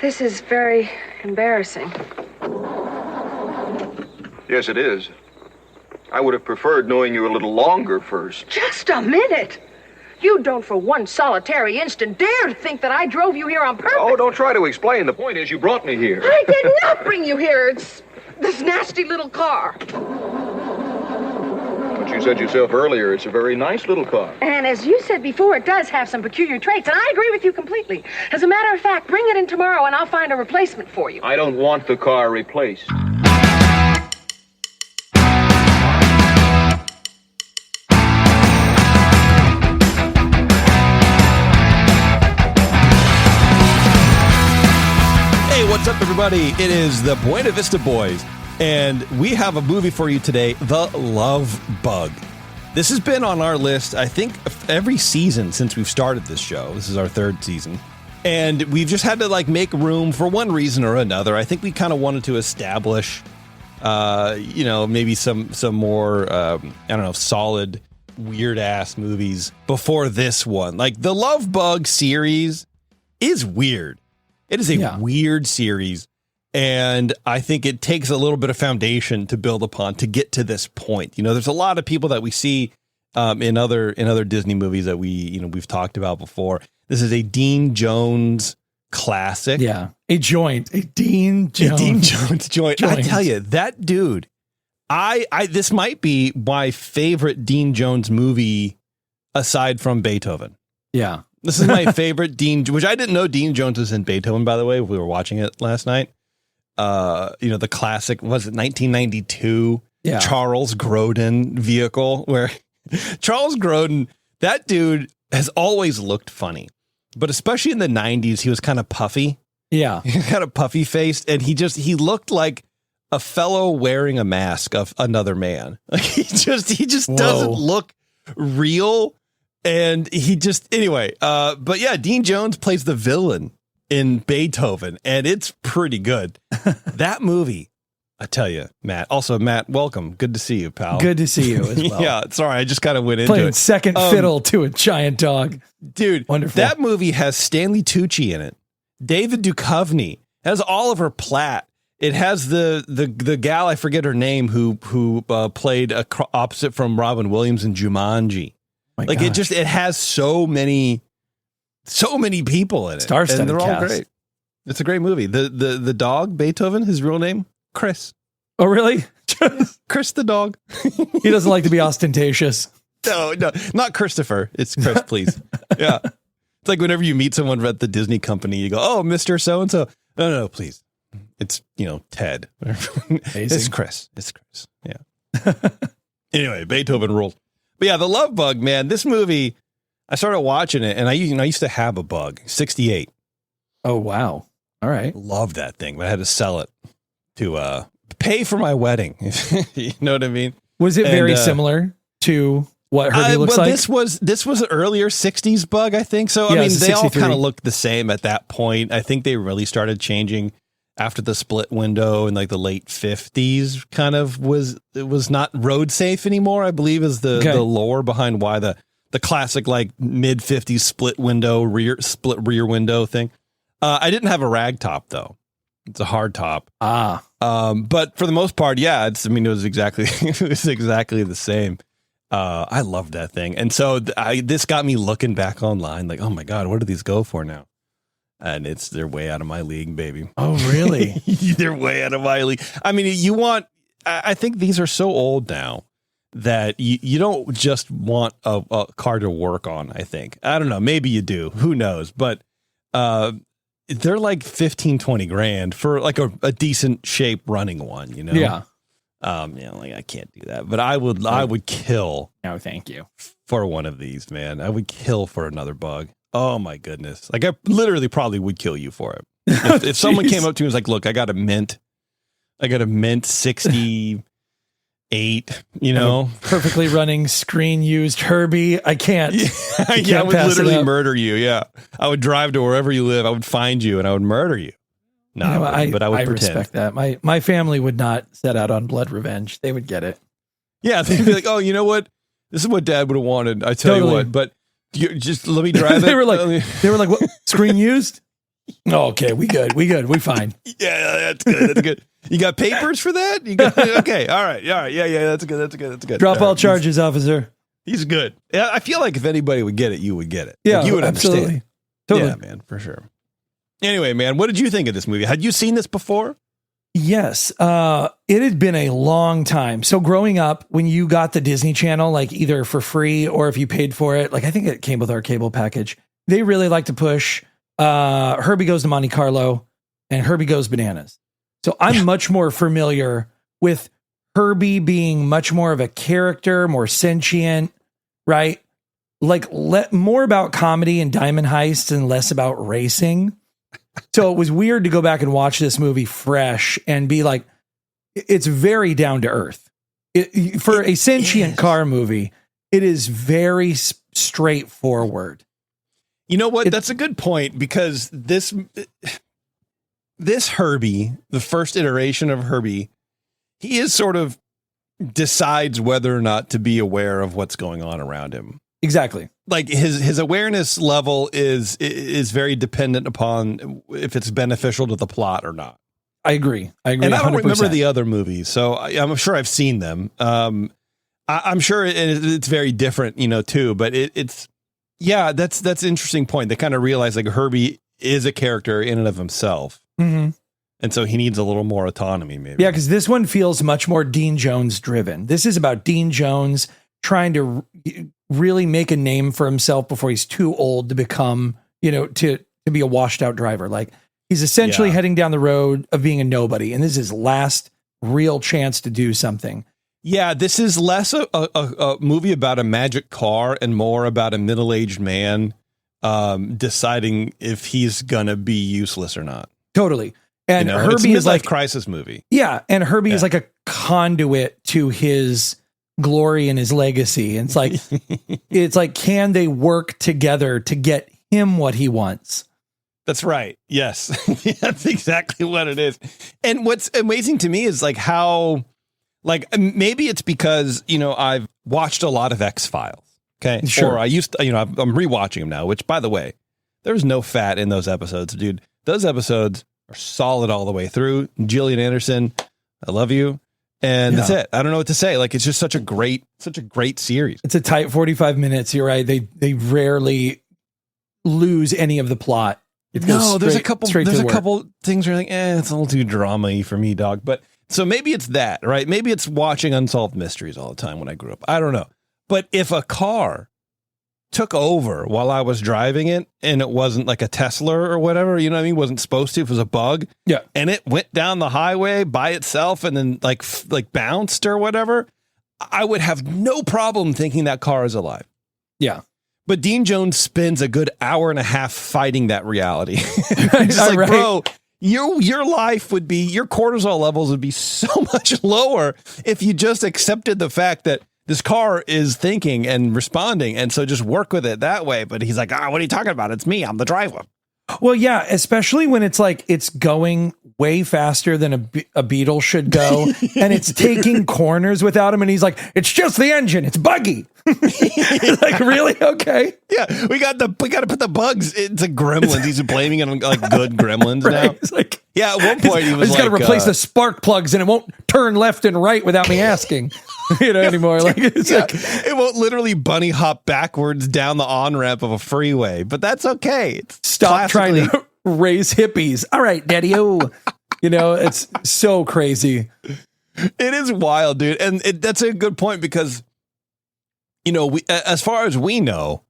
This is very embarrassing. Yes, it is. I would have preferred knowing you a little longer first. Just a minute. You don't for one solitary instant dare to think that I drove you here on purpose. Oh, don't try to explain. The point is you brought me here. I did not bring you here. It's this nasty little car. But you said yourself earlier, it's a very nice little car. And as you said before, it does have some peculiar traits, and I agree with you completely. As a matter of fact, bring it in tomorrow and I'll find a replacement for you. I don't want the car replaced. What's up, everybody? It is the Buena Vista Boys, and we have a movie for you today, The Love Bug. This has been on our list, I think, every season since we've started this show. This is our third season, and we've just had to make room for one reason or another. I think we kind of wanted to establish, maybe some more, solid, weird-ass movies before this one. Like, the Love Bug series is weird. It is a weird series, and I think it takes a little bit of foundation to build upon to get to this point. You know, there's a lot of people that we see in other Disney movies that we've talked about before. This is a Dean Jones classic. Yeah, a Dean Jones joint. I tell you, that dude, this might be my favorite Dean Jones movie aside from Beethoven. Yeah. This is my favorite Dean, which I didn't know Dean Jones was in Beethoven, by the way. We were watching it last night. The classic, was it 1992? Yeah. Charles Grodin vehicle, where Charles Grodin, that dude has always looked funny, but especially in the 90s, he was kind of puffy. Yeah. He kind of puffy faced, and he looked like a fellow wearing a mask of another man. Like he just doesn't look real. And but yeah, Dean Jones plays the villain in Beethoven, and it's pretty good. That movie, I tell you, Matt. Also, Matt, welcome. Good to see you, pal. Good to see you as well. Yeah, sorry, I just kind of went into Playing it. second fiddle to a giant dog. Dude, wonderful. That movie has Stanley Tucci in it. David Duchovny. It has Oliver Platt. It has the gal, I forget her name, who played opposite from Robin Williams in Jumanji. It has so many people in it. Star-studded and they're all cast. great. It's a great movie. The dog, Beethoven, his real name, Chris. Oh, really? Chris the dog. He doesn't like to be ostentatious. No, not Christopher. It's Chris, please. Yeah. It's like whenever you meet someone at the Disney company, you go, "Oh, Mr. So-and-so." No, please. It's, Ted. It's Chris. It's Chris. Yeah. Anyway, Beethoven rules. But yeah, The Love Bug, man, this movie, I started watching it, and I used to have a Bug, 68. Oh, wow. All right. Loved that thing, but I had to sell it to pay for my wedding. You know what I mean? Was it very similar to what Herbie looks like? This was an earlier 60s Bug, I think. So, Yeah, they all 63. kind of looked the same at that point. I think they really started changing after the split window in the late 50s it was not road safe anymore, I believe is the lore behind why the classic mid 50s split rear window thing. I didn't have a rag top though. It's a hard top. But for the most part, yeah, it was exactly the same. I loved that thing. And so this got me looking back online oh my God, what do these go for now? And they're way out of my league, baby. Oh, really? They're way out of my league. I mean, I think these are so old now that you don't just want a car to work on, I think. I don't know. Maybe you do. Who knows? But they're like 15, 20 grand for a decent shape running one, Yeah. I can't do that. But I would kill. No, thank you. For one of these, man. I would kill for another Bug. Oh my goodness. I literally probably would kill you for it. If someone came up to me and was like, "Look, I got a mint 68, perfectly running screen used Herbie. I can't. I would literally murder you. Yeah. I would drive to wherever you live. I would find you and I would murder you. No, but I would pretend. Respect that. My family would not set out on blood revenge. They would get it. Yeah, they'd be like, "Oh, you know what? This is what Dad would have wanted. I tell you what, but you just let me drive it." They were like, "What? Screen used? Okay, we good. We fine. Yeah, that's good. That's good. You got papers for that? You got okay. All right. Yeah. That's good. Drop all right. charges, officer. He's good. Yeah, I feel like if anybody would get it, you would get it. Yeah, Like, you would absolutely. understand. Totally. Yeah, man, for sure. Anyway, man, what did you think of this movie? Had you seen this before? Yes. It had been a long time. So growing up, when you got the Disney Channel, like either for free or if you paid for it, like I think it came with our cable package, they really like to push Herbie Goes to Monte Carlo and Herbie Goes Bananas. So I'm much more familiar with Herbie being much more of a character, more sentient, right? Like more about comedy and diamond heists and less about racing. So it was weird to go back and watch this movie fresh and be like, it's very down to earth. For a sentient car movie, it is very straightforward. You know what? That's a good point because this Herbie, the first iteration of Herbie, he is sort of decides whether or not to be aware of what's going on around him. Exactly. Like his awareness level is very dependent upon if it's beneficial to the plot or not. I agree. And I don't 100%. remember the other movies, so I'm sure I've seen them. I'm sure it's very different, too. But that's an interesting point. They kind of realize like Herbie is a character in and of himself, Mm-hmm. and so he needs a little more autonomy, maybe. Yeah, because this one feels much more Dean Jones driven. This is about Dean Jones trying to really make a name for himself before he's too old to become, to be a washed out driver. Like he's essentially heading down the road of being a nobody. And this is his last real chance to do something. Yeah, this is less a movie about a magic car and more about a middle-aged man deciding if he's going to be useless or not. Totally. And it's Herbie a is like crisis movie. Yeah. And Herbie is like a conduit to his glory and his legacy. And it's like, can they work together to get him what he wants? That's right. Yes. That's exactly what it is. And what's amazing to me is like how, like, maybe it's because, I've watched a lot of X-Files. Okay. Sure. Or I used to, I'm rewatching them now, which by the way, there's no fat in those episodes, dude. Those episodes are solid all the way through. Gillian Anderson, I love you. And that's it. I don't know what to say. Like, it's just such a great series. It's a tight 45 minutes. You're right. They rarely lose any of the plot. There's a couple things where you're like, it's a little too drama-y for me, dog. But so maybe it's that, right? Maybe it's watching Unsolved Mysteries all the time when I grew up. I don't know. But if a car took over while I was driving it and it wasn't like a Tesla or whatever, you know what I mean? Wasn't supposed to, if it was a bug. Yeah. And it went down the highway by itself and then like bounced or whatever, I would have no problem thinking that car is alive. Yeah. But Dean Jones spends a good hour and a half fighting that reality. Just like, right. Bro, your life would be, your cortisol levels would be so much lower if you just accepted the fact that this car is thinking and responding, and so just work with it that way. But he's like, what are you talking about? It's me. I'm the driver. Well, yeah, especially when it's like it's going way faster than a Beetle should go, and it's taking corners without him, and he's like, it's just the engine. It's buggy. Like, really? Okay. Yeah, we got to put the bugs into gremlins. He's blaming it on like good gremlins Right. now. It's like, yeah, at one point he was got to replace the spark plugs, and it won't turn left and right without me asking. Anymore. Like it's like it won't literally bunny hop backwards down the on-ramp of a freeway, but that's okay. It's stop trying to raise hippies. All right, daddy. It's so crazy. It is wild, dude. And that's a good point because, we, as far as we know,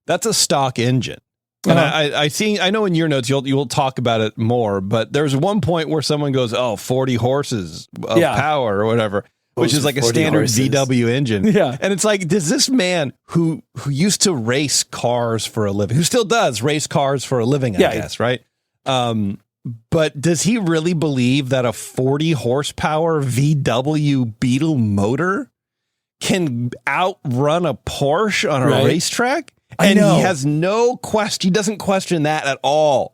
that's a stock engine. And I know in your notes, you'll talk about it more, but there's one point where someone goes, 40 horses of power or whatever. Which is like a standard VW engine. Yeah. And it's like, does this man who used to race cars for a living, who still does race cars for a living, I guess, right? But does he really believe that a 40 horsepower VW Beetle motor can outrun a Porsche on a racetrack? And he has no question. He doesn't question that at all.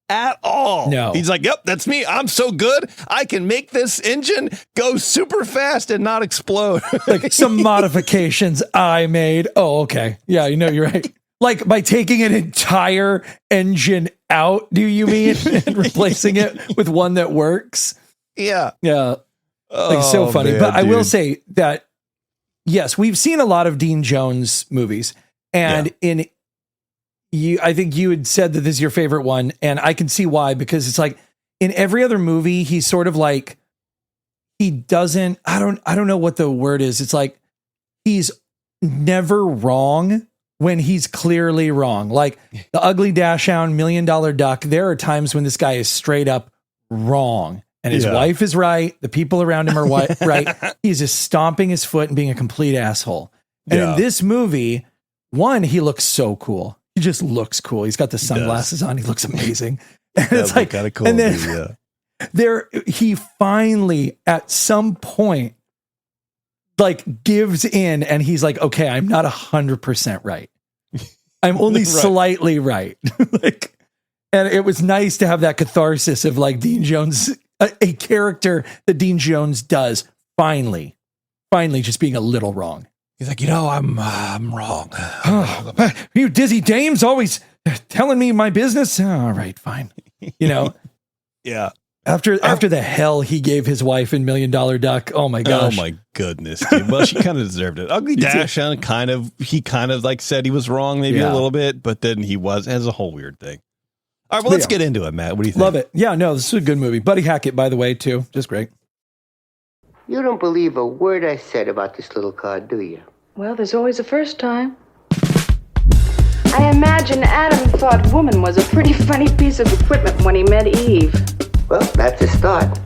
At all. No. He's like, yep, that's me. I'm so good. I can make this engine go super fast and not explode. Like some modifications I made. Oh, okay. Yeah, you're right. Like by taking an entire engine out, do you mean? And replacing it with one that works? Yeah. Yeah. Like so funny. Man, but I will dude. say that, yes, we've seen a lot of Dean Jones movies. And I think you had said that this is your favorite one. And I can see why, because it's like in every other movie, he's sort of like, he doesn't, I don't know what the word is. It's like, he's never wrong when he's clearly wrong. Like The Ugly Dachshund, $1 Million Duck. There are times when this guy is straight up wrong and his wife is right. The people around him are right. He's just stomping his foot and being a complete asshole. And in this movie, one, he looks so cool. He just looks cool. He's got the sunglasses on. He looks amazing. And it's like kind of cool. And then he finally at some point like gives in and he's like, okay, I'm not 100% right. I'm only slightly right. Like, and it was nice to have that catharsis of like Dean Jones, a character that Dean Jones does finally just being a little wrong. He's like, I'm wrong. You dizzy dames always telling me my business. All right, fine. Yeah. After the hell he gave his wife in $1 Million Duck, oh my gosh! Oh my goodness, dude. Well, she kind of deserved it. Ugly Dachshund he kind of like said he was wrong maybe a little bit, but then he was as a whole weird thing. All right, well, let's get into it, Matt. What do you think? Love it. Yeah, no, this is a good movie. Buddy Hackett, by the way, too, just great. You don't believe a word I said about this little car, do you? Well, there's always a first time. I imagine Adam thought woman was a pretty funny piece of equipment when he met Eve. Well, that's a start.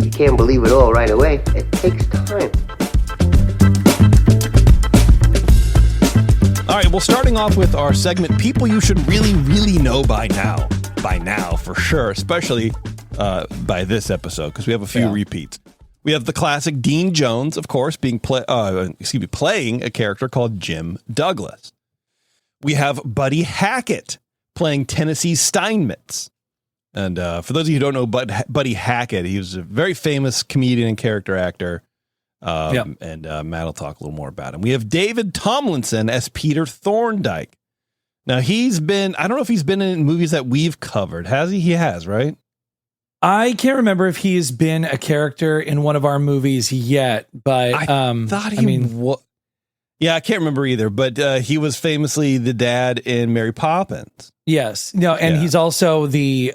You can't believe it all right away. It takes time. All right, well, starting off with our segment, people you should really, really know by now. By now, for sure, especially by this episode, because we have a few repeats. We have the classic Dean Jones, of course, playing a character called Jim Douglas. We have Buddy Hackett playing Tennessee Steinmetz. And for those of you who don't know Buddy Hackett, he was a very famous comedian and character actor. And Matt will talk a little more about him. We have David Tomlinson as Peter Thorndike. Now, I don't know if he's been in movies that we've covered. Has he? He has, right? I can't remember if he's been a character in one of our movies yet, but I thought yeah, I can't remember either, but he was famously the dad in Mary Poppins. Yes. No, and he's also the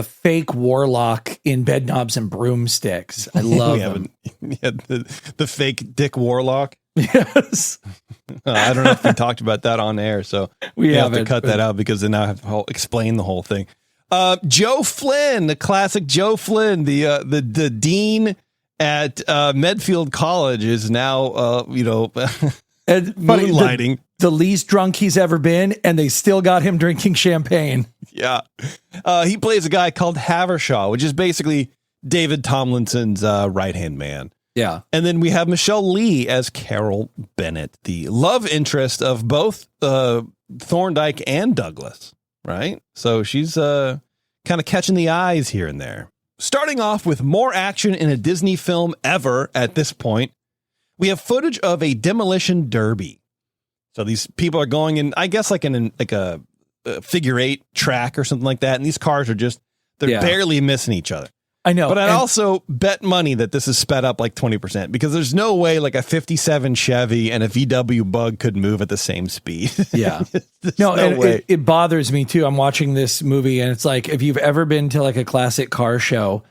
fake warlock in Bedknobs and Broomsticks. I love him. The fake Dick Warlock. Yes. I don't know if we talked about that on air, so we have to cut that out because then I have to explain the whole thing. Joe Flynn, the classic Joe Flynn, the dean at Medfield College is now, moonlighting. The least drunk he's ever been, and they still got him drinking champagne. Yeah. He plays a guy called Havershaw, which is basically David Tomlinson's right-hand man. Yeah. And then we have Michelle Lee as Carol Bennett, the love interest of both Thorndike and Douglas, right? So she's kind of catching the eyes here and there. Starting off with more action in a Disney film ever at this point, we have footage of a demolition derby. So these people are going in, I guess, like a figure eight track or something like that. And these cars are they're barely missing each other. I know. But I'd also bet money that this is sped up like 20% because there's no way like a 57 Chevy and a VW Bug could move at the same speed. Yeah. no way. It bothers me too. I'm watching this movie and it's like, if you've ever been to like a classic car show,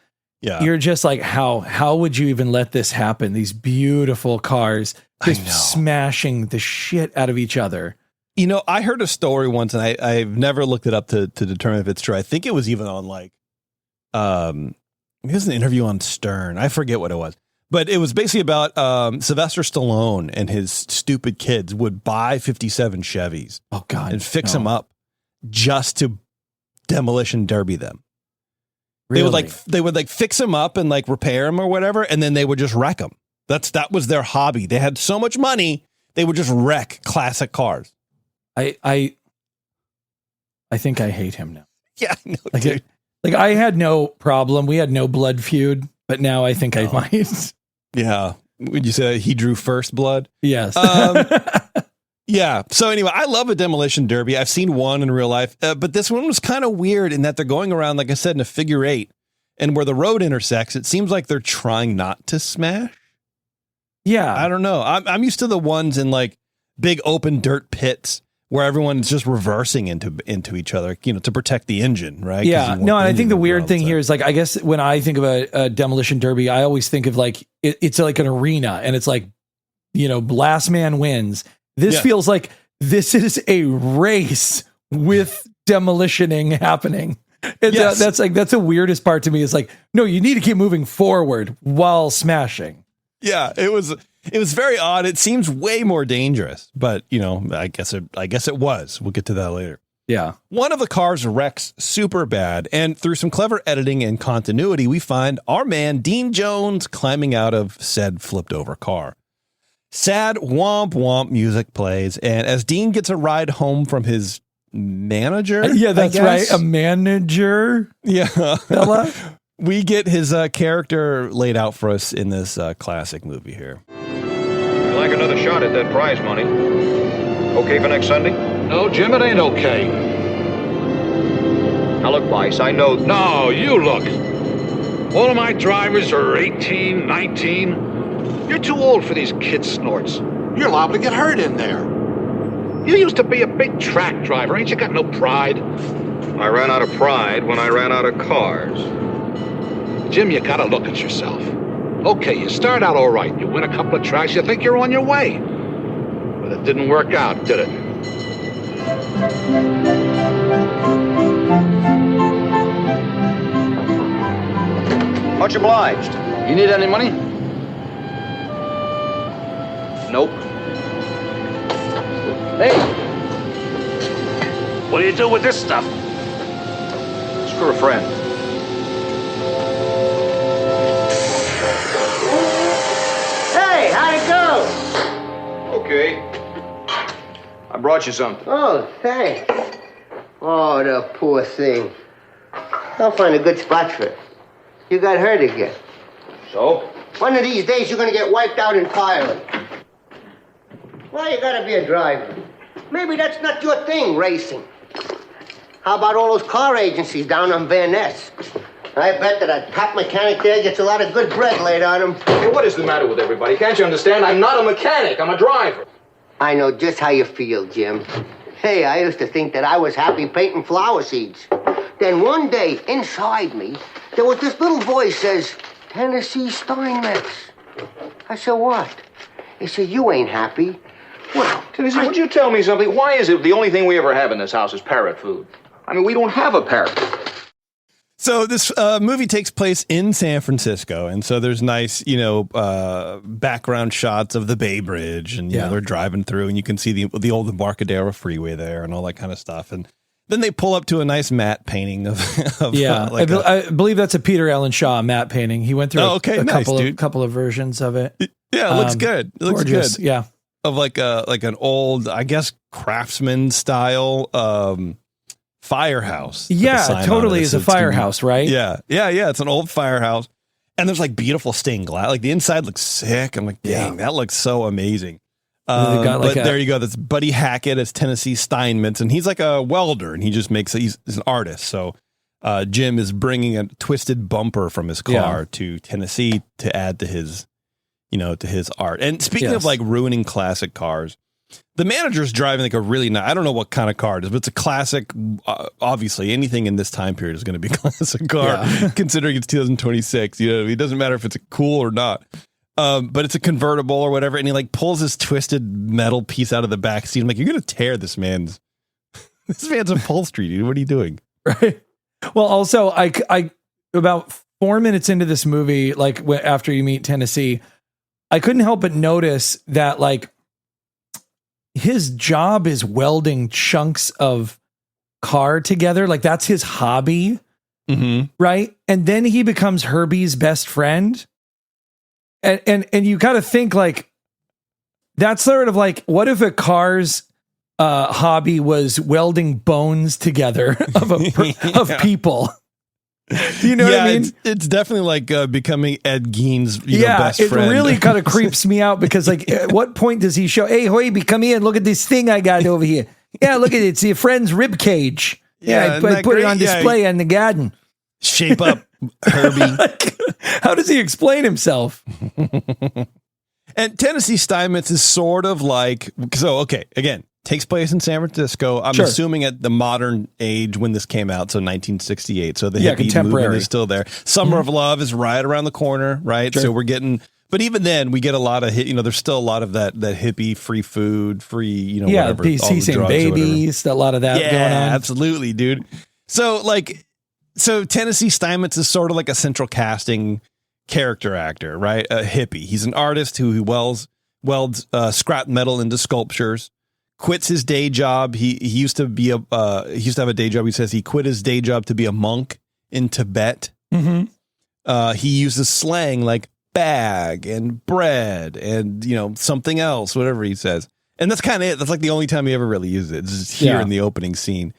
you're just like, how would you even let this happen? These beautiful cars just smashing the shit out of each other. You know, I heard a story once and I've never looked it up to determine if it's true. I think it was even on like, it was an interview on Stern. I forget what it was, but it was basically about Sylvester Stallone and his stupid kids would buy 57 Chevys. Oh God, and fix them up just to demolition derby them. Really? They would fix them up and like repair them or whatever, and then they would just wreck them. That was their hobby. They had so much money they would just wreck classic cars. I think I hate him now. Yeah, no, dude. Like I had no problem. We had no blood feud, but now I think I might. Yeah. Would you say he drew first blood? Yes. Yeah. So anyway, I love a demolition derby. I've seen one in real life, but this one was kind of weird in that they're going around, like I said, in a figure eight, and where the road intersects, it seems like they're trying not to smash. Yeah. I don't know. I'm used to the ones in like big open dirt pits where everyone's just reversing into each other, to protect the engine, right? Yeah. No, and I think the weird thing here is like, I guess when I think of a demolition derby, I always think of like, it's like an arena and it's like, last man wins. This feels like this is a race with demolitioning happening. That's the weirdest part to me. It's like, no, you need to keep moving forward while smashing. Yeah, it was very odd. It seems way more dangerous, but I guess it was. We'll get to that later. Yeah. One of the cars wrecks super bad, and through some clever editing and continuity, we find our man Dean Jones climbing out of said flipped over car. Sad womp womp music plays, and as Dean gets a ride home from his manager, yeah, that's right, a manager, fella. We get his character laid out for us in this classic movie here. I'd like another shot at that prize money. Okay for next Sunday? No, Jim, it ain't okay. Now look, Vice, I know... No, you look. All of my drivers are 18, 19. You're too old for these kid snorts. You're liable to get hurt in there. You used to be a big track driver. Ain't you got no pride? I ran out of pride when I ran out of cars. Jim, you gotta look at yourself. Okay, you start out all right. You win a couple of tracks, you think you're on your way. But it didn't work out, did it? Much obliged. You need any money? Nope. Hey! What do you do with this stuff? It's for a friend. Hey, how'd it go? Okay. I brought you something. Oh, thanks. Oh, the poor thing. I'll find a good spot for it. You got hurt again. So? One of these days, you're going to get wiped out entirely. Well, you got to be a driver. Maybe that's not your thing, racing. How about all those car agencies down on Van Ness? I bet that a top mechanic there gets a lot of good bread laid on him. Hey, what is the matter with everybody? Can't you understand? I'm not a mechanic. I'm a driver. I know just how you feel, Jim. Hey, I used to think that I was happy painting flower seeds. Then one day, inside me, there was this little voice says, Tennessee Steinmetz. I said, what? He said, you ain't happy. Well, Tennessee, would you tell me something? Why is it the only thing we ever have in this house is parrot food? I mean, we don't have a parrot. So this movie takes place in San Francisco, and so there's nice, background shots of the Bay Bridge, and they're driving through, and you can see the old Embarcadero Freeway there, and all that kind of stuff. And then they pull up to a nice matte painting of I believe that's a Peter Allen Shaw matte painting. He went through a couple of versions of it. Yeah, it looks good. It looks gorgeous. good. Yeah, of like an old, I guess, craftsman style firehouse. Yeah, totally is a firehouse, right? Yeah. It's an old firehouse, and there's like beautiful stained glass. Like the inside looks sick. I'm like, dang, that looks so amazing. There you go. That's Buddy Hackett as Tennessee Steinmetz, and he's like a welder, and he just he's an artist. So Jim is bringing a twisted bumper from his car to Tennessee to add to his, to his art. And speaking of like ruining classic cars, the manager's driving like a really nice, I don't know what kind of car it is, but it's a classic. Obviously, anything in this time period is going to be a classic car, considering it's 2026. It doesn't matter if it's cool or not. But it's a convertible or whatever, and he like pulls this twisted metal piece out of the back seat. I'm like, you're going to tear this man's upholstery, dude. What are you doing? Right. Well, also, I about 4 minutes into this movie, like after you meet Tennessee, I couldn't help but notice that like his job is welding chunks of car together. Like that's his hobby. Mm-hmm. Right. And then he becomes Herbie's best friend. And you got to think like, that's sort of like, what if a car's hobby was welding bones together of people? Do you know what I mean? It's definitely like becoming Ed Gein's best friend. It really kind of creeps me out because like at what point does he show, hey, Hoiby, come here and look at this thing I got over here. Yeah, look at it. It's your friend's rib cage. Yeah, I put it on display in the garden. Shape up, Herbie. How does he explain himself? And Tennessee Steinmetz is sort of like, so, okay, again, takes place in San Francisco. I'm assuming at the modern age when this came out, so 1968. So the hippie movement is still there. Summer of Love is right around the corner, right? Sure. So we're getting, but even then we get a lot of, there's still a lot of that hippie, free food, free, whatever. Yeah, he's saying babies, a lot of that going on. Yeah, absolutely, dude. So Tennessee Steinmetz is sort of like a central casting character actor, right? A hippie. He's an artist who welds scrap metal into sculptures. Quits his day job. He used to have a day job. He says he quit his day job to be a monk in Tibet. Mm-hmm. He uses slang like bag and bread and something else, whatever he says. And that's kind of it. That's like the only time he ever really uses it. It's just here in the opening scene.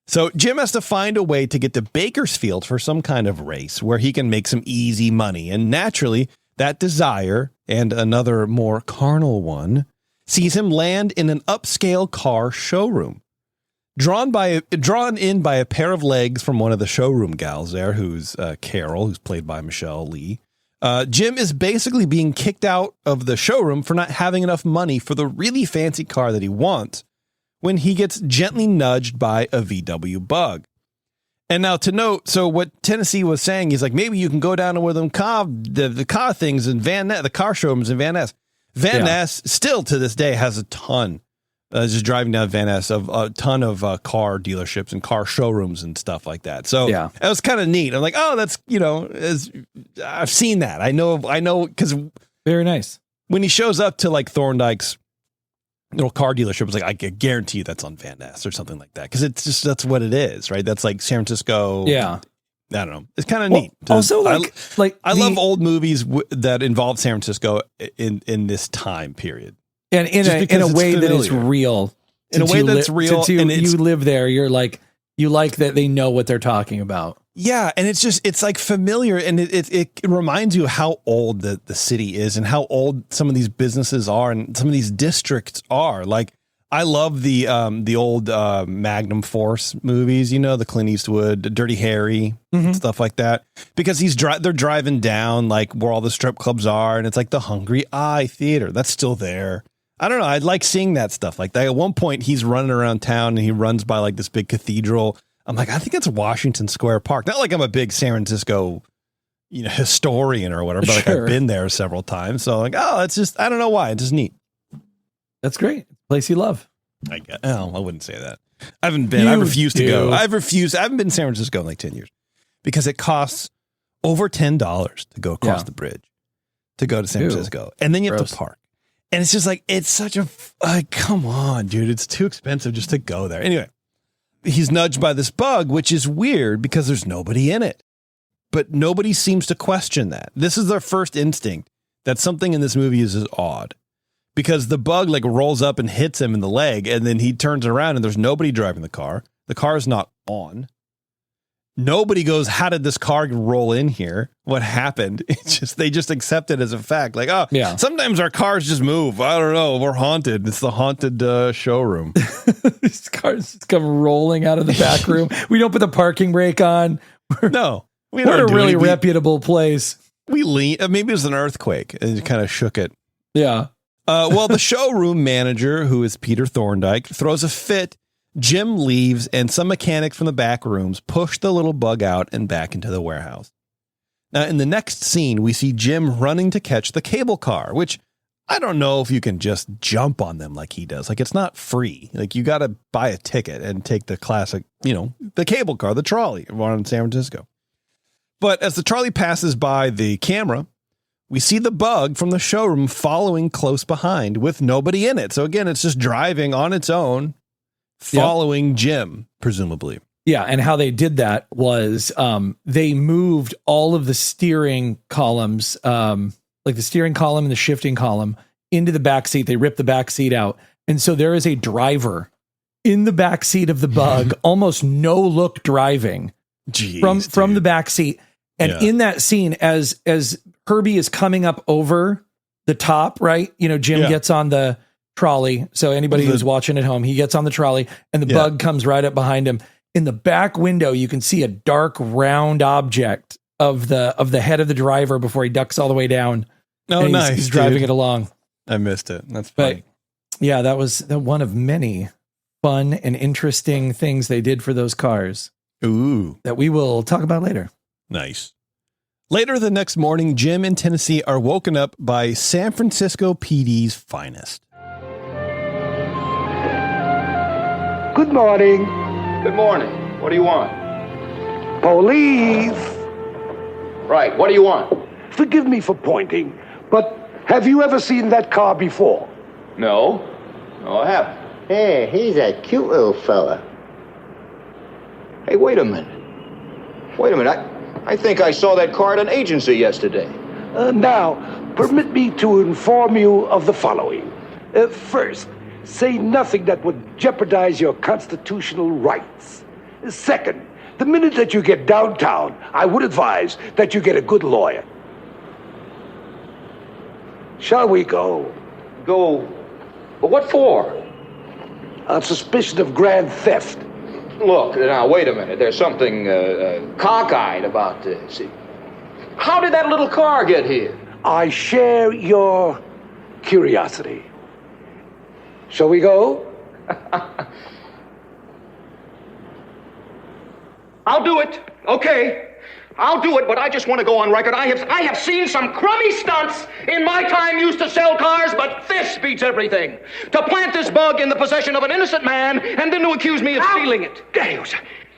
So Jim has to find a way to get to Bakersfield for some kind of race where he can make some easy money. And naturally, that desire and another more carnal one sees him land in an upscale car showroom. Drawn in by a pair of legs from one of the showroom gals there, who's Carol, who's played by Michelle Lee. Jim is basically being kicked out of the showroom for not having enough money for the really fancy car that he wants, when he gets gently nudged by a VW Bug. And now to note, so what Tennessee was saying is like, maybe you can go down to where the car things in Van Ness, the car showrooms in Van Ness. Van Ness still to this day has a ton, just driving down Van Ness, of a ton of car dealerships and car showrooms and stuff like that. So it was kind of neat. I'm like, oh, that's, I've seen that. I know, because very nice. When he shows up to like Thorndike's little car dealership, was like, I guarantee you that's on Van Ness or something like that, because it's just, that's what it is, right? That's like San Francisco. Yeah, I don't know. It's kind of neat. Also, I love old movies that involve San Francisco in this time period, and in a way that is real. In a way that's real, since you live there, you're like, you like that they know what they're talking about. Yeah, and it's like familiar, and it reminds you how old the city is and how old some of these businesses are and some of these districts are. Like, I love the old Magnum Force movies, the Clint Eastwood, Dirty Harry, stuff like that, because they're driving down like where all the strip clubs are, and it's like the Hungry Eye Theater that's still there. I don't know. I'd like seeing that stuff like that. At one point, he's running around town and he runs by like this big cathedral. I'm like, I think it's Washington Square Park. Not like I'm a big San Francisco, historian or whatever, but like I've been there several times. So like, oh, it's just, I don't know why. It's just neat. That's great. Place you love. I wouldn't say that. I haven't been. I refuse to go. I haven't been to San Francisco in like 10 years because it costs over $10 to go across the bridge to go to San Francisco. And then you have to park. And it's just like, it's such a, come on, dude. It's too expensive just to go there. Anyway. He's nudged by this bug, which is weird because there's nobody in it. But nobody seems to question that. This is their first instinct that something in this movie is odd. Because the bug like rolls up and hits him in the leg, and then he turns around and there's nobody driving the car. The car is not on. Nobody goes, how did this car roll in here? What happened? It's just, they just accept it as a fact. Like, sometimes our cars just move. I don't know. We're haunted. It's the haunted showroom. These cars just come rolling out of the back room. We don't put the parking brake on. We're a really reputable place. We lean. Maybe it was an earthquake and it kind of shook it. Yeah. Well, the showroom manager, who is Peter Thorndike, throws a fit. Jim leaves, and some mechanics from the back rooms push the little bug out and back into the warehouse. Now, in the next scene, we see Jim running to catch the cable car, which I don't know if you can just jump on them like he does. Like, it's not free. Like, you got to buy a ticket and take the classic, the cable car, the trolley around in San Francisco. But as the trolley passes by the camera, we see the bug from the showroom following close behind with nobody in it. So again, it's just driving on its own, following Jim, presumably. Yeah, and how they did that was they moved all of the steering columns, like the steering column and the shifting column, into the back seat. They ripped the back seat out. And so there is a driver in the back seat of the bug, almost no look driving, Jeez, from the back seat. And in that scene, as Herbie is coming up over the top, right? You know, Jim gets on the trolley. So anybody who's watching at home, he gets on the trolley and the bug comes right up behind him. In the back window, you can see a dark round object of the head of the driver before he ducks all the way down. Oh, nice. He's driving it along. I missed it. That's funny. But yeah, that was one of many fun and interesting things they did for those cars. Ooh. That we will talk about later. Nice. Later the next morning, Jim and Tennessee are woken up by San Francisco PD's finest. Good morning. Good morning. What do you want? Police. Right, what do you want? Forgive me for pointing, but have you ever seen that car before? No. No, I haven't. Hey, he's a cute little fella. Hey, wait a minute. Wait a minute. I think I saw that car at an agency yesterday. Now, permit me to inform you of the following. First, say nothing that would jeopardize your constitutional rights. Second, the minute that you get downtown, I would advise that you get a good lawyer. Shall we go? Go. But what for? On suspicion of grand theft. Look, now, wait a minute. There's something cockeyed about this. How did that little car get here? I share your curiosity. Shall we go? I'll do it. Okay. I'll do it, but I just want to go on record. I have seen some crummy stunts in my time used to sell cars, but this beats everything. To plant this bug in the possession of an innocent man and then to accuse me of stealing it.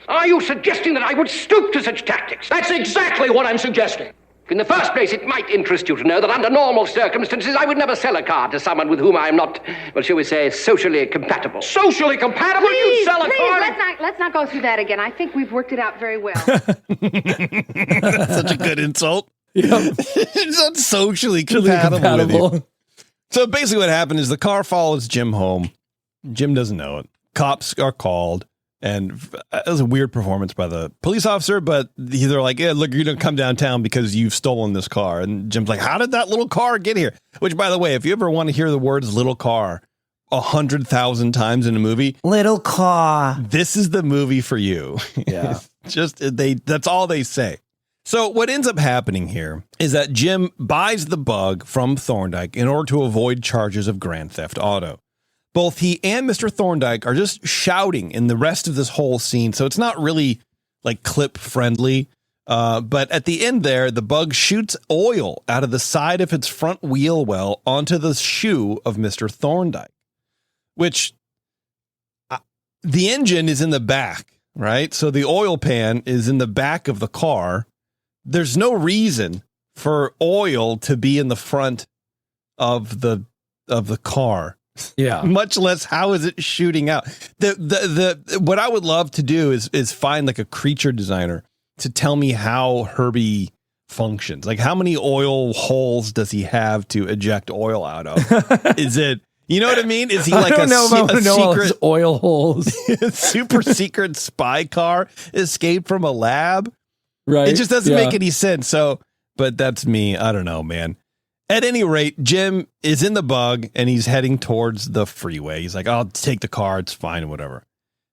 Are you suggesting that I would stoop to such tactics? That's exactly what I'm suggesting. In the first place, it might interest you to know that under normal circumstances, I would never sell a car to someone with whom I am not, well, shall we say, socially compatible. Socially compatible? Please, You sell a car? let's not go through that again. I think we've worked it out very well. That's such a good insult. Yep. It's not socially compatible. With you. So basically what happened is the car follows Jim home. Jim doesn't know it. Cops are called. And it was a weird performance by the police officer, but they're like, yeah, look, you're going to come downtown because you've stolen this car. And Jim's like, how did that little car get here? Which, by the way, if you ever want to hear the words little car 100,000 times in a movie, little car, this is the movie for you. Yeah. That's all they say. So what ends up happening here is that Jim buys the bug from Thorndyke in order to avoid charges of grand theft auto. Both he and Mr. Thorndyke are just shouting in the rest of this whole scene. So it's not really like clip friendly. But at the end there, the bug shoots oil out of the side of its front wheel well onto the shoe of Mr. Thorndyke, which the engine is in the back, right? So the oil pan is in the back of the car. There's no reason for oil to be in the front of the car. Yeah. Much less how is it shooting out? What I would love to do is find like a creature designer to tell me how Herbie functions. Like how many oil holes does he have to eject oil out of? Is it, you know what I mean? Is he like a secret oil holes? super secret spy car escaped from a lab? Right. It just doesn't make any sense. So, but that's me. I don't know, man. At any rate, Jim is in the bug and he's heading towards the freeway. He's like, I'll take the car. It's fine, whatever.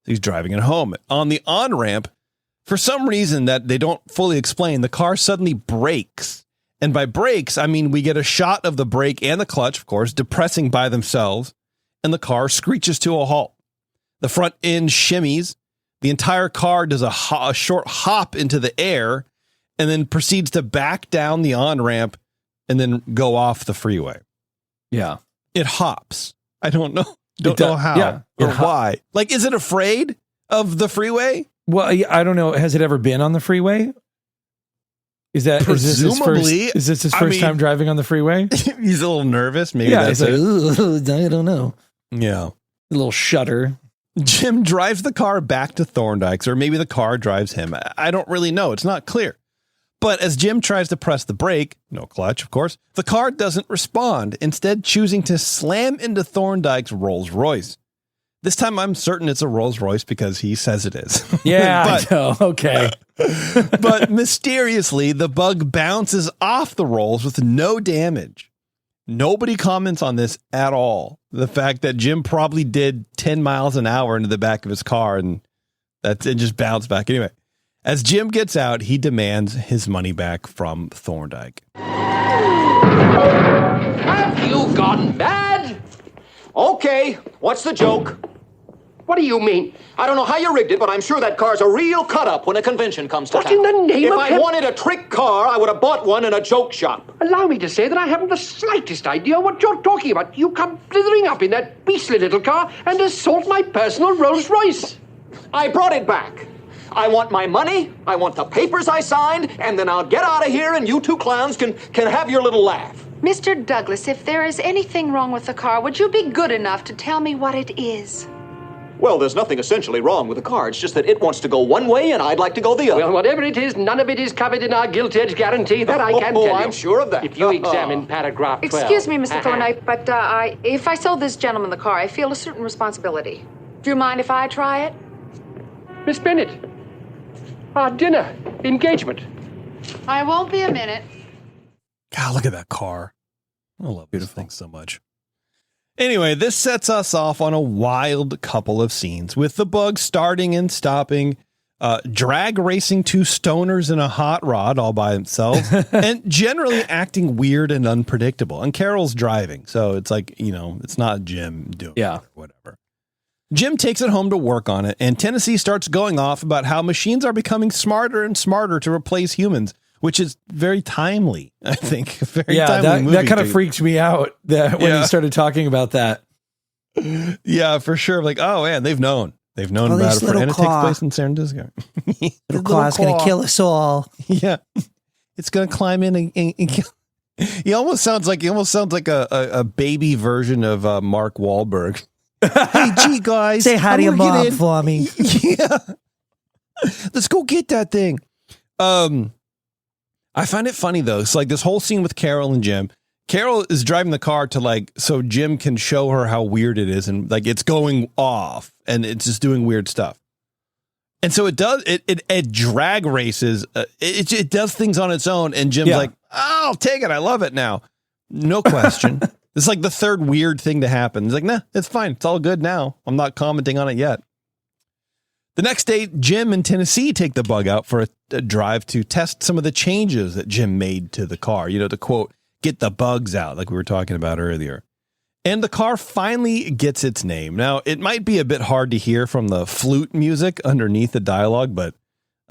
He's driving it home. On the on-ramp, for some reason that they don't fully explain, the car suddenly brakes. And by brakes, I mean we get a shot of the brake and the clutch, of course, depressing by themselves, and the car screeches to a halt. The front end shimmies. The entire car does a short hop into the air and then proceeds to back down the on-ramp and then go off the freeway. Yeah. It hops. I don't know. Don't know how or why. Like, is it afraid of the freeway? Well, I don't know. Has it ever been on the freeway? Is this his first time driving on the freeway? He's a little nervous. Maybe yeah, that's like, I don't know. Yeah. A little shudder. Jim drives the car back to Thorndyke's, or maybe the car drives him. I don't really know. It's not clear. But as Jim tries to press the brake, no clutch, of course, the car doesn't respond, instead choosing to slam into Thorndyke's Rolls Royce. This time I'm certain it's a Rolls Royce because he says it is. Yeah, I know. Okay. But mysteriously, the bug bounces off the rolls with no damage. Nobody comments on this at all. The fact that Jim probably did 10 miles an hour into the back of his car and it just bounced back. Anyway, as Jim gets out, he demands his money back from Thorndyke. Have you gone mad? Okay, what's the joke? What do you mean? I don't know how you rigged it, but I'm sure that car's a real cut-up when a convention comes to What town. in the name if of I wanted a trick car, I would have bought one in a joke shop. Allow me to say that I haven't the slightest idea what you're talking about. You come blithering up in that beastly little car and assault my personal Rolls Royce. I brought it back. I want my money, I want the papers I signed, and then I'll get out of here and you two clowns can have your little laugh. Mr. Douglas, if there is anything wrong with the car, would you be good enough to tell me what it is? Well, there's nothing essentially wrong with the car. It's just that it wants to go one way and I'd like to go the other. Well, whatever it is, none of it is covered in our gilt edge guarantee. That I can tell you. I'm sure of that. If you examine paragraph 12. Excuse me, Mr. Thorndyke, but if I sold this gentleman the car, I feel a certain responsibility. Do you mind if I try it? Miss Bennett, our dinner engagement. I won't be a minute. God, look at that car. I love this thing so much. Anyway, this sets us off on a wild couple of scenes with the bug starting and stopping, drag racing two stoners in a hot rod all by themselves, and generally acting weird and unpredictable. And Carol's driving, so it's like, it's not Jim doing it or whatever. Jim takes it home to work on it, and Tennessee starts going off about how machines are becoming smarter and smarter to replace humans, which is very timely, I think. Very timely that kind of freaked me out when he started talking about that. Yeah, for sure. Like, oh man, they've known about it, and it takes place in San Francisco. Little car's going to kill us all. Yeah, it's going to climb in and kill. He almost sounds like a baby version of Mark Wahlberg. Hey, gee, guys, say hi to your mom for me. Yeah, let's go get that thing. I find it funny though. It's like this whole scene with Carol and Jim. Carol is driving the car to so Jim can show her how weird it is, and it's going off and it's just doing weird stuff. And so it drag races. It does things on its own, and Jim's like, oh, I'll take it. I love it now. No question. It's like the third weird thing to happen. He's like, nah, it's fine. It's all good now. I'm not commenting on it yet. The next day, Jim and Tennessee take the bug out for a drive to test some of the changes that Jim made to the car, to quote, get the bugs out, like we were talking about earlier. And the car finally gets its name. Now, it might be a bit hard to hear from the flute music underneath the dialogue, but,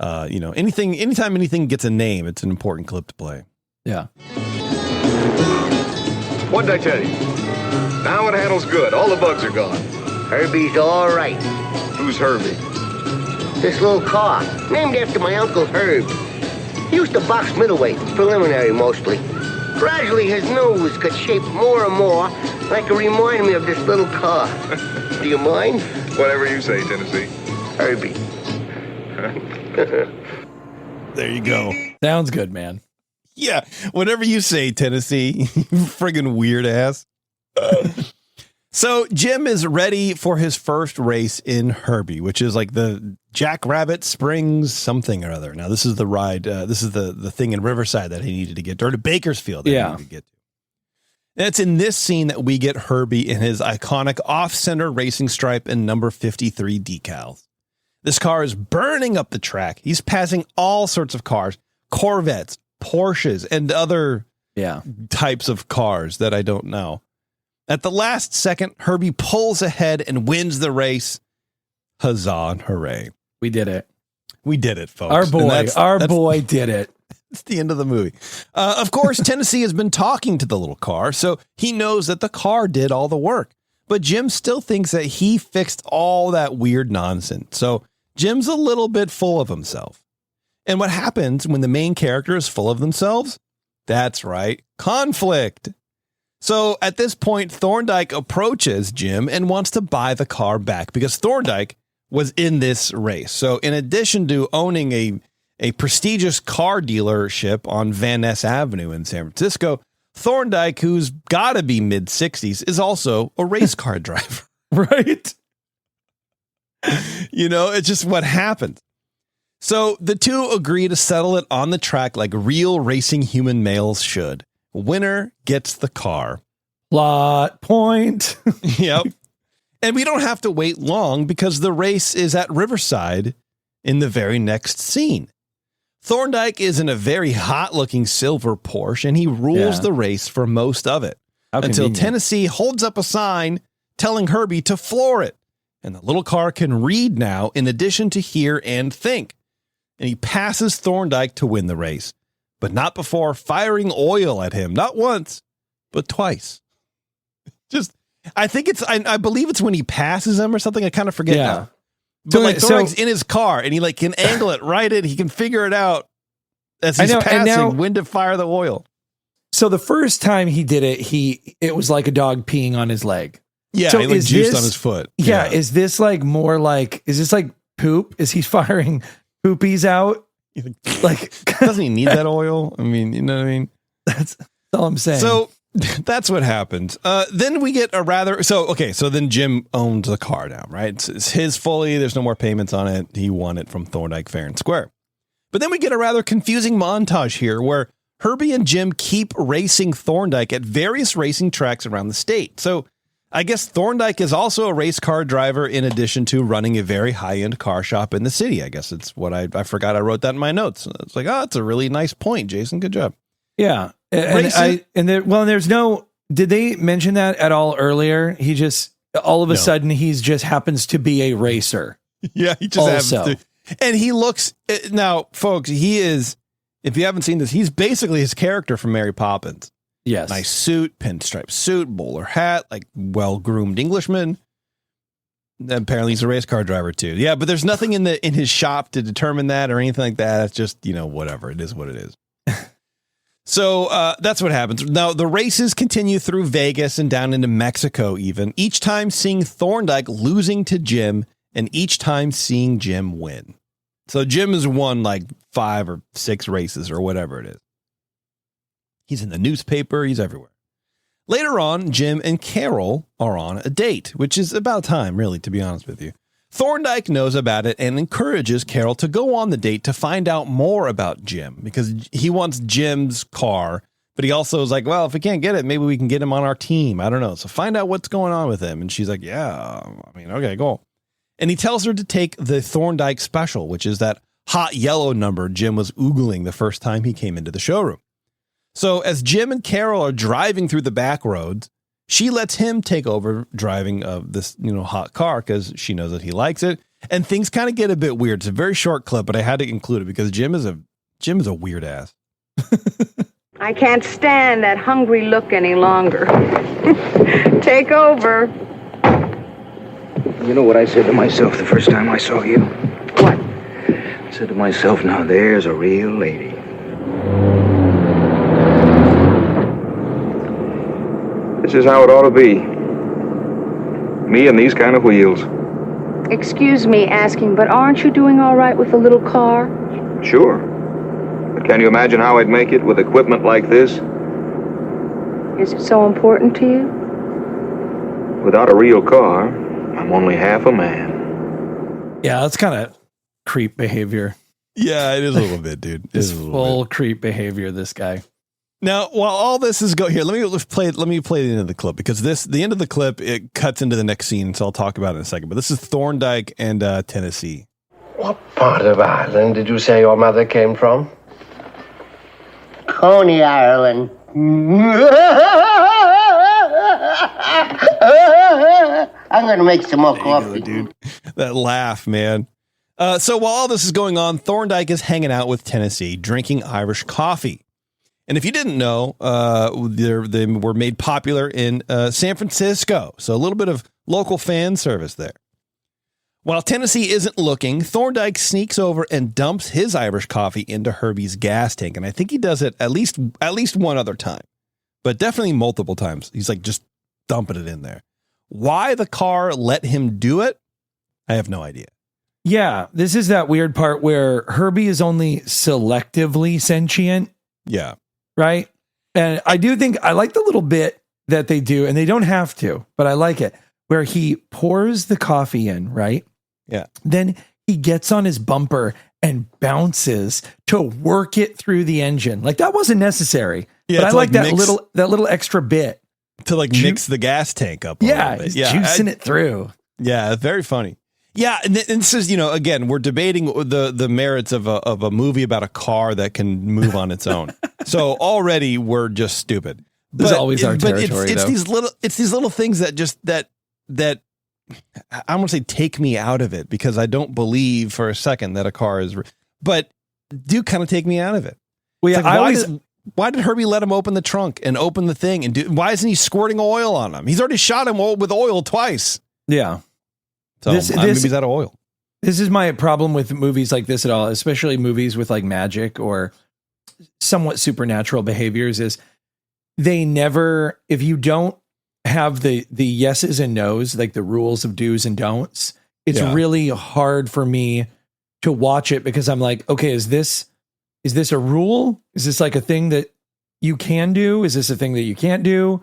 anytime anything gets a name, it's an important clip to play. Yeah. What'd I tell you? Now it handles good. All the bugs are gone. Herbie's all right. Who's Herbie? This little car, named after my Uncle Herb. He used to box middleweight, preliminary mostly. Gradually, his nose got shaped more and more like it reminded me of this little car. Do you mind? Whatever you say, Tennessee. Herbie. There you go. Sounds good, man. Yeah, whatever you say, Tennessee, you friggin' weird ass. So Jim is ready for his first race in Herbie, which is like the Jackrabbit Springs something or other. Now, this is the ride. This is the thing in Riverside that he needed to get to, or to Bakersfield that he needed to get to. And it's in this scene that we get Herbie in his iconic off-center racing stripe and number 53 decals. This car is burning up the track. He's passing all sorts of cars, Corvettes, Porsches, and other types of cars that I don't know. At the last second, Herbie pulls ahead and wins the race. Huzzah and hooray. We did it. We did it, folks. Our boy did it. It's the end of the movie. Of course, Tennessee has been talking to the little car, so he knows that the car did all the work. But Jim still thinks that he fixed all that weird nonsense. So Jim's a little bit full of himself. And what happens when the main character is full of themselves? That's right, conflict. So at this point, Thorndyke approaches Jim and wants to buy the car back because Thorndyke was in this race. So in addition to owning a prestigious car dealership on Van Ness Avenue in San Francisco, Thorndyke, who's got to be mid-60s, is also a race car driver. Right? It's just what happens. So the two agree to settle it on the track like real racing human males should. Winner gets the car. Plot point. Yep. And we don't have to wait long because the race is at Riverside in the very next scene. Thorndyke is in a very hot-looking silver Porsche, and he rules the race for most of it. Until Tennessee holds up a sign telling Herbie to floor it. And the little car can read now in addition to hear and think. And he passes Thorndyke to win the race, but not before firing oil at him, not once, but twice. I believe it's when he passes him or something. I kind of forget now. But Thorndyke's in his car and he can angle it right in. He can figure it out as he's passing when to fire the oil. So the first time he did it, it was like a dog peeing on his leg. Yeah, so he juiced on his foot. Yeah, is this more like, is this like poop? Is he firing poopies out? Doesn't he need that oil? I mean, you know what I mean? That's all I'm saying. So that's what happened. Then we get so then Jim owns the car now, right? It's his fully. There's no more payments on it. He won it from Thorndyke fair and square. But then we get a rather confusing montage here where Herbie and Jim keep racing Thorndyke at various racing tracks around the state. So I guess Thorndyke is also a race car driver in addition to running a very high-end car shop in the city. I guess it's what I forgot. I wrote that in my notes. It's like, it's a really nice point, Jason. Good job. Yeah. There's no, did they mention that at all earlier? He just, all of a sudden, he's just happens to be a racer. Yeah, he just happens to. And he looks, now, folks, he is, if you haven't seen this, he's basically his character from Mary Poppins. Yes. Nice suit, pinstripe suit, bowler hat, well-groomed Englishman. Apparently he's a race car driver too. Yeah, but there's nothing in his shop to determine that or anything like that. It's just, whatever. It is what it is. So that's what happens. Now, the races continue through Vegas and down into Mexico even, each time seeing Thorndyke losing to Jim and each time seeing Jim win. So Jim has won 5 or 6 races or whatever it is. He's in the newspaper. He's everywhere. Later on, Jim and Carol are on a date, which is about time, really, to be honest with you. Thorndyke knows about it and encourages Carol to go on the date to find out more about Jim because he wants Jim's car, but he also is like, well, if we can't get it, maybe we can get him on our team. I don't know. So find out what's going on with him. And she's like, yeah, okay, go. And he tells her to take the Thorndyke special, which is that hot yellow number Jim was oogling the first time he came into the showroom. So as Jim and Carol are driving through the back roads, she lets him take over driving of this, hot car because she knows that he likes it. And things kind of get a bit weird. It's a very short clip, but I had to include it because Jim is a weird ass. I can't stand that hungry look any longer. Take over. You know what I said to myself the first time I saw you? What? I said to myself, now there's a real lady. This is how it ought to be. Me and these kind of wheels. Excuse me asking, but aren't you doing all right with the little car? Sure. But can you imagine how I'd make it with equipment like this? Is it so important to you? Without a real car, I'm only half a man. Yeah, that's kind of creep behavior. Yeah, it is a little bit, dude. It's full creep behavior, this guy. Now, while all this is here, let me play the end of the clip because the end of the clip, it cuts into the next scene, so I'll talk about it in a second. But this is Thorndyke and Tennessee. What part of Ireland did you say your mother came from? Coney Ireland. I'm going to make some more coffee. Dude. That laugh, man. So while all this is going on, Thorndyke is hanging out with Tennessee, drinking Irish coffee. And if you didn't know, they were made popular in San Francisco. So a little bit of local fan service there. While Tennessee isn't looking, Thorndyke sneaks over and dumps his Irish coffee into Herbie's gas tank. And I think he does it at least one other time, but definitely multiple times. He's just dumping it in there. Why the car let him do it, I have no idea. Yeah, this is that weird part where Herbie is only selectively sentient. Yeah. Right. And I do think I like the little bit that they do, and they don't have to, but I like it, where he pours the coffee in, right? Yeah. Then he gets on his bumper and bounces to work it through the engine. Like that wasn't necessary. Yeah, but I to, like like, that little extra bit to like mix the gas tank up. Yeah, he's juicing it through. Yeah, very funny. Yeah, and this is, again, we're debating the merits of a movie about a car that can move on its own. So already we're just stupid. This is always our territory. It's these little things that just that I want to say take me out of it, because I don't believe for a second that a car is, but do kind of take me out of it. Well, yeah, like, why did Herbie let him open the trunk and open the thing why isn't he squirting oil on him? He's already shot him with oil twice. Yeah. So maybe he's out of oil. This is my problem with movies like this at all, especially movies with like magic or somewhat supernatural behaviors, is they never, if you don't have the yeses and nos, like the rules of do's and don'ts, it's really hard for me to watch it, because I'm like, okay, is this a rule? Is this like a thing that you can do? Is this a thing that you can't do?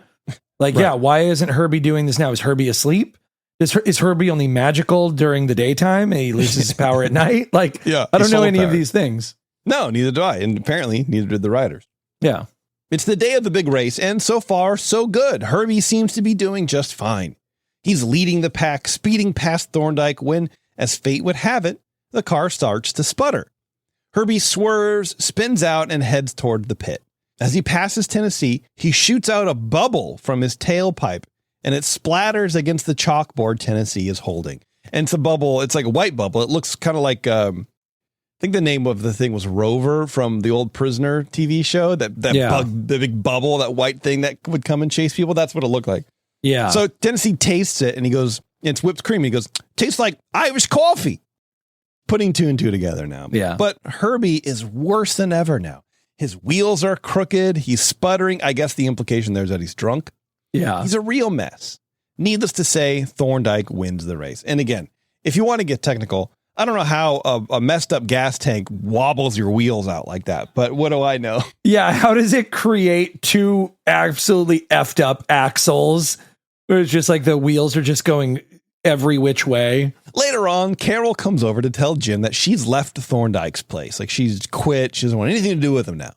Like, right. Yeah, why isn't Herbie doing this now? Is Herbie asleep? Is Herbie only magical during the daytime and he loses his power at night? Like, yeah, I don't know any of these things. No, neither do I. And apparently neither did the writers. Yeah. It's the day of the big race, and so far, so good. Herbie seems to be doing just fine. He's leading the pack, speeding past Thorndyke when, as fate would have it, the car starts to sputter. Herbie swerves, spins out, and heads toward the pit. As he passes Tennessee, he shoots out a bubble from his tailpipe, and it splatters against the chalkboard Tennessee is holding. And it's a bubble. It's like a white bubble. It looks kind of like, I think the name of the thing was Rover from the old Prisoner TV show. That bug, the big bubble, that white thing that would come and chase people. That's what it looked like. Yeah. So Tennessee tastes it, and he goes, it's whipped cream. And he goes, tastes like Irish coffee. Putting two and two together now. Yeah. But Herbie is worse than ever now. His wheels are crooked. He's sputtering. I guess the implication there is that he's drunk. Yeah. He's a real mess. Needless to say, Thorndyke wins the race. And again, if you want to get technical, I don't know how a messed up gas tank wobbles your wheels out like that, but what do I know? Yeah. How does it create two absolutely effed up axles where it's just like the wheels are just going every which way? Later on, Carol comes over to tell Jim that she's left Thorndyke's place. Like, she's quit. She doesn't want anything to do with him now.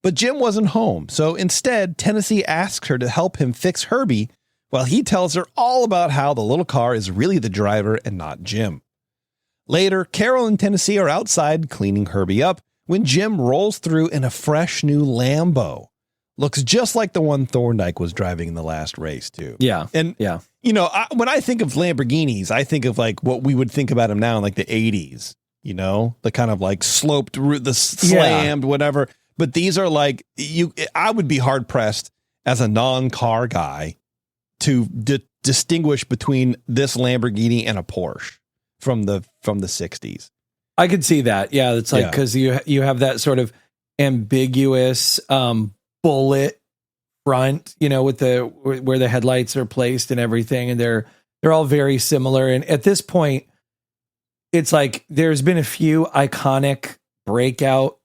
But Jim wasn't home. So instead, Tennessee asks her to help him fix Herbie while he tells her all about how the little car is really the driver and not Jim. Later, Carol and Tennessee are outside cleaning Herbie up when Jim rolls through in a fresh new Lambo. Looks just like the one Thorndyke was driving in the last race, too. Yeah. And, when I think of Lamborghinis, I think of like what we would think about them now in like the 80s, the kind of like sloped, the slammed, whatever. But these are like, I would be hard pressed as a non-car guy to distinguish between this Lamborghini and a Porsche from the 60s. I could see that. Yeah. It's like, because you have that sort of ambiguous bullet front, with where the headlights are placed and everything. And they're all very similar. And at this point, it's like there's been a few iconic breakout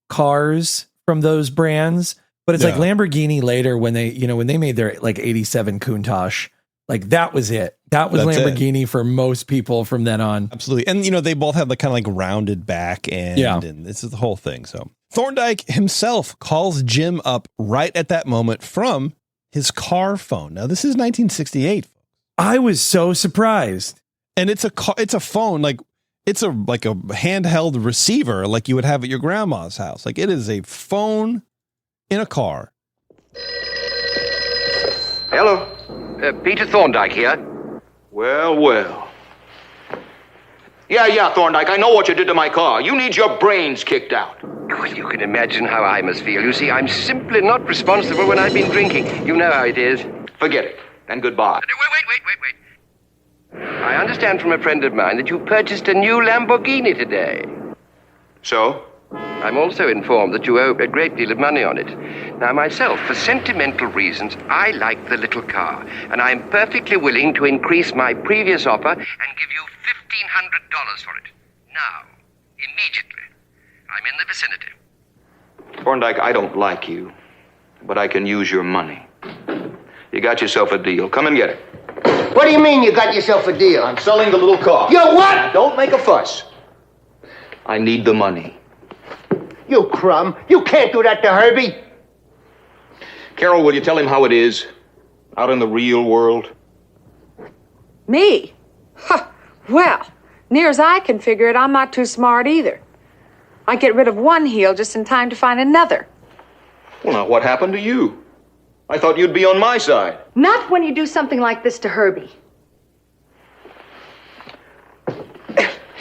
cars from those brands, but it's like Lamborghini later when they made their like 87 Countach, like that was it. That was Lamborghini for most people from then on. Absolutely. And they both have the kind of like rounded back end, and this is the whole thing. So Thorndyke himself calls Jim up right at that moment from his car phone. Now this is 1968. I was so surprised. And it's a phone, like it's a handheld receiver like you would have at your grandma's house. Like, it is a phone in a car. Hello. Peter Thorndyke here. Well. Yeah, Thorndyke, I know what you did to my car. You need your brains kicked out. Well, you can imagine how I must feel. You see, I'm simply not responsible when I've been drinking. You know how it is. Forget it, and goodbye. Wait. I understand from a friend of mine that you purchased a new Lamborghini today. So? I'm also informed that you owe a great deal of money on it. Now, myself, for sentimental reasons, I like the little car, and I'm perfectly willing to increase my previous offer and give you $1,500 for it. Now, immediately. I'm in the vicinity. Thorndyke, I don't like you, but I can use your money. You got yourself a deal. Come and get it. Well, What do you mean you got yourself a deal? I'm selling the little car. You what? Don't make a fuss. I need the money. You crumb. You can't do that to Herbie. Carol, will you tell him how it is out in the real world? Me? Huh. Well, near as I can figure it, I'm not too smart either. I get rid of one heel just in time to find another. Well, now, what happened to you? I thought you'd be on my side. Not when you do something like this to Herbie.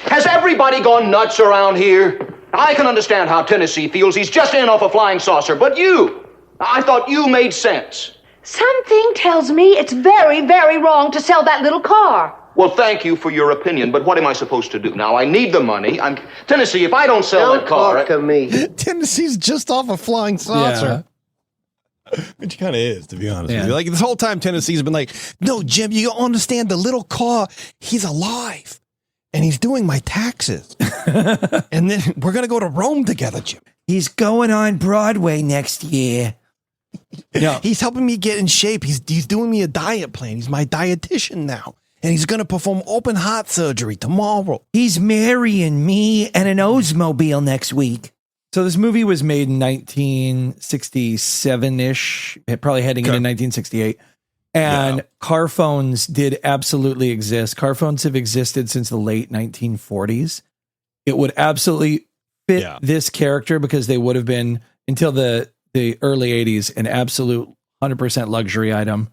Has everybody gone nuts around here? I can understand how Tennessee feels. He's just in off a flying saucer. But you, I thought you made sense. Something tells me it's very, very wrong to sell that little car. Well, thank you for your opinion, but what am I supposed to do? Now, I need the money. Tennessee, if I don't sell that car... Don't talk to me. Tennessee's just off a flying saucer. Which kind of is, to be honest with you. Like, this whole time, Tennessee's been like, no, Jim, you don't understand. The little car, he's alive. And he's doing my taxes. And then we're going to go to Rome together, Jim. He's going on Broadway next year. Yeah. He's helping me get in shape. He's doing me a diet plan. He's my dietitian now. And he's going to perform open heart surgery tomorrow. He's marrying me and an Oldsmobile next week. So this movie was made in 1967-ish, probably heading into 1968. And car phones did absolutely exist. Car phones have existed since the late 1940s. It would absolutely fit this character because they would have been, until the early 80s, an absolute 100% luxury item.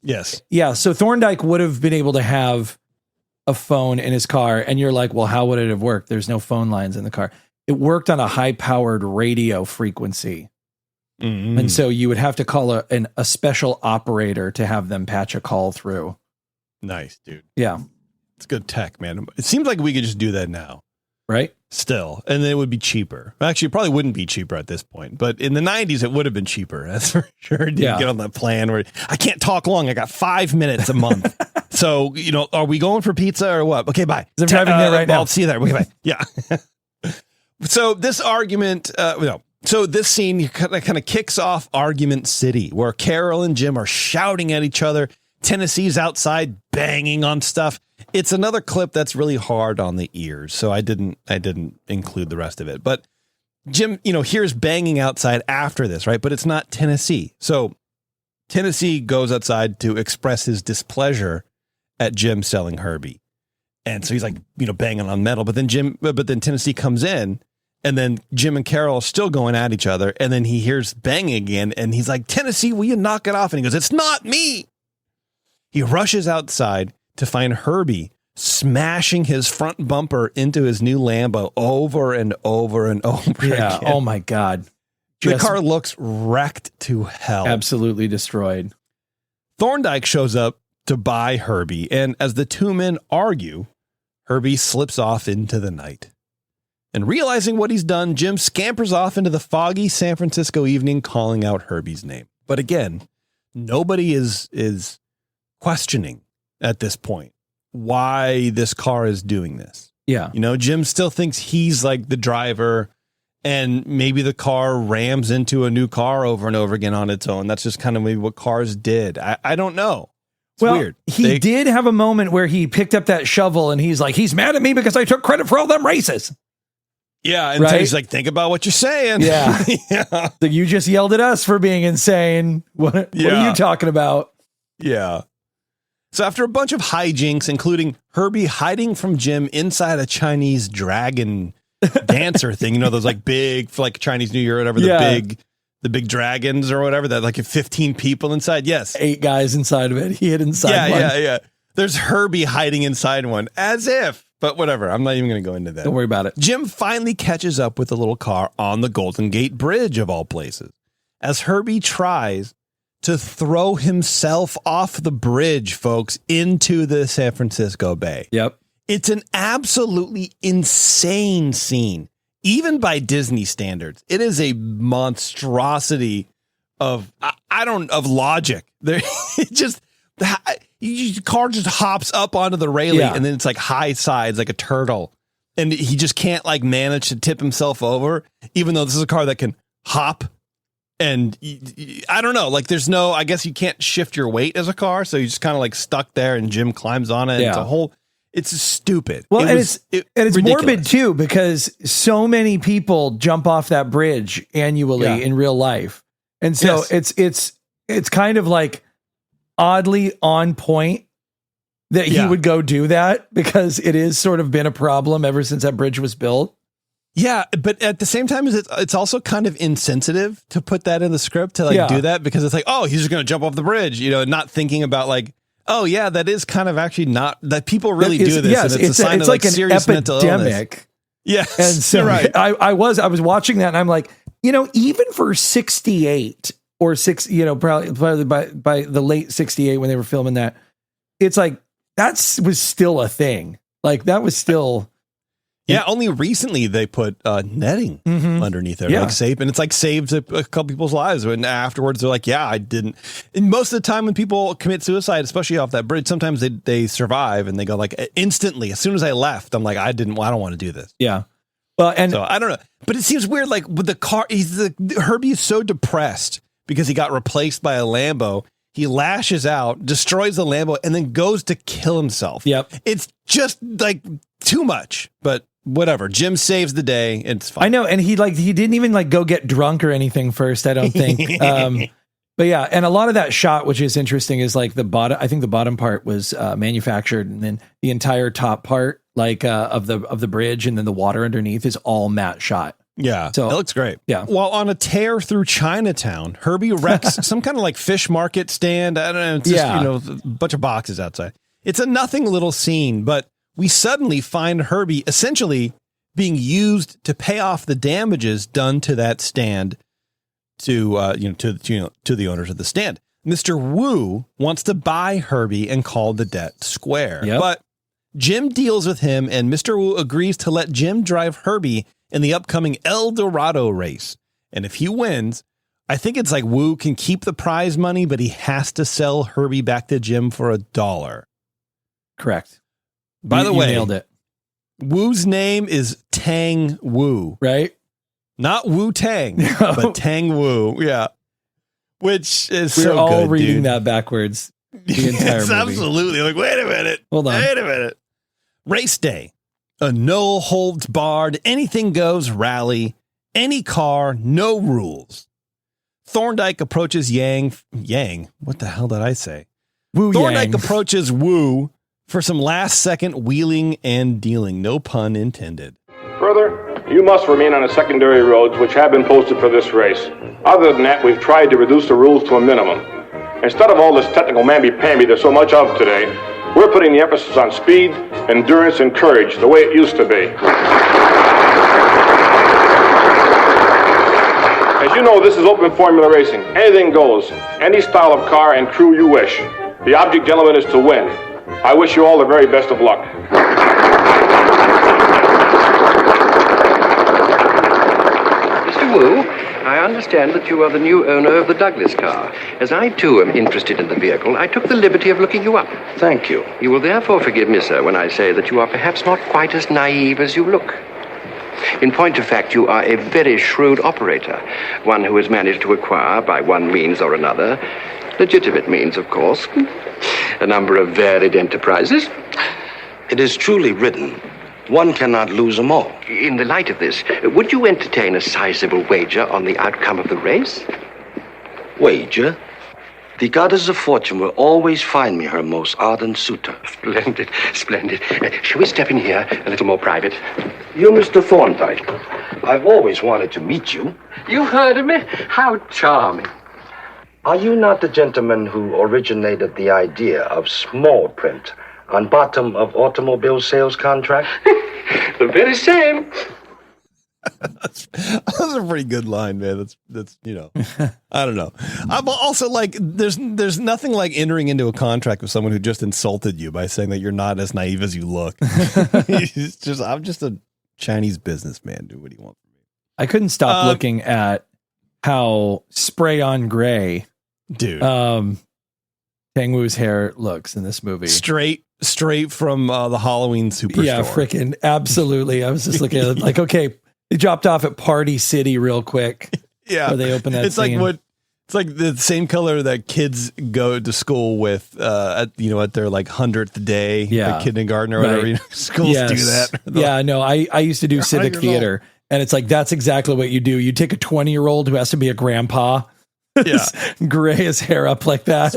Yes. Yeah. So Thorndike would have been able to have a phone in his car. And you're like, well, how would it have worked? There's no phone lines in the car. It worked on a high-powered radio frequency. Mm-hmm. And so you would have to call a special operator to have them patch a call through. Nice, dude. Yeah. It's good tech, man. It seems like we could just do that now. Right? Still. And then it would be cheaper. Actually, it probably wouldn't be cheaper at this point. But in the 90s, it would have been cheaper. That's for sure. Didn't get on that plan where I can't talk long. I got 5 minutes a month. So, are we going for pizza or what? Okay, bye. I'm driving there right now. I'll see you there. Okay, bye. Yeah. So this argument, so this scene kind of kicks off Argument City, where Carol and Jim are shouting at each other. Tennessee's outside banging on stuff. It's another clip that's really hard on the ears, so I didn't include the rest of it. But Jim, hears banging outside after this, right? But it's not Tennessee. So Tennessee goes outside to express his displeasure at Jim selling Herbie. And so he's like, banging on metal. But then Tennessee comes in. And then Jim and Carol are still going at each other. And then he hears banging again. And he's like, Tennessee, will you knock it off? And he goes, it's not me. He rushes outside to find Herbie smashing his front bumper into his new Lambo over and over and over again. Oh, my God. The car looks wrecked to hell. Absolutely destroyed. Thorndike shows up to buy Herbie. And as the two men argue, Herbie slips off into the night. And realizing what he's done, Jim scampers off into the foggy San Francisco evening, calling out Herbie's name. But again, nobody is questioning at this point why this car is doing this. Yeah. Jim still thinks he's like the driver, and maybe the car rams into a new car over and over again on its own. That's just kind of maybe what cars did. I don't know. It's weird. He did have a moment where he picked up that shovel and he's like, he's mad at me because I took credit for all them races. Yeah, and he's like, think about what you're saying. Yeah. So you just yelled at us for being insane. What are you talking about? Yeah. So after a bunch of hijinks, including Herbie hiding from Jim inside a Chinese dragon dancer thing, those like big, for like Chinese New Year or whatever, the big dragons or whatever, that like 15 people inside. Yes. 8 guys inside of it. He hid inside one. Yeah. There's Herbie hiding inside one, as if. But whatever, I'm not even going to go into that. Don't worry about it. Jim finally catches up with the little car on the Golden Gate Bridge, of all places, as Herbie tries to throw himself off the bridge, folks, into the San Francisco Bay. Yep. It's an absolutely insane scene, even by Disney standards. It is a monstrosity of logic. The car just hops up onto the railing and then it's like high sides like a turtle. And he just can't like manage to tip himself over, even though this is a car that can hop And I don't know, like there's no, I guess you can't shift your weight as a car. So you just kind of like stuck there and Jim climbs on it. Yeah. It's stupid. Well, it's ridiculous. morbid too, because so many people jump off that bridge annually in real life. And so it's kind of like oddly on point that he would go do that, because it is sort of been a problem ever since that bridge was built. Yeah, but at the same time, it's also kind of insensitive to put that in the script to do that, because it's like, oh, he's just going to jump off the bridge, not thinking about like, oh yeah, that is kind of actually not that people really do this. Yes, and it's a sign of like serious mental illness. Yeah, and so right. I was watching that and I'm like, even for 68 or probably by the late 68 when they were filming that, it's like that was still a thing. Like that was still. Yeah, only recently they put netting underneath there, like safe, and it's like saved a couple people's lives. And afterwards, they're like, "Yeah, I didn't." And most of the time, when people commit suicide, especially off that bridge, sometimes they survive and they go like instantly. As soon as I left, I'm like, I don't want to do this. Yeah, well, and so I don't know, but it seems weird. Like with the car, Herbie is so depressed because he got replaced by a Lambo. He lashes out, destroys the Lambo, and then goes to kill himself. Yep, it's just like too much, but. Whatever. Jim saves the day. It's fine. I know. And he didn't even like go get drunk or anything first, I don't think. But yeah. And a lot of that shot, which is interesting, is like I think the bottom part was manufactured, and then the entire top part, like of the bridge and then the water underneath is all matte shot. Yeah. So it looks great. Yeah. While on a tear through Chinatown, Herbie wrecks some kind of like fish market stand. I don't know. It's just, a bunch of boxes outside. It's a nothing little scene, but we suddenly find Herbie essentially being used to pay off the damages done to that stand to the owners of the stand. Mr. Wu wants to buy Herbie and call the debt square. Yep. But Jim deals with him, and Mr. Wu agrees to let Jim drive Herbie in the upcoming El Dorado race. And if he wins, I think it's like Wu can keep the prize money, but he has to sell Herbie back to Jim for $1. Correct. By the way, nailed it. Wu's name is Tang Wu, right? Not Wu Tang, but Tang Wu. Yeah, which is we're so all good, reading dude. that backwards. The entire It's movie. absolutely like. Wait a minute. Hold on. Wait a minute. Race day, a no holds barred, anything goes rally, any car, no rules. Thorndike approaches Yang. What the hell did I say? Thorndike approaches Wu for some last-second wheeling and dealing. No pun intended. Further, you must remain on the secondary roads which have been posted for this race. Other than that, we've tried to reduce the rules to a minimum. Instead of all this technical mamby-pamby there's so much of today, we're putting the emphasis on speed, endurance, and courage, the way it used to be. As you know, this is open formula racing. Anything goes. Any style of car and crew you wish. The object, gentlemen, is to win. I wish you all the very best of luck. Mr. Wu, I understand that you are the new owner of the Douglas car. As I, too, am interested in the vehicle, I took the liberty of looking you up. Thank you. You will therefore forgive me, sir, when I say that you are perhaps not quite as naive as you look. In point of fact, you are a very shrewd operator, one who has managed to acquire, by one means or another, legitimate means, of course, a number of varied enterprises. It is truly written, one cannot lose them all. In the light of this, would you entertain a sizable wager on the outcome of the race? Wager? The goddess of fortune will always find me her most ardent suitor. Splendid, splendid. Shall we step in here, a little more private? You, Mr. Thorndike. I've always wanted to meet you. You heard of me? How charming. Are you not the gentleman who originated the idea of small print on bottom of automobile sales contract? The very same. That's a pretty good line, man. That's I don't know. I'm also like, there's nothing like entering into a contract with someone who just insulted you by saying that you're not as naive as you look. I'm just a Chinese businessman. Do what do you want from me? I couldn't stop looking at how spray on gray, dude, Tang Wu's hair looks in this movie. Straight from the Halloween Superstore. Yeah, freaking absolutely. I was just looking at it like, okay, they dropped off at Party City real quick. Yeah. Where they open that It's scene. it's like the same color that kids go to school with, at their like 100th day, like kindergarten or whatever. Right. Schools do that. Yeah, no, I used to do civic 100 years theater, and it's like that's exactly what you do. You take a 20-year-old who has to be a grandpa, gray his hair up like that.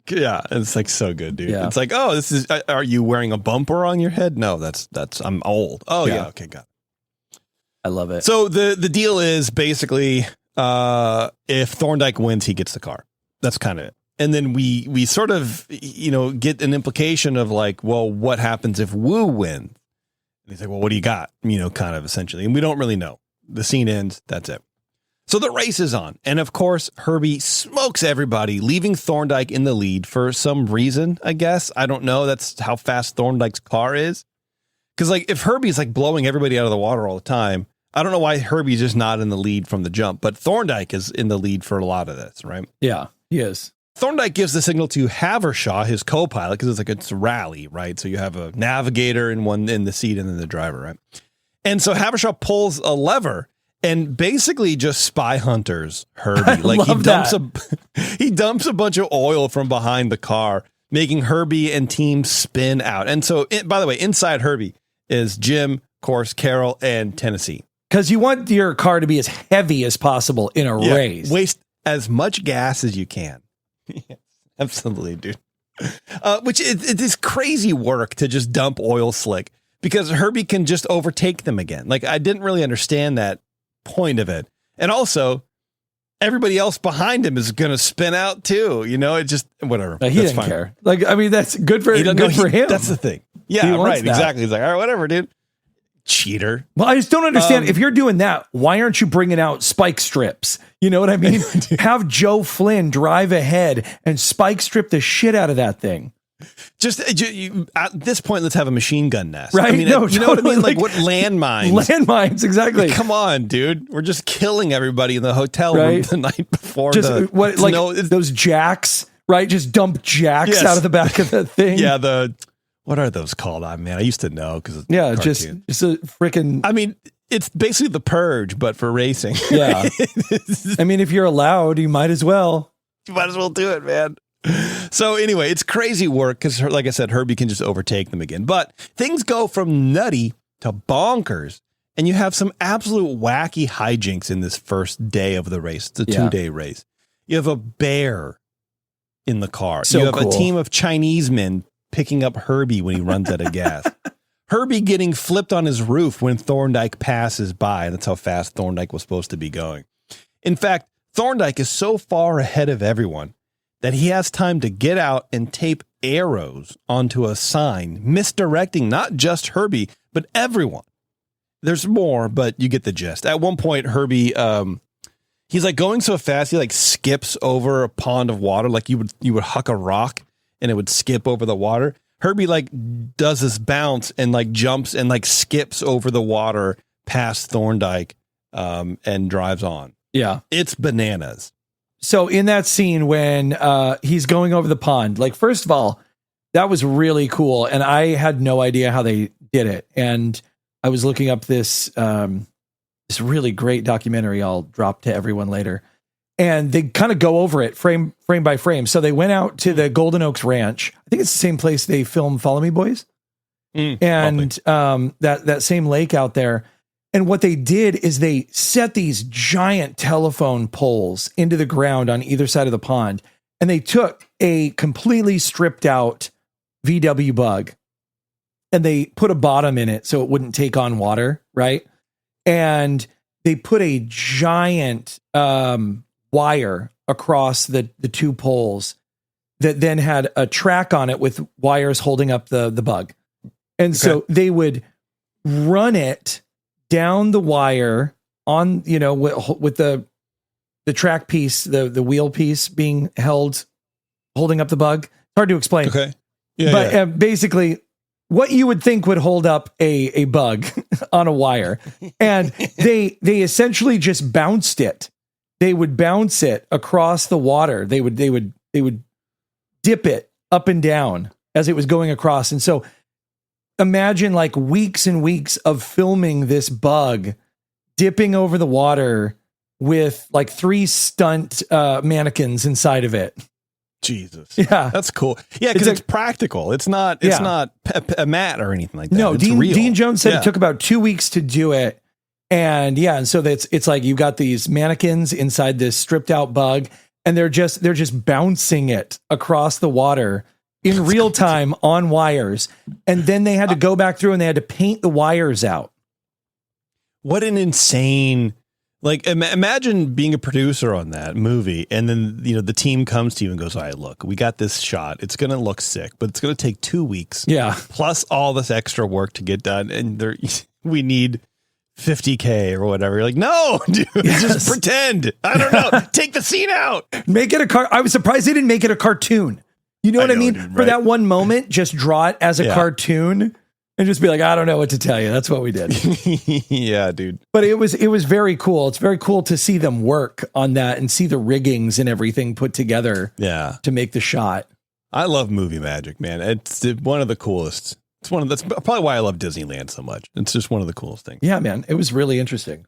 Yeah, it's like so good, dude. Yeah. It's like, oh, this is. Are you wearing a bumper on your head? No, that's. I'm old. Oh yeah, okay, got it. I love it. So the deal is basically, if Thorndyke wins, he gets the car. That's kind of it. And then we sort of get an implication of like, well, what happens if Wu wins? And he's like, well, what do you got? Kind of essentially, and we don't really know. The scene ends. That's it. So the race is on. And of course, Herbie smokes everybody, leaving Thorndyke in the lead for some reason, I guess. I don't know. That's how fast Thorndyke's car is. Because like if Herbie's like blowing everybody out of the water all the time, I don't know why Herbie's just not in the lead from the jump. But Thorndyke is in the lead for a lot of this, right? Yeah, he is. Thorndyke gives the signal to Havershaw, his co-pilot, because it's a rally, right? So you have a navigator in the seat and then the driver, right? And so Havershaw pulls a lever and basically just spy hunters Herbie. Like he dumps a bunch of oil from behind the car, making Herbie and team spin out. And so, by the way, inside Herbie is Jim, of course, Carol, and Tennessee. Because you want your car to be as heavy as possible in a race. Waste as much gas as you can. Yes, absolutely, dude. Which it is crazy work to just dump oil slick because Herbie can just overtake them again. Like I didn't really understand that point of it. And also everybody else behind him is going to spin out too. It just, whatever. He didn't care. Like, I mean, that's good for him. That's the thing. Yeah, right. Exactly. He's like, all right, whatever, dude. Cheater. Well, I just don't understand. If you're doing that, why aren't you bringing out spike strips? You know what I mean? Have Joe Flynn drive ahead and spike strip the shit out of that thing. Just at this point, let's have a machine gun nest. Right? I mean, you know what I mean? Like what landmines? Landmines, exactly. Come on, dude. We're just killing everybody in the hotel room the night before. Those jacks, right? Just dump jacks out of the back of the thing. Yeah, what are those called? I used to know because just a freaking. I mean, it's basically the Purge, but for racing. Yeah. I mean, if you're allowed, you might as well. You might as well do it, man. So anyway, it's crazy work because, like I said, Herbie can just overtake them again. But things go from nutty to bonkers, and you have some absolute wacky hijinks in this first day of the race. It's a 2-day race. You have a bear in the car. So you have cool. a team of Chinese men picking up Herbie when he runs out of gas. Herbie getting flipped on his roof when Thorndyke passes by. That's how fast Thorndyke was supposed to be going. In fact, Thorndyke is so far ahead of everyone that he has time to get out and tape arrows onto a sign, misdirecting not just Herbie, but everyone. There's more, but you get the gist. At one point, Herbie, he's like going so fast, he like skips over a pond of water, like you would huck a rock and it would skip over the water. Herbie like does this bounce and like jumps and like skips over the water past Thorndyke and drives on. Yeah. It's bananas. So in that scene when he's going over the pond, like, first of all, that was really cool. And I had no idea how they did it. And I was looking up this really great documentary I'll drop to everyone later. And they kind of go over it frame by frame. So they went out to the Golden Oaks Ranch. I think it's the same place they filmed Follow Me Boys. And that same lake out there. And what they did is they set these giant telephone poles into the ground on either side of the pond. And they took a completely stripped out VW Bug and they put a bottom in it so it wouldn't take on water, right? And they put a giant wire across the two poles that then had a track on it with wires holding up the bug. And so they would run it down the wire on, with the track piece, the wheel piece being holding up the bug. Hard to explain. Okay. But basically what you would think would hold up a bug on a wire. And they essentially just bounced it. They would bounce it across the water. They would dip it up and down as it was going across. And so imagine like weeks and weeks of filming this bug dipping over the water with like 3 stunt mannequins inside of it. Jesus. Yeah. That's cool. Yeah, because it's practical. It's not a mat or anything like that. No, it's real. Dean Jones said it took about 2 weeks to do it. And so it's like you got these mannequins inside this stripped out bug, and they're just bouncing it across the water in real time on wires. And then they had to go back through and they had to paint the wires out. What an insane, like, imagine being a producer on that movie, and then, the team comes to you and goes, all right, look, we got this shot. It's going to look sick, but it's going to take 2 weeks. Yeah. Plus all this extra work to get done. And we need $50K or whatever. You're like, no, dude, just pretend. I don't know. Take the scene out. Make it I was surprised they didn't make it a cartoon. You know what I mean? Dude, For that one moment, just draw it as a cartoon and just be like, I don't know what to tell you. That's what we did. Yeah, dude. But it was very cool. It's very cool to see them work on that and see the riggings and everything put together. Yeah. To make the shot. I love movie magic, man. It's one of the coolest. That's probably why I love Disneyland so much. It's just one of the coolest things. Yeah, man. It was really interesting.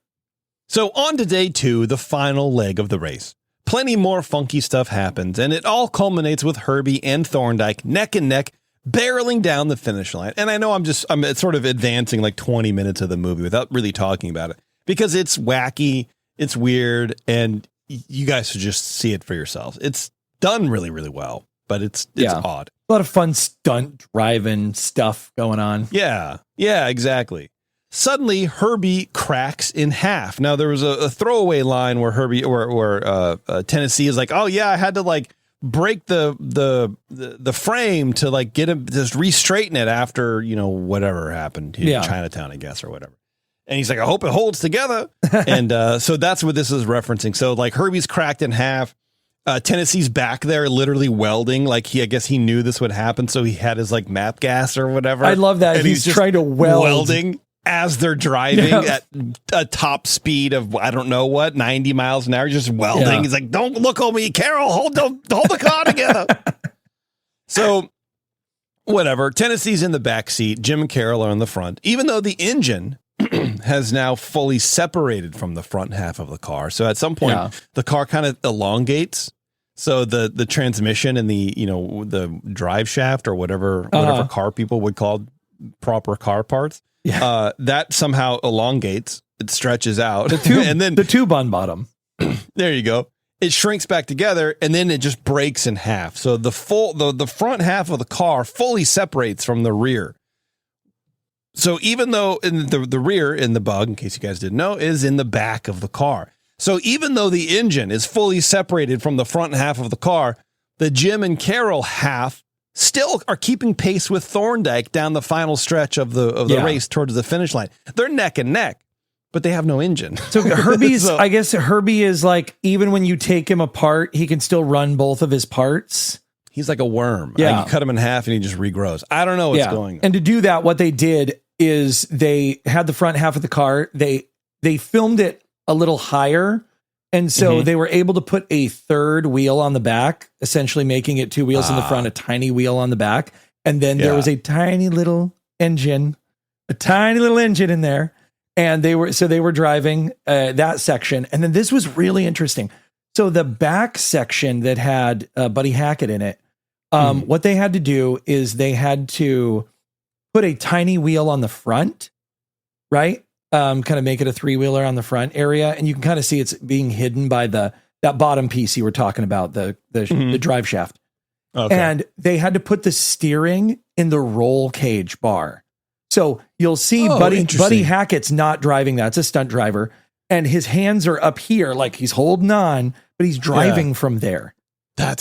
So on to day 2, the final leg of the race. Plenty more funky stuff happens, and it all culminates with Herbie and Thorndike neck and neck, barreling down the finish line. And I know I'm sort of advancing like 20 minutes of the movie without really talking about it, because it's wacky, it's weird, and you guys should just see it for yourselves. It's done really, really well, but it's odd. A lot of fun stunt driving stuff going on. Yeah, exactly. Suddenly, Herbie cracks in half. Now, there was a throwaway line where Herbie or Tennessee is like, "Oh yeah, I had to like break the frame to like get him just re-straighten it after whatever happened in Chinatown, I guess, or whatever." And he's like, "I hope it holds together." And so that's what this is referencing. So like Herbie's cracked in half. Tennessee's back there literally welding, like I guess he knew this would happen, so he had his like map gas or whatever. I love that. And he's trying to welding as they're driving at a top speed of, I don't know what, 90 miles an hour, just welding. Yeah. He's like, "Don't look at me, Carol, hold the car together." So whatever, Tennessee's in the back seat, Jim and Carol are in the front, even though the engine has now fully separated from the front half of the car. So at some point the car kind of elongates. So the transmission and the drive shaft or whatever car people would call proper car parts, that somehow elongates. It stretches out. The tube, and then the tube on bottom. There you go. It shrinks back together, and then it just breaks in half. So the front half of the car fully separates from the rear. So even though in the rear in the bug, in case you guys didn't know, is in the back of the car. So even though the engine is fully separated from the front half of the car, the Jim and Carol half still are keeping pace with Thorndike down the final stretch of the race towards the finish line. They're neck and neck, but they have no engine. So Herbie's, I guess Herbie is like, even when you take him apart, he can still run both of his parts. He's like a worm. Yeah. You cut him in half and he just regrows. I don't know what's going on. And to do that, what they did is they had the front half of the car. They filmed it a little higher. And so they were able to put a third wheel on the back, essentially making it 2 wheels in the front, a tiny wheel on the back. And then there was a tiny little engine in there. And they were driving that section. And then this was really interesting. So the back section that had Buddy Hackett in it, what they had to do is they had to put a tiny wheel on the front, right? Kind of make it a 3-wheeler on the front area. And you can kind of see it's being hidden by that bottom piece you were talking about, the drive shaft. Okay. And they had to put the steering in the roll cage bar. So you'll see Buddy Hackett's not driving that. It's a stunt driver. And his hands are up here, like he's holding on, but he's driving from there.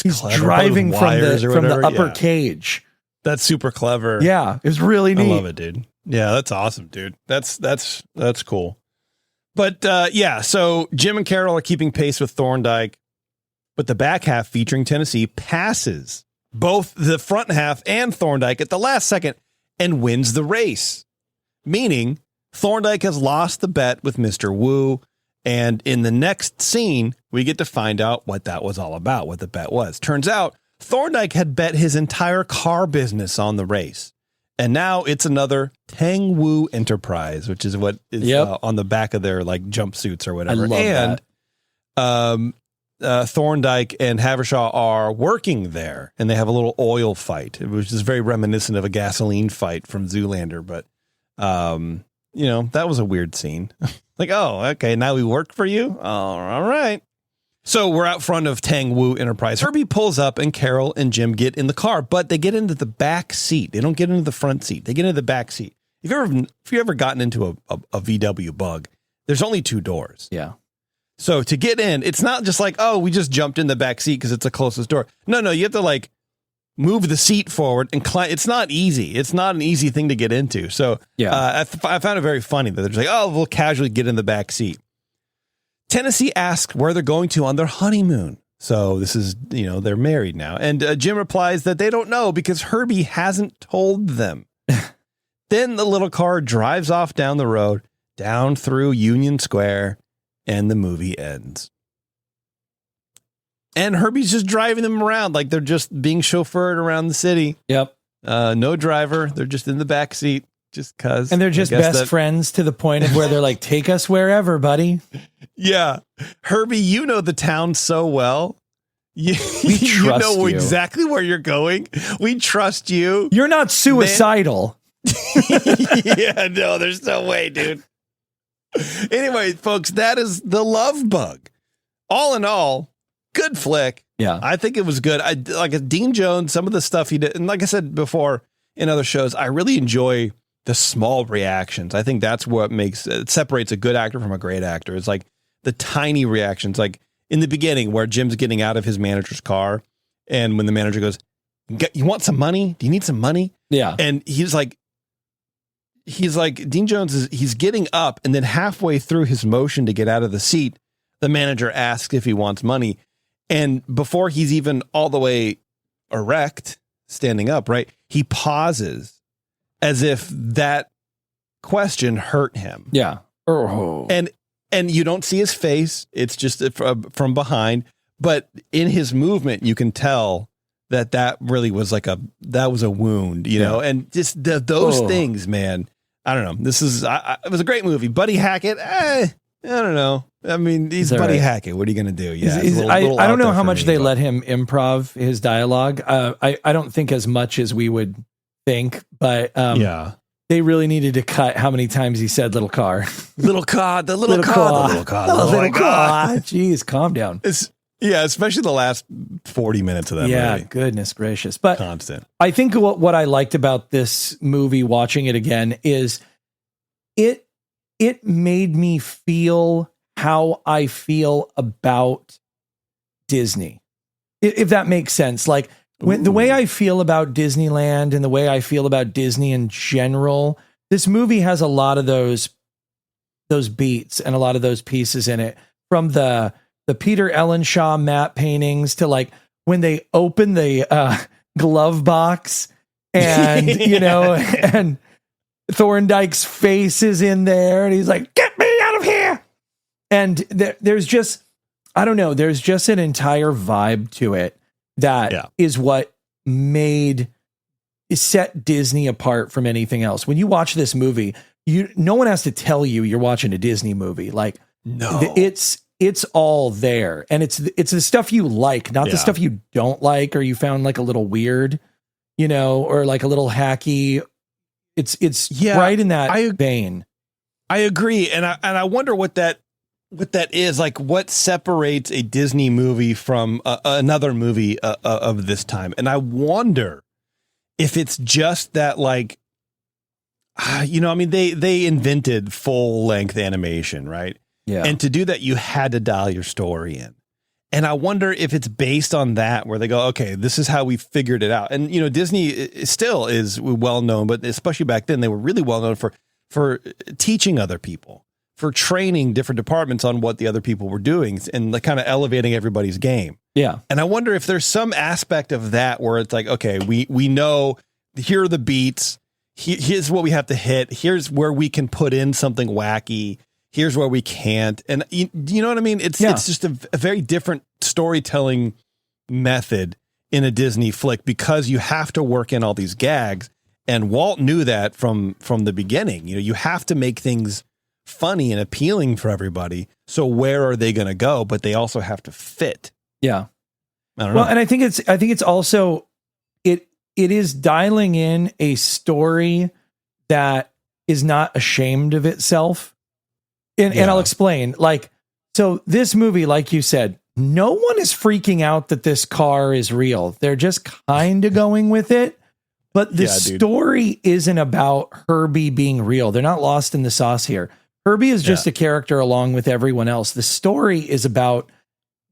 He's driving from the upper cage. That's super clever. Yeah, it was really neat. I love it, dude. Yeah, that's awesome, dude. That's cool. But so Jim and Carol are keeping pace with Thorndike, but the back half featuring Tennessee passes both the front half and Thorndike at the last second and wins the race. Meaning Thorndike has lost the bet with Mr. Wu. And in the next scene, we get to find out what that was all about, what the bet was. Turns out Thorndike had bet his entire car business on the race. And now it's another Tang Wu Enterprise, which is what is on the back of their like jumpsuits or whatever. I love that. Thorndike and Havershaw are working there, and they have a little oil fight. It was just very reminiscent of a gasoline fight from Zoolander, but that was a weird scene. Like, oh, okay, now we work for you? All right. So we're out front of Tang Wu Enterprise. Herbie pulls up, and Carol and Jim get in the car, but they get into the back seat. They don't get into the front seat. They get into the back seat. If you ever gotten into a VW Bug, there's only 2 doors. Yeah. So to get in, it's not just like, oh, we just jumped in the back seat because it's the closest door. No, you have to like move the seat forward and climb. It's not easy. It's not an easy thing to get into. So I found it very funny that they're just like, oh, we'll casually get in the back seat. Tennessee asks where they're going to on their honeymoon. So this is, they're married now. And Jim replies that they don't know because Herbie hasn't told them. Then the little car drives off down the road, down through Union Square, and the movie ends. And Herbie's just driving them around like they're just being chauffeured around the city. Yep. No driver. They're just in the back seat just because. And they're just best friends to the point of where they're like, take us wherever, buddy. Yeah. Herbie, you know the town so well. We trust you. Exactly where you're going. We trust you. You're not suicidal. Yeah, no, there's no way, dude. Anyway, folks, that is The Love Bug. All in all, good flick. Yeah. I think it was good. I like Dean Jones, some of the stuff he did. And like I said before in other shows, I really enjoy the small reactions. I think that's what separates a good actor from a great actor. It's like the tiny reactions, like in the beginning where Jim's getting out of his manager's car. And when the manager goes, you want some money? Do you need some money? Yeah. And he's like, Dean Jones he's getting up, and then halfway through his motion to get out of the seat, the manager asks if he wants money. And before he's even all the way erect, standing up, right, he pauses as if that question hurt him. Yeah. Oh. And you don't see his face. It's just from behind. But in his movement, you can tell that really was that was a wound, you know, and just those things, man. I don't know. It was a great movie. Buddy Hackett, I don't know. I mean, he's Buddy Hackett. What are you going to do? Yeah, I don't know how much they let him improv his dialogue. I don't think as much as we would think, but they really needed to cut how many times he said "little car," little car, the little car, the little car, the little car. Jeez, calm down. Especially the last 40 minutes of that movie. Yeah, goodness gracious. But constant. I think what I liked about this movie, watching it again, is it made me feel how I feel about Disney, if that makes sense. Like the way I feel about Disneyland and the way I feel about Disney in general, this movie has a lot of those beats and a lot of those pieces in it, from the Peter Ellenshaw matte paintings to like when they open the glove box and, and Thorndike's face is in there and he's like, get me out of here. And there's just, I don't know, there's just an entire vibe to it that is what set Disney apart from anything else. When you watch this movie, no one has to tell you you're watching a Disney movie. Like, no, it's all there, and it's the stuff you like, not the stuff you don't like or you found like a little weird, or like a little hacky. It's right in that vein. I agree, and I wonder what that is, like what separates a Disney movie from another movie of this time. And I wonder if it's just that, like, they invented full length animation, right? Yeah. And to do that, you had to dial your story in. And I wonder if it's based on that, where they go, okay, this is how we figured it out. And, Disney still is well known, but especially back then, they were really well known for teaching other people, for training different departments on what the other people were doing and like kind of elevating everybody's game. Yeah. And I wonder if there's some aspect of that where it's like, okay, we know here are the beats. Here's what we have to hit. Here's where we can put in something wacky. Here's where we can't. And you know what I mean? It's just a very different storytelling method in a Disney flick because you have to work in all these gags. And Walt knew that from the beginning. You have to make things funny and appealing for everybody. So where are they going to go? But they also have to fit. Yeah. I don't know. And I think it's also, it is dialing in a story that is not ashamed of itself. And I'll explain. Like, so this movie, like you said, no one is freaking out that this car is real. They're just kind of going with it. But the story isn't about Herbie being real. They're not lost in the sauce here. Herbie is just a character along with everyone else. The story is about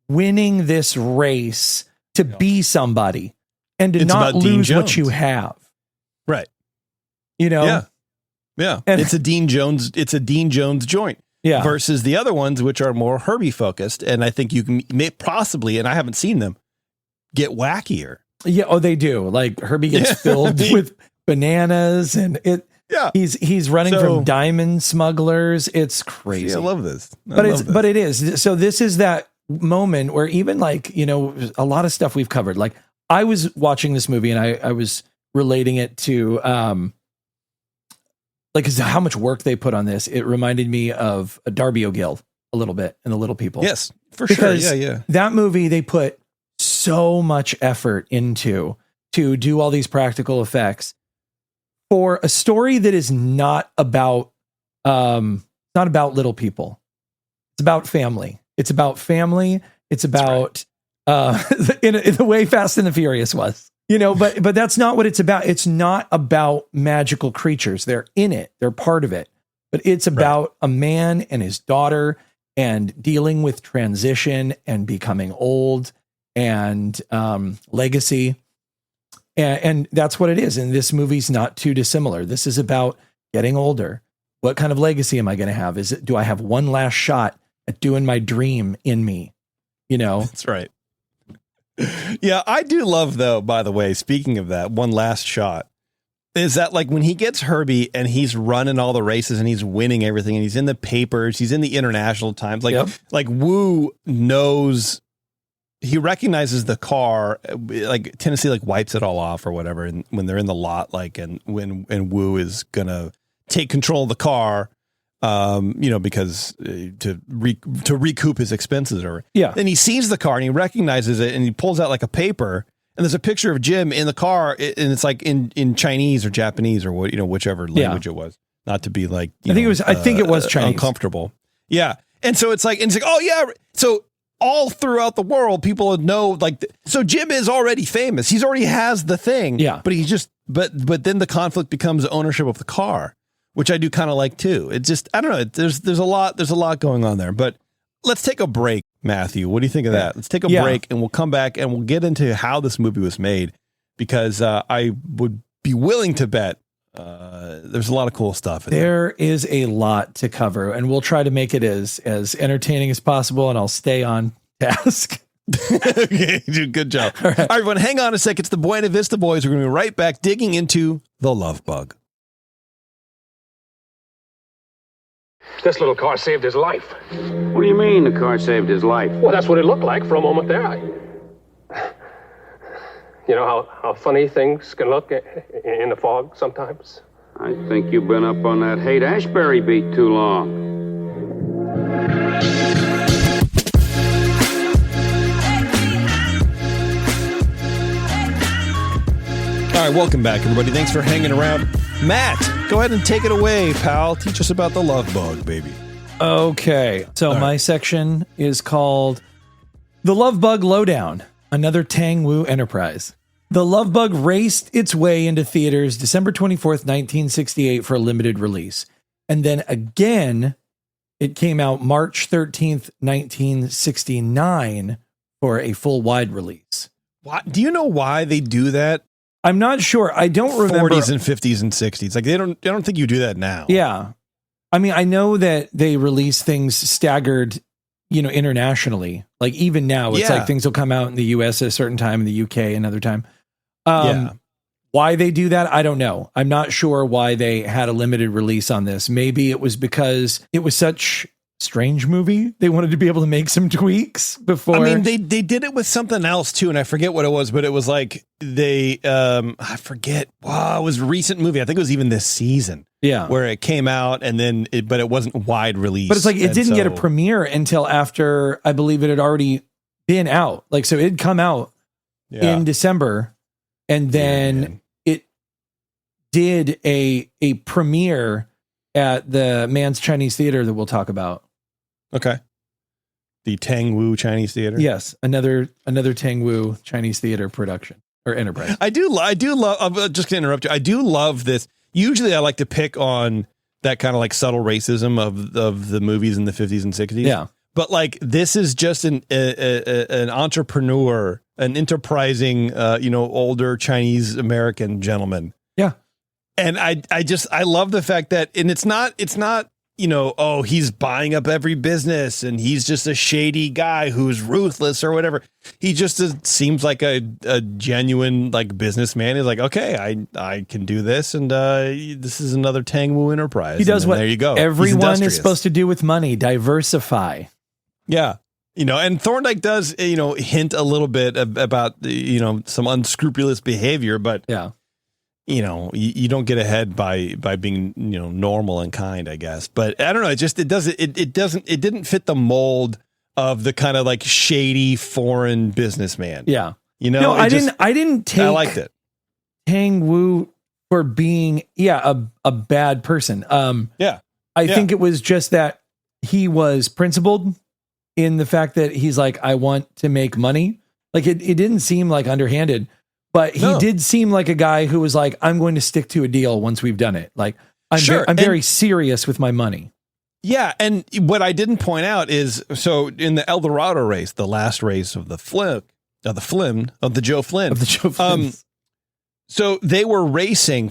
winning this race to be somebody and to not lose what you have. Right. You know? Yeah. Yeah. And it's a Dean Jones joint. Yeah. Versus the other ones, which are more Herbie focused. And I think you can possibly, and I haven't seen them, get wackier. Yeah. Oh, they do. Like Herbie gets filled with bananas and he's running from diamond smugglers. It's crazy. See, I love this. But it is. So this is that moment where even like, you know, a lot of stuff we've covered. Like I was watching this movie and I was relating it to, like how much work they put on this. It reminded me of a Darby O'Gill a little bit and The Little People. Yes, for sure. Yeah. That movie, they put so much effort into to do all these practical effects for a story that is not about little people. It's about family. It's about family. It's about in the way Fast and the Furious was. You know, but that's not what it's about. It's not about magical creatures. They're in it. They're part of it. But it's about a man and his daughter and dealing with transition and becoming old and legacy. And that's what it is. And this movie's not too dissimilar. This is about getting older. What kind of legacy am I going to have? Do I have one last shot at doing my dream in me? You know? That's right. Yeah, I do love, though, by the way, speaking of that, one last shot, is that like when he gets Herbie and he's running all the races and he's winning everything and he's in the papers, he's in the International Times, like Wu knows, he recognizes the car, like Tennessee like wipes it all off or whatever. And when they're in the lot, like, and Wu is going to take control of the car, you know, because to recoup his expenses or then he sees the car and he recognizes it and he pulls out like a paper and there's a picture of Jim in the car and it's like in Chinese or Japanese or what, you know, whichever language it was, not to be like, I think it was Chinese. Uncomfortable. Yeah. And so it's like, oh yeah. So all throughout the world, people know like, so Jim is already famous. He's already has the thing. Yeah. But he just, but then the conflict becomes ownership of the car, which I do kind of like too. It just, I don't know. There's a lot going on there, but let's take a break, Matthew. What do you think of that? Let's take a break and we'll come back and we'll get into how this movie was made because I would be willing to bet there's a lot of cool stuff in there. There is a lot to cover and we'll try to make it as entertaining as possible and I'll stay on task. Okay, good job. All right, everyone, hang on a sec. It's the Buena Vista Boys. We're going to be right back digging into The Love Bug. This little car saved his life. What do you mean the car saved his life? Well, that's what it looked like for a moment there. You know how funny things can look in the fog sometimes? I think you've been up on that Haight-Ashbury beat too long. All right, welcome back, everybody. Thanks for hanging around. Matt, go ahead and take it away, pal. Teach us about the Love Bug, baby. Okay. So my section is called The Love Bug Lowdown, another Tang Wu enterprise. The Love Bug raced its way into theaters December 24th, 1968 for a limited release. And then again, it came out March 13th, 1969 for a full wide release. Do you know why they do that? I'm not sure. I don't remember. 40s and 50s and 60s. Like I don't think you do that now. Yeah. I mean, I know that they release things staggered, you know, internationally. Like even now, it's like things will come out in the US at a certain time, in the UK another time. Why they do that, I don't know. I'm not sure why they had a limited release on this. Maybe it was because it was such strange movie. They wanted to be able to make some tweaks before. I mean, they did it with something else too, and I forget what it was, but it was like they I forget. Wow, it was a recent movie. I think it was even this season Yeah. where it came out and then but it wasn't wide release. But it's like it And didn't get a so- premiere until after I believe it had already been out. Like so it'd come out Yeah. in December and then it did a premiere at the Man's Chinese Theater that we'll talk about. Okay. The Tang Wu Chinese Theater. Yes, another Tang Wu Chinese Theater production or enterprise. I do love. I'm just gonna interrupt you. I do love this. Usually, I like to pick on that kind of like subtle racism of the movies in the 50s and 60s. Yeah, but like this is just an entrepreneur, an enterprising, older Chinese American gentleman. Yeah, and I love the fact that, and it's not. Oh, he's buying up every business and he's just a shady guy who's ruthless or whatever. He just seems like a genuine like businessman. He's like, okay, I can do this. And this is another Tang Wu enterprise. he does what there you go. everyone is supposed to do with money, diversify. Yeah. And Thorndike does, hint a little bit about, some unscrupulous behavior, but yeah. You don't get ahead by being, normal and kind, I guess. But I don't know. It didn't fit the mold of the kind of like shady foreign businessman. Yeah. No, I didn't take I liked it. Tang Wu for being, a bad person. I think it was just that he was principled in the fact that he's like, I want to make money. Like it didn't seem like underhanded. But he did seem like a guy who was like, I'm going to stick to a deal once we've done it. Like, I'm very serious with my money. Yeah. And what I didn't point out is, so in the El Dorado race, the last race of the Joe Flynn. So they were racing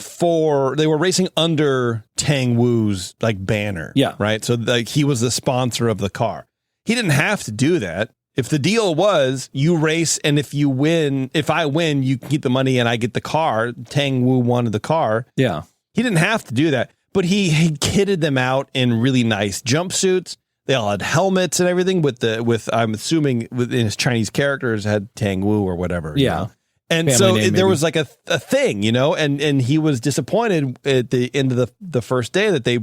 under Tang Wu's like banner. Yeah. Right. So like he was the sponsor of the car. He didn't have to do that. If the deal was you race and if I win, you can keep the money and I get the car. Tang Wu wanted the car. Yeah. He didn't have to do that, but he kitted them out in really nice jumpsuits. They all had helmets and everything with I'm assuming within his Chinese characters had Tang Wu or whatever. Yeah. And Family so name, there maybe. was like a thing, and he was disappointed at the end of the first day that they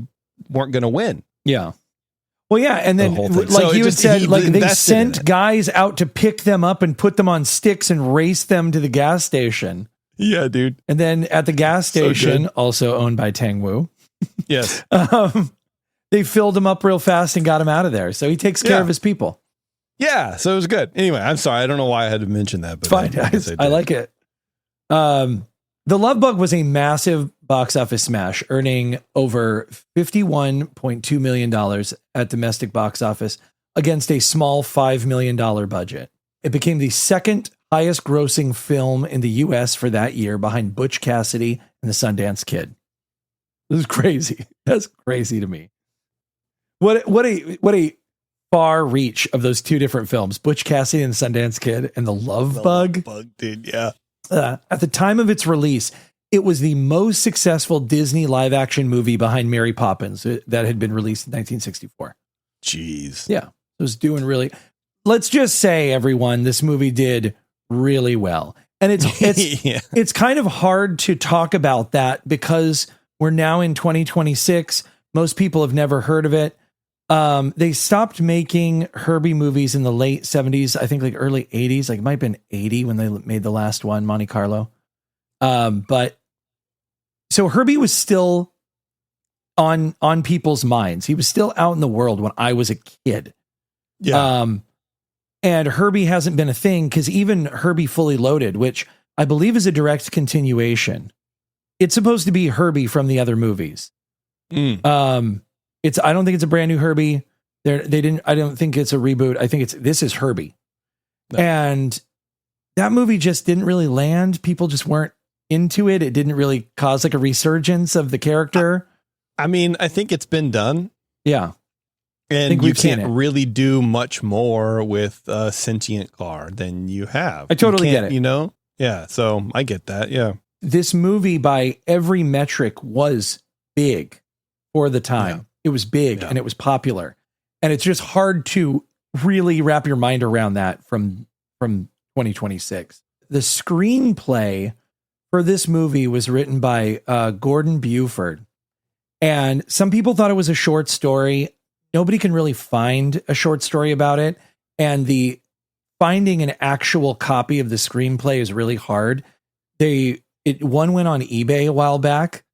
weren't going to win. Yeah. Well, yeah, and then whole thing. like So you had said, like they invested in sent it. guys out to pick them up and put them on sticks and race them to the gas station. Yeah, dude. And then at the gas So station, good. also owned by Tang Wu, Yes. they filled him up real fast and got him out of there. So he takes care Yeah. of his people. Yeah, so it was good. Anyway, I'm sorry. I don't know why I had to mention that, but Fine, I guess I I did. like it. The Love Bug was a massive box office smash, earning over $51.2 million at domestic box office against a small $5 million budget. It became the second highest grossing film in the U.S. for that year, behind Butch Cassidy and the Sundance Kid. This is crazy. That's crazy to me. What a far reach of those two different films, Butch Cassidy and the Sundance Kid and The Love Bug. Dude, yeah. At the time of its release, it was the most successful Disney live action movie behind Mary Poppins that had been released in 1964. Jeez. Yeah, it was doing really. Let's just say, everyone, this movie did really well. And it's Yeah. it's kind of hard to talk about that because we're now in 2026. Most people have never heard of it. They stopped making Herbie movies in the late 70s, I think like early 80s, like it might have been 80 when they made the last one, Monte Carlo. But so Herbie was still on people's minds. He was still out in the world when I was a kid. Yeah. And Herbie hasn't been a thing because even Herbie Fully Loaded, which I believe is a direct continuation, it's supposed to be Herbie from the other movies. I don't think it's a brand new Herbie. I don't think it's a reboot. I think this is Herbie. No. And that movie just didn't really land. People just weren't into it. It didn't really cause like a resurgence of the character. I mean, I think it's been done. Yeah. And think you we've seen can't it. really do much more with a sentient car than you have. I totally You get can't, it. Yeah. So I get that. Yeah. This movie, by every metric, was big for the time. Yeah. It was big and it was popular. And it's just hard to really wrap your mind around that from 2026. The screenplay for this movie was written by Gordon Buford. And some people thought it was a short story. Nobody can really find a short story about it. And finding an actual copy of the screenplay is really hard. One went on eBay a while back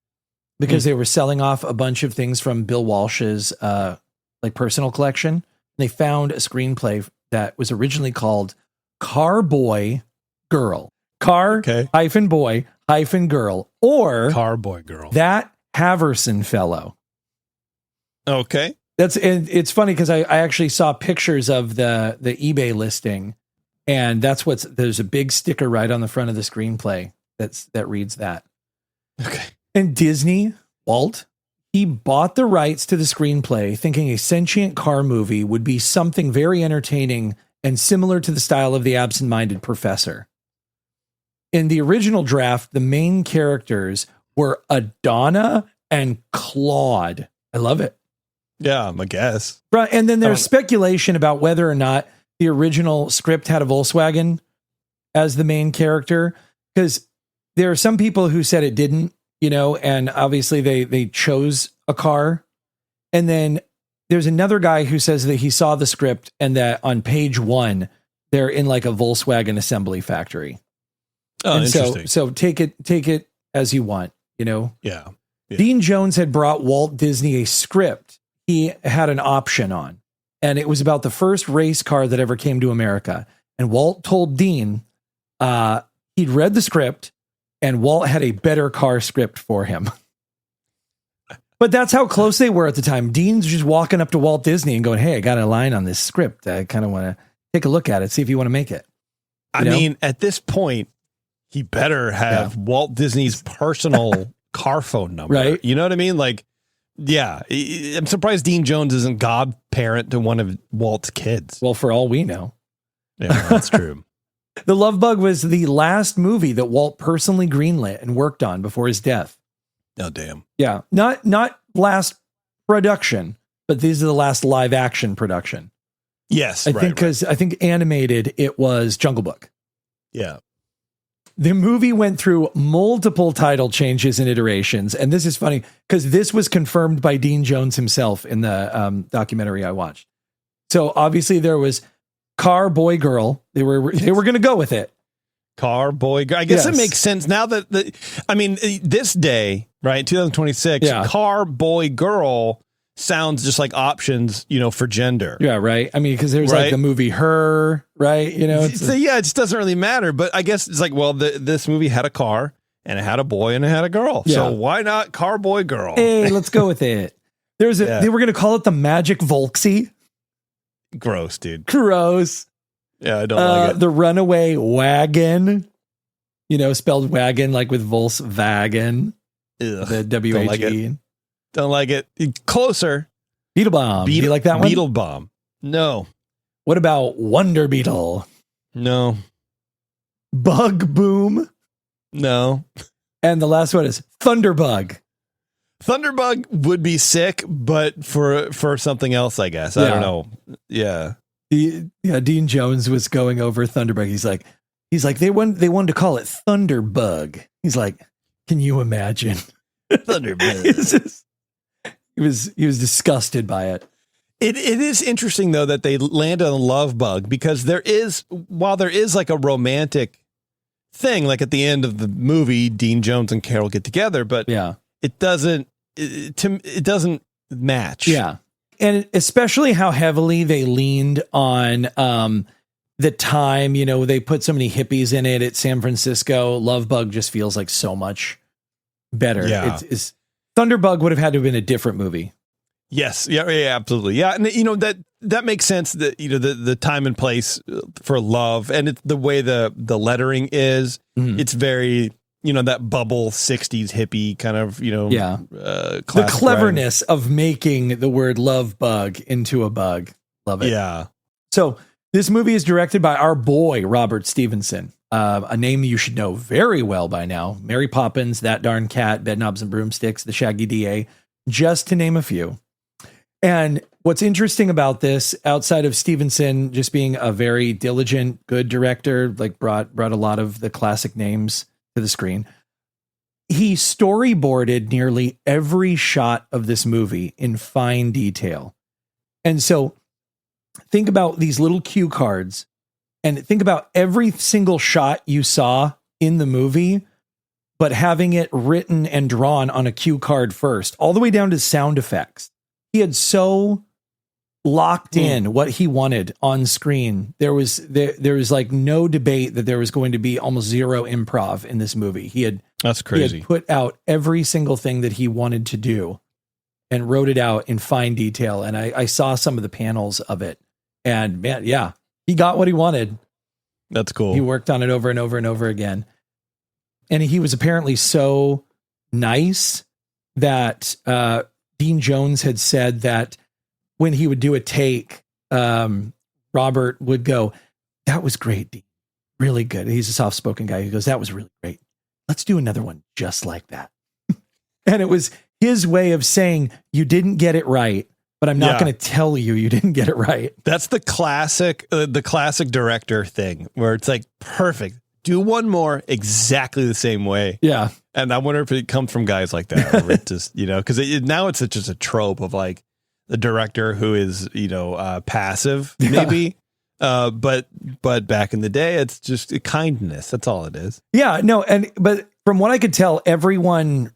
because they were selling off a bunch of things from Bill Walsh's personal collection. They found a screenplay that was originally called Carboy Girl. Car-boy-girl. Or Carboy Girl. That Haverson Fellow. Okay. It's funny because I actually saw pictures of the eBay listing, and there's a big sticker right on the front of the screenplay that reads that. Okay. And Disney, Walt, he bought the rights to the screenplay thinking a sentient car movie would be something very entertaining and similar to the style of The Absent-Minded Professor. In the original draft, the main characters were Adonna and Claude. I love it. Yeah, I guess. Right, and then there's speculation about whether or not the original script had a Volkswagen as the main character, because there are some people who said it didn't, and obviously they chose a car. And then there's another guy who says that he saw the script and that on page 1, they're in like a Volkswagen assembly factory. Oh, and interesting. So take it as you want, Yeah. Dean Jones had brought Walt Disney a script he had an option on, and it was about the first race car that ever came to America. And Walt told Dean he'd read the script, and Walt had a better car script for him. But that's how close they were at the time. Dean's just walking up to Walt Disney and going, "Hey, I got a line on this script. I kind of want to take a look at it, see if you want to make it." I mean, at this point, he better have Walt Disney's personal car phone number. Right. You know what I mean? Like, yeah, I'm surprised Dean Jones isn't godparent to one of Walt's kids. Well, for all we know. Yeah, that's true. The Love Bug was the last movie that Walt personally greenlit and worked on before his death. Oh, damn. Yeah. Not last production, but these are the last live action production. Yes. I think because I think animated it was Jungle Book. Yeah. The movie went through multiple title changes and iterations. And this is funny because this was confirmed by Dean Jones himself in the documentary I watched. So obviously there was Car Boy Girl. They were going to go with it. Car Boy Girl. I guess it makes sense now that this day, right? 2026, Car Boy Girl sounds just like options, for gender. Yeah, right. I mean, because there's like the movie Her, right? It just doesn't really matter. But I guess it's like, well, this movie had a car and it had a boy and it had a girl. Yeah. So why not Car Boy Girl? Hey, let's go with it. They were going to call it the Magic Volksy. Gross, dude. Gross. Yeah, I don't like it. The Runaway Wagon, spelled wagon like with Volkswagen. Ugh, the W-A-G. Don't like it. Closer. Beetle Bomb. Do you like that one? Beetle Bomb. No. What about Wonder Beetle? No. Bug Boom? No. And the last one is Thunderbug. Thunderbug would be sick, but for something else, I guess. I don't know. Yeah. Dean Jones was going over Thunderbug. He's like they wanted to call it Thunderbug. He's like, can you imagine? Thunderbug. He was disgusted by it. It is interesting though that they landed on Love Bug because while there is like a romantic thing, like at the end of the movie, Dean Jones and Carol get together, but it doesn't match. Yeah. And especially how heavily they leaned on the time, they put so many hippies in it at San Francisco. Love Bug just feels like so much better. Yeah. Thunderbug would have had to have been a different movie. Yes. Yeah, absolutely. Yeah. And that makes sense that, the time and place for love and it's the way the lettering is, it's very, that bubble 60s hippie kind of, the cleverness of making the word love bug into a bug. Love it. Yeah. So this movie is directed by our boy, Robert Stevenson, a name you should know very well by now. Mary Poppins, That Darn Cat, Bedknobs and Broomsticks, The Shaggy DA, just to name a few. And what's interesting about this, outside of Stevenson just being a very diligent, good director, like brought a lot of the classic names to the screen, he storyboarded nearly every shot of this movie in fine detail. And so think about these little cue cards and think about every single shot you saw in the movie, but having it written and drawn on a cue card first, all the way down to sound effects. He had so locked in what he wanted on screen. There was like no debate that there was going to be almost zero improv in this movie. That's crazy. He had put out every single thing that he wanted to do and wrote it out in fine detail. And I saw some of the panels of it, and man, yeah, he got what he wanted. That's cool. He worked on it over and over and over again. And he was apparently so nice that Dean Jones had said that when he would do a take, Robert would go, "That was great, Dean. Really good." He's a soft-spoken guy. He goes, "That was really great. Let's do another one just like that." And it was his way of saying, "You didn't get it right, but I'm not going to tell you didn't get it right." That's the classic director thing where it's like, perfect. Do one more exactly the same way. Yeah. And I wonder if it comes from guys like that, or it just, because now it's just a trope of like the director who is, passive maybe. But back in the day, it's just a kindness. That's all it is. Yeah, no. But from what I could tell, everyone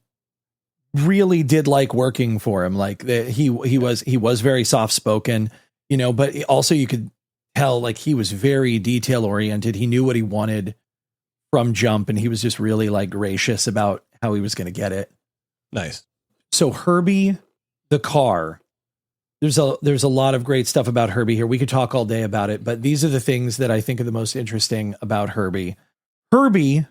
really did like working for him. Like he was very soft spoken, but also you could tell like he was very detail oriented. He knew what he wanted from jump, and he was just really like gracious about how he was going to get it. Nice. So Herbie, the car, there's a lot of great stuff about Herbie here. We could talk all day about it, but these are the things that I think are the most interesting about Herbie. Herbie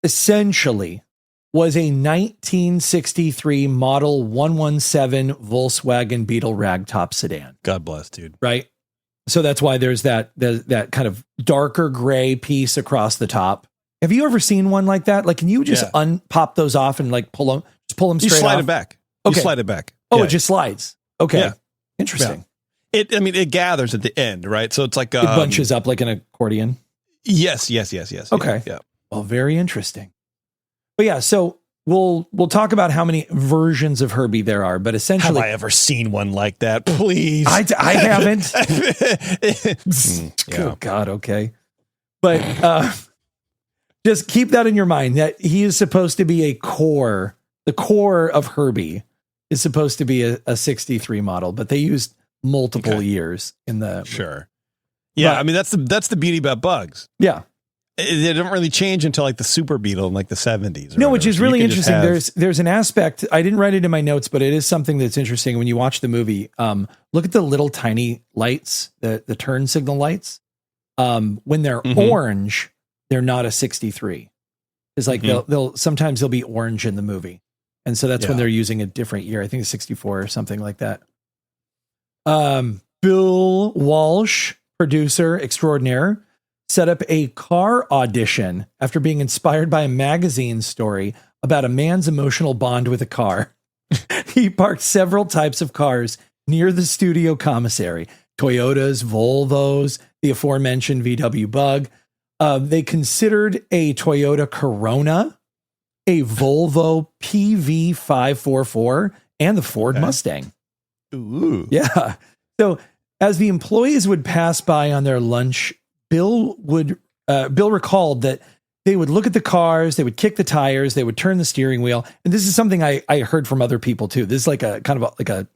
essentially was a 1963 model 117 Volkswagen Beetle ragtop sedan. God bless, dude. Right? So that's why there's that kind of darker gray piece across the top. Have you ever seen one like that? Like, can you just unpop those off and like pull them straight you slide off? it back. Okay. You slide it back. Oh, Yeah. it just slides. Okay. Yeah. Interesting. Yeah. It gathers at the end, right? So it's like It bunches up like an accordion. Yes. Okay. Yeah. Well, very interesting. But yeah, so we'll talk about how many versions of Herbie there are, but essentially, have I ever seen one like that? Please. I haven't. Yeah. Oh God. Okay. But just keep that in your mind that he is supposed to be the core of Herbie is supposed to be a 63 model, but they used multiple years in the Sure. Yeah, but, I mean that's the beauty about bugs. Yeah. They don't really change until like the Super Beetle in like the 70s. No, which is really interesting. There's an aspect, I didn't write it in my notes, but it is something that's interesting when you watch the movie. Look at the little tiny lights, the turn signal lights. When they're orange, they're not a 63. It's like they'll sometimes they'll be orange in the movie. And so that's when they're using a different year. I think it's 64 or something like that. Bill Walsh, producer extraordinaire, set up a car audition after being inspired by a magazine story about a man's emotional bond with a car. He parked several types of cars near the studio commissary: Toyotas, Volvos, the aforementioned VW Bug. They considered a Toyota Corona, a Volvo PV544, and the Ford Mustang. Ooh. Yeah. So as the employees would pass by on their lunch, Bill recalled that they would look at the cars, they would kick the tires, they would turn the steering wheel. And this is something I heard from other people too. This is like a kind of like a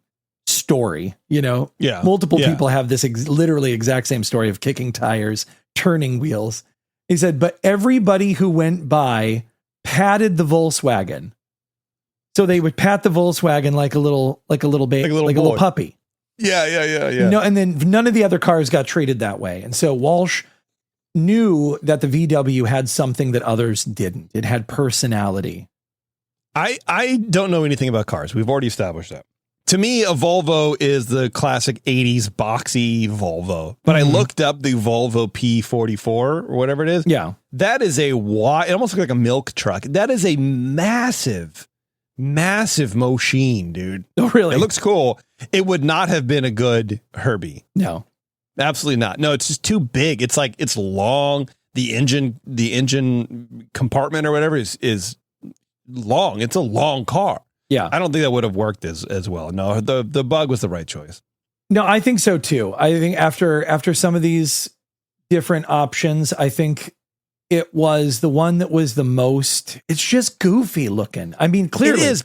story, Yeah. Multiple people have this literally exact same story of kicking tires, turning wheels. He said, but everybody who went by patted the Volkswagen. So they would pat the Volkswagen like a little baby, like a little puppy. Yeah. No, and then none of the other cars got treated that way. And so Walsh knew that the VW had something that others didn't. It had personality. I don't know anything about cars. We've already established that. To me, a Volvo is the classic 80s boxy Volvo. But I looked up the Volvo P44 or whatever it is. Yeah. That is it almost looks like a milk truck. That is a massive machine, dude. Oh, really? It looks cool. It would not have been a good Herbie. No. Absolutely not. No, it's just too big. It's like, it's long. The engine compartment or whatever is long. It's a long car. Yeah. I don't think that would have worked as well. No, the Bug was the right choice. No, I think so too. I think after some of these different options, I think it was the one that was the most, it's just goofy looking. I mean, clearly. It is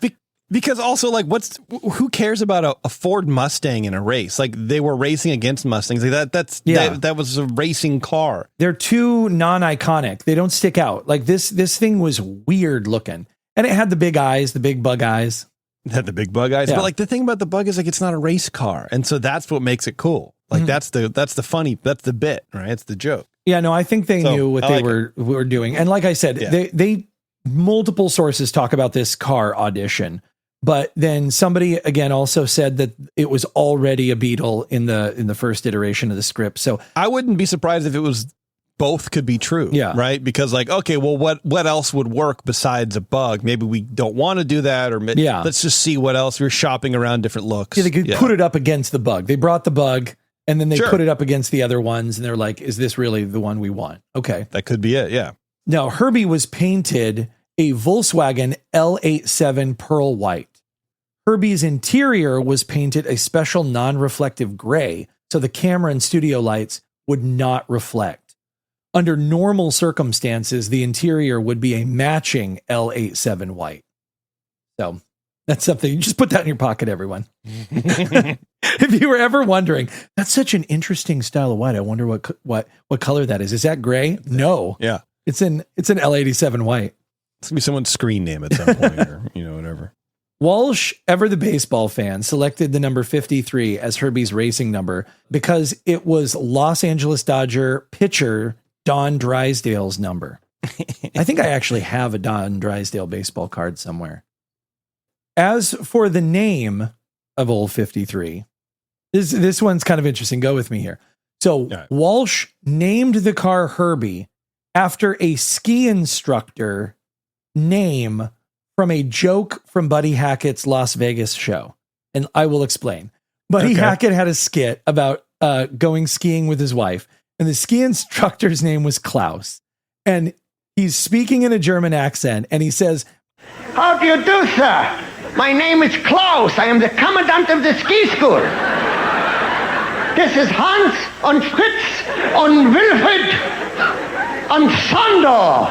because also like who cares about a Ford Mustang in a race? Like they were racing against Mustangs. Like that was a racing car. They're too non-iconic. They don't stick out. Like this thing was weird looking. And it had the big eyes, the big bug eyes. It had the big bug eyes. Yeah. But like the thing about the Bug is like it's not a race car. And so that's what makes it cool. Like that's the bit, right? It's the joke. Yeah, no, I think they knew what they were doing. And like I said, they multiple sources talk about this car audition. But then somebody again also said that it was already a Beetle in the first iteration of the script. So I wouldn't be surprised if it was both could be true. Yeah. Right. Because like, okay, well, what else would work besides a Bug? Maybe we don't want to do that, or let's just see what else. We're shopping around different looks. Yeah, they could put it up against the Bug. They brought the Bug and then they put it up against the other ones, and they're like, is this really the one we want? Okay. That could be it. Yeah. Now, Herbie was painted a Volkswagen L87 pearl white. Herbie's interior was painted a special non-reflective gray, so the camera and studio lights would not reflect. Under normal circumstances, the interior would be a matching L87 white. So that's something, you just put that in your pocket, everyone. If you were ever wondering, that's such an interesting style of white. I wonder what color that is. Is that gray? No. Yeah. It's an L87 white. It's gonna be someone's screen name at some point, or whatever. Walsh, ever the baseball fan, selected the number 53 as Herbie's racing number because it was Los Angeles Dodger pitcher Don Drysdale's number. I think I actually have a Don Drysdale baseball card somewhere. As for the name of Old 53, this one's kind of interesting. Go with me here. So Walsh named the car Herbie after a ski instructor name from a joke from Buddy Hackett's Las Vegas show. And I will explain. Buddy Hackett had a skit about going skiing with his wife, and the ski instructor's name was Klaus. And he's speaking in a German accent, and he says, How do you do, sir? My name is Klaus. I am the commandant of the ski school. This is Hans and Fritz and Wilfried and Sandor.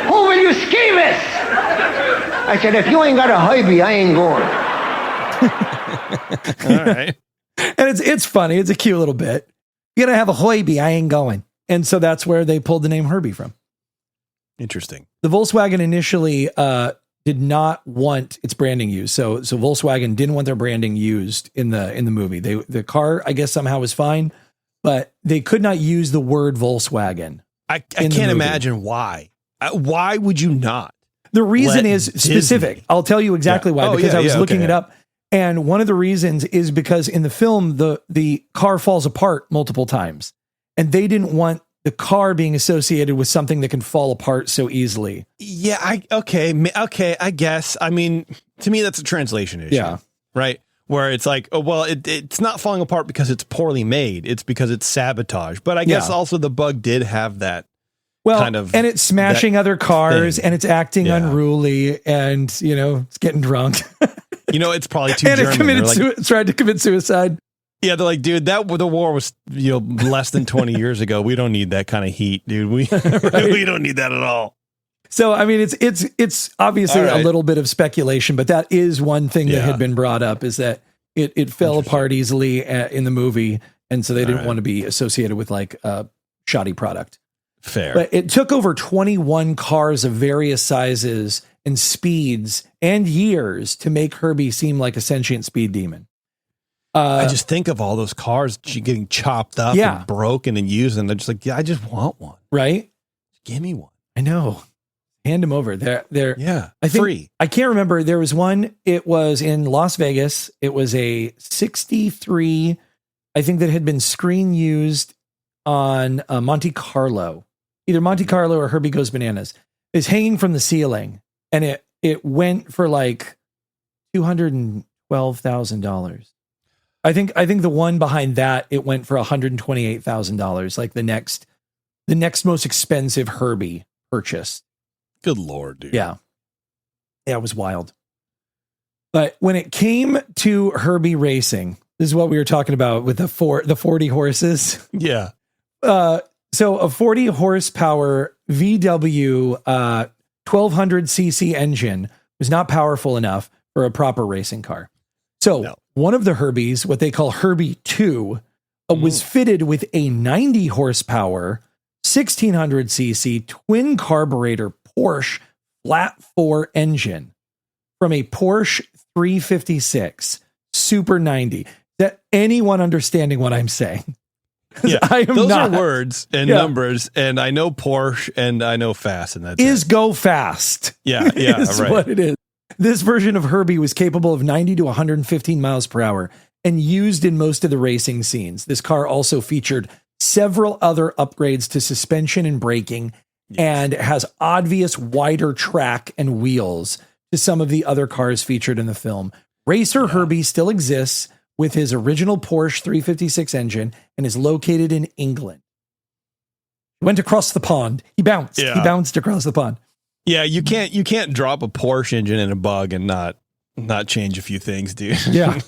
Who will you ski with? I said, if you ain't got a hobby, I ain't going. All right. And it's funny. It's a cute little bit. You gotta have a hobby, I ain't going. And so that's where they pulled the name Herbie from. Interesting. The Volkswagen initially did not want its branding used. So Volkswagen didn't want their branding used in the movie. The car, I guess, somehow was fine, but they could not use the word Volkswagen. I can't imagine why. Why would you not? The reason is specific. Disney. I'll tell you exactly why, because I was looking it up. And one of the reasons is because in the film, the car falls apart multiple times, and they didn't want the car being associated with something that can fall apart so easily. Yeah. I guess. I mean, to me, that's a translation issue. Yeah. Right. Where it's like, oh, well, it's not falling apart because it's poorly made. It's because it's sabotage. But I guess also the Bug did have that. Well, kind of, and it's smashing other cars and it's acting unruly and, it's getting drunk. It's probably too and German. It tried to commit suicide. Yeah, they're like, dude, the war was less than 20 years ago. We don't need that kind of heat, dude. We don't need that at all. So I mean, it's obviously a little bit of speculation, but that is one thing that had been brought up, is that it fell apart easily in the movie, and so they didn't want to be associated with like a shoddy product. Fair. But it took over 21 cars of various sizes and speeds and years to make Herbie seem like a sentient speed demon. I just think of all those cars getting chopped up and broken and used, and they're just like, I just want one. Right? Give me one. I know. Hand them over. They're I think, free. I can't remember. There was one. It was in Las Vegas. It was a 63, I think, that had been screen used on Monte Carlo. Either Monte Carlo or Herbie Goes Bananas. Is hanging from the ceiling, and it went for like $212,000. I think the one behind that, it went for $128,000. Like the next most expensive Herbie purchase. Good Lord, dude. Yeah. Yeah, it was wild. But when it came to Herbie racing, this is what we were talking about with the 40 horses. Yeah. So a 40 horsepower VW 1200cc engine was not powerful enough for a proper racing car. So one of the Herbies, what they call Herbie 2, was fitted with a 90 horsepower 1600cc twin carburetor Porsche flat 4 engine from a Porsche 356 Super 90. That anyone understanding what I'm saying? Yeah, I am those not. are words and numbers, and I know Porsche and I know fast, and that's is it. Go fast. Yeah, is right. what it is. This version of Herbie was capable of 90 to 115 miles per hour and used in most of the racing scenes. This car also featured several other upgrades to suspension and braking, and has obvious wider track and wheels to some of the other cars featured in the film. Racer Herbie still exists with his original Porsche 356 engine and is located in England. Went across the pond. He bounced. Yeah. He bounced across the pond. Yeah, you can't drop a Porsche engine in a bug and not change a few things, dude. Yeah.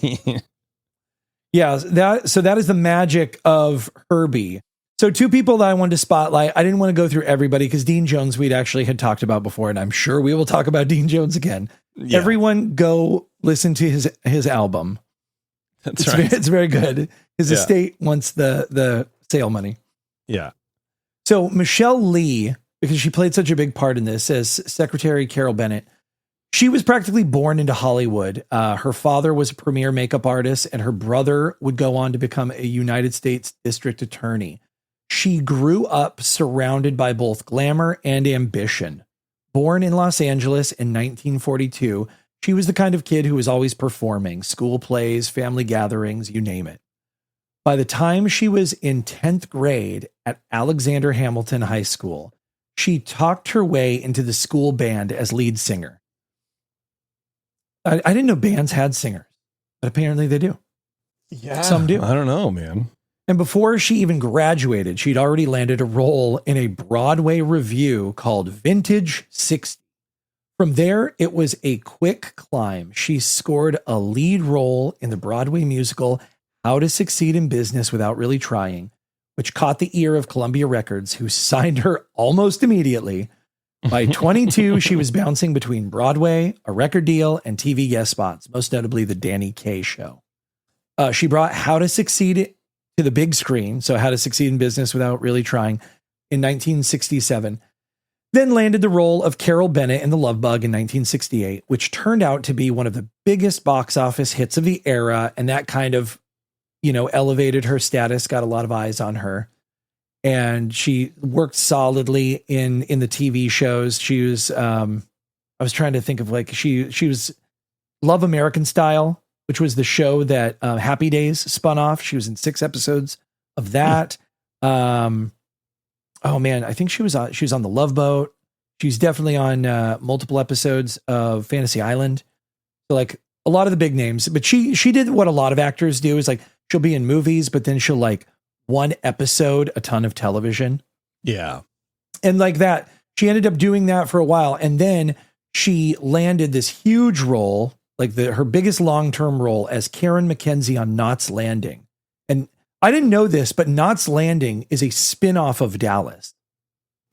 Yeah, that is the magic of Herbie. So two people that I wanted to spotlight. I didn't want to go through everybody because Dean Jones we'd actually had talked about before, and I'm sure we will talk about Dean Jones again. Yeah. Everyone go listen to his album. That's right. It's very good. His Yeah. estate wants the sale money. Yeah. So Michelle Lee, because she played such a big part in this as Secretary Carol Bennett, she was practically born into Hollywood. Her father was a premier makeup artist, and her brother would go on to become a United States district attorney. She grew up surrounded by both glamour and ambition. Born in Los Angeles in 1942, she was the kind of kid who was always performing, school plays, family gatherings, you name it. By the time she was in 10th grade at Alexander Hamilton High School, she talked her way into the school band as lead singer. I didn't know bands had singers, but apparently they do. Yeah. Some do. I don't know, man. And before she even graduated, she'd already landed a role in a Broadway revue called Vintage 60. From there, it was a quick climb. She scored a lead role in the Broadway musical How to Succeed in Business Without Really Trying, which caught the ear of Columbia Records, who signed her almost immediately. By 22, she was bouncing between Broadway, a record deal, and TV guest spots, most notably the Danny Kaye Show. She brought How to Succeed to the big screen, so How to Succeed in Business Without Really Trying, in 1967, then landed the role of Carol Bennett in The Love Bug in 1968, which turned out to be one of the biggest box office hits of the era, and that kind of, elevated her status, got a lot of eyes on her. And she worked solidly in the TV shows. She was, I was trying to think of she was Love American Style, which was the show that Happy Days spun off. She was in 6 episodes of that. Oh man, I think she was on The Love Boat. She was definitely on multiple episodes of Fantasy Island. So like a lot of the big names, but she did what a lot of actors do is like she'll be in movies, but then she'll like one episode, a ton of television. Yeah. And like that, she ended up doing that for a while. And then she landed this huge role, like her biggest long-term role as Karen McKenzie on Knots Landing. And I didn't know this, but Knots Landing is a spin-off of Dallas.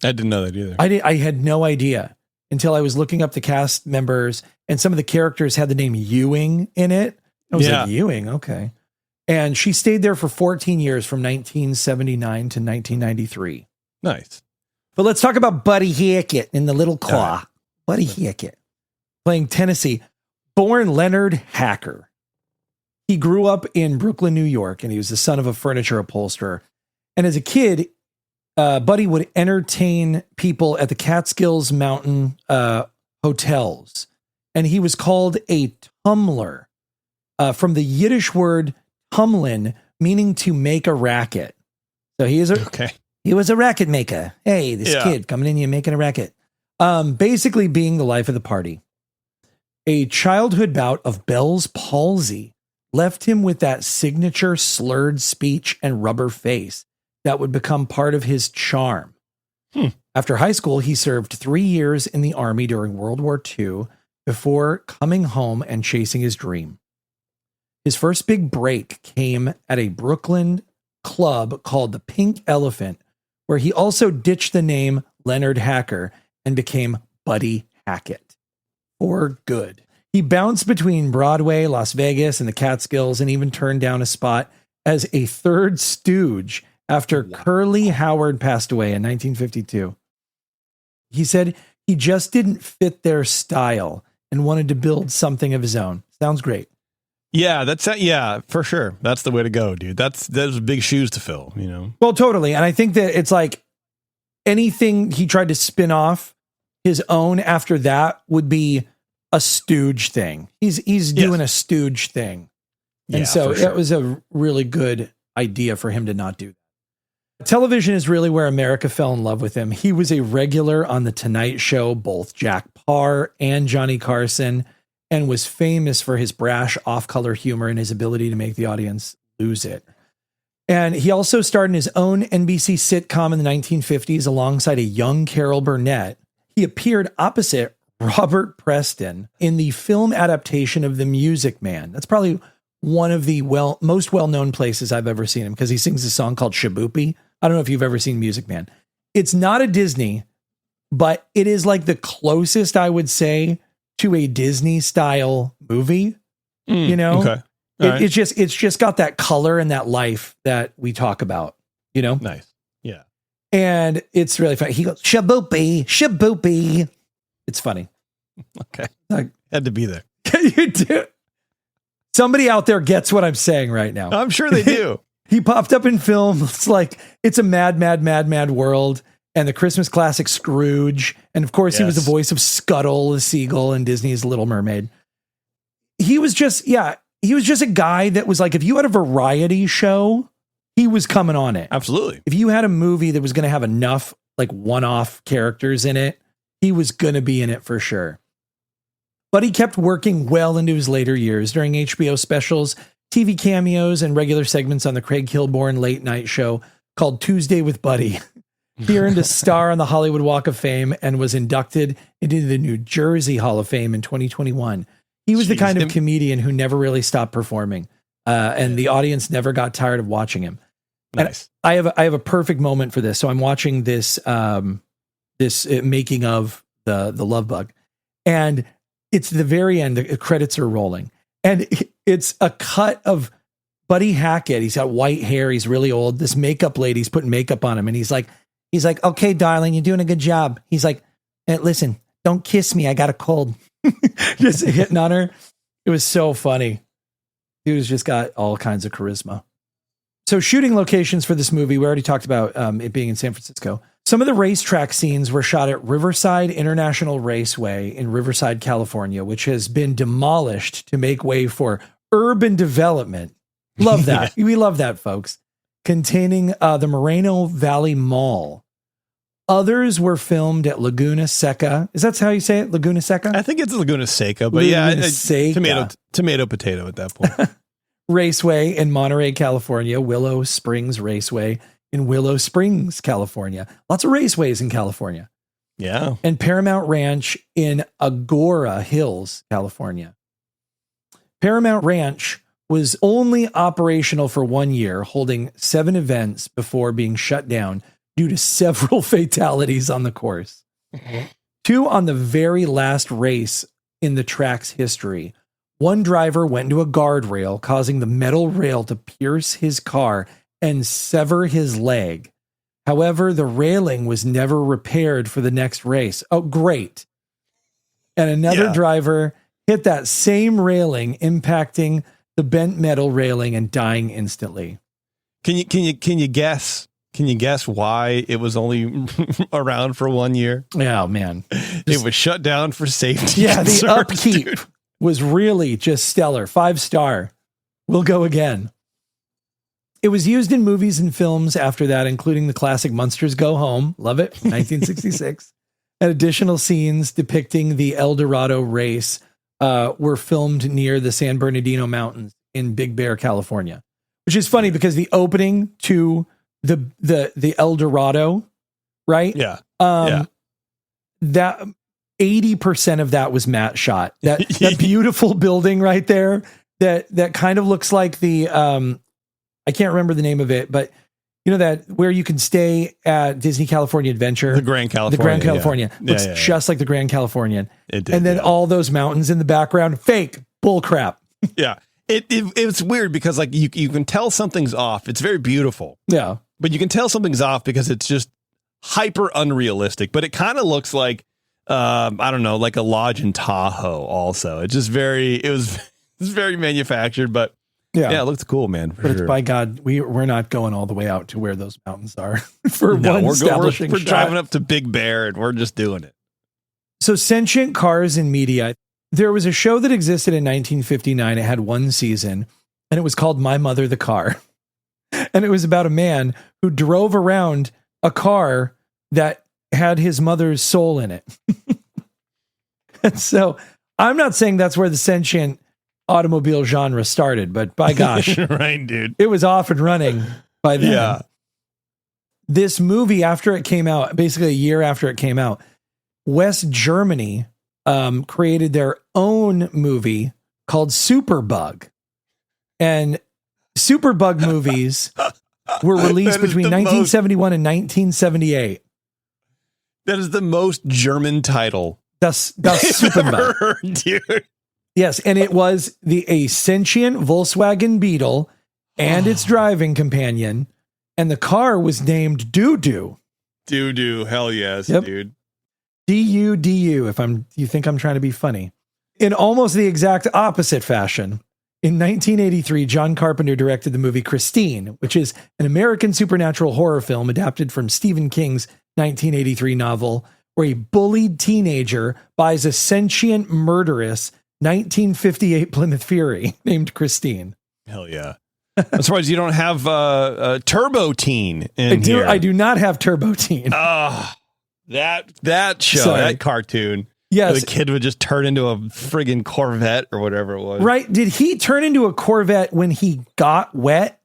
I didn't know that either. I had no idea until I was looking up the cast members, and some of the characters had the name Ewing in it. I was like, Ewing, okay. And she stayed there for 14 years from 1979 to 1993. Nice. But let's talk about Buddy Hackett in The Little Claw. Buddy Hackett, playing Tennessee, born Leonard Hacker. He grew up in Brooklyn, New York, and he was the son of a furniture upholsterer. And as a kid, Buddy would entertain people at the Catskills Mountain hotels. And he was called a tumbler, from the Yiddish word tumlin, meaning to make a racket. So he was a racket maker. Hey, this kid coming in here making a racket. Basically being the life of the party. A childhood bout of Bell's palsy left him with that signature slurred speech and rubber face that would become part of his charm. After high school, he served 3 years in the Army during World War II, before coming home and chasing his dream. His first big break came at a Brooklyn club called the Pink Elephant, where he also ditched the name Leonard Hacker and became Buddy Hackett for good. He bounced between Broadway, Las Vegas, and the Catskills, and even turned down a spot as a third stooge after Curly Howard passed away in 1952. He said he just didn't fit their style and wanted to build something of his own. Sounds great. Yeah, yeah, for sure. That's the way to go, dude. Those big shoes to fill, you know? Well, totally. And I think that it's like anything he tried to spin off his own after that would be a stooge thing. He's doing a stooge thing. And so it was a really good idea for him to not do that. Television is really where America fell in love with him. He was a regular on The Tonight Show, both Jack Paar and Johnny Carson, and was famous for his brash off-color humor and his ability to make the audience lose it. And he also starred in his own NBC sitcom in the 1950s alongside a young Carol Burnett. He appeared opposite Robert Preston in the film adaptation of The Music Man. That's probably one of the most well-known places I've ever seen him, because he sings a song called Shaboopy. I don't know if you've ever seen Music Man. It's not a Disney, but it is like the closest I would say to a Disney style movie. You know, Okay. It's just got that color and that life that we talk about, you know? Nice. Yeah. And it's really funny. He goes, Shaboopy, Shaboopy. It's funny. Okay. Like, had to be there. You do. Somebody out there gets what I'm saying right now. I'm sure they do. He popped up in films like It's a Mad, Mad, Mad, Mad World and the Christmas classic Scrooge. And of course, he was the voice of Scuttle the seagull in Disney's Little Mermaid. He was just a guy that was like, if you had a variety show, he was coming on it. Absolutely. If you had a movie that was going to have enough like one-off characters in it, he was going to be in it for sure. But he kept working well into his later years during HBO specials, TV cameos, and regular segments on the Craig Kilborn late night show called Tuesday with Buddy. He earned a star on the Hollywood Walk of Fame and was inducted into the New Jersey Hall of Fame in 2021. He was the kind of comedian who never really stopped performing, and the audience never got tired of watching him. Nice. And I have a perfect moment for this. So I'm watching this making of the Love Bug, and it's the very end. The credits are rolling, and it's a cut of Buddy Hackett. He's got white hair. He's really old. This makeup lady's putting makeup on him, and he's like, "Okay, darling, you're doing a good job." He's like, "Listen, don't kiss me. I got a cold." Just hitting on her. It was so funny. Dude's just got all kinds of charisma. So shooting locations for this movie, we already talked about it being in San Francisco. Some of the racetrack scenes were shot at Riverside International Raceway in Riverside, California, which has been demolished to make way for urban development. Love that. We love that, folks. Containing the Moreno Valley Mall. Others were filmed at Laguna Seca. Is that how you say it? Laguna Seca? I think it's Laguna Seca, but tomato, potato at that point. Raceway in Monterey, California. Willow Springs Raceway in Willow Springs, California. Lots of raceways in California. Yeah. And Paramount Ranch in Agora Hills, California. Paramount Ranch was only operational for 1 year, holding 7 events before being shut down due to several fatalities on the course. 2 on the very last race in the track's history. One driver went into a guardrail, causing the metal rail to pierce his car and sever his leg. However, the railing was never repaired for the next race. Oh, great. And another driver hit that same railing, impacting the bent metal railing and dying instantly. Can you guess? Can you guess why it was only around for 1 year? Oh, man. It was shut down for safety. Yeah, concerns, the upkeep dude. was really just stellar. 5-star. We'll go again. It was used in movies and films after that, including the classic Munsters Go Home. Love it. 1966. And additional scenes depicting the El Dorado race were filmed near the San Bernardino Mountains in Big Bear, California. Which is funny because the opening to the El Dorado, right? Yeah. That 80% of that was Matt shot. That beautiful building right there that kind of looks like the I can't remember the name of it, but you know that where you can stay at Disney California Adventure, the Grand California, looks just like the Grand Californian. It did, and then all those mountains in the background, fake bull crap. Yeah, it's weird because like you can tell something's off. It's very beautiful. Yeah, but you can tell something's off because it's just hyper unrealistic. But it kind of looks like I don't know, like a lodge in Tahoe. Also, it's just it's very manufactured, but. Yeah, it looks cool, man. But it's, by God, we're not going all the way out to where those mountains are for one establishing we're shot. driving up to Big Bear and we're just doing it. So sentient cars in media. There was a show that existed in 1959. It had one season and it was called My Mother the Car. And it was about a man who drove around a car that had his mother's soul in it. And so I'm not saying that's where the sentient automobile genre started, but by gosh, right, dude, it was off and running by then. Yeah. This movie, after it came out, basically a year after it came out, West Germany created their own movie called Superbug. And Superbug movies were released between 1971 and 1978. That is the most German title. Das Superbug. Dude. Yes, and it was a sentient Volkswagen Beetle and its driving companion, and the car was named Doo-Doo. Doo-Doo, hell yes, Yep. dude. D-U-D-U, you think I'm trying to be funny. In almost the exact opposite fashion, in 1983, John Carpenter directed the movie Christine, which is an American supernatural horror film adapted from Stephen King's 1983 novel, where a bullied teenager buys a sentient murderess 1958 Plymouth Fury named Christine. Hell yeah. I'm surprised you don't have Turbo Teen in here. I do not have Turbo Teen. That show, that cartoon. Yes. The kid would just turn into a friggin' Corvette or whatever it was. Right. Did he turn into a Corvette when he got wet?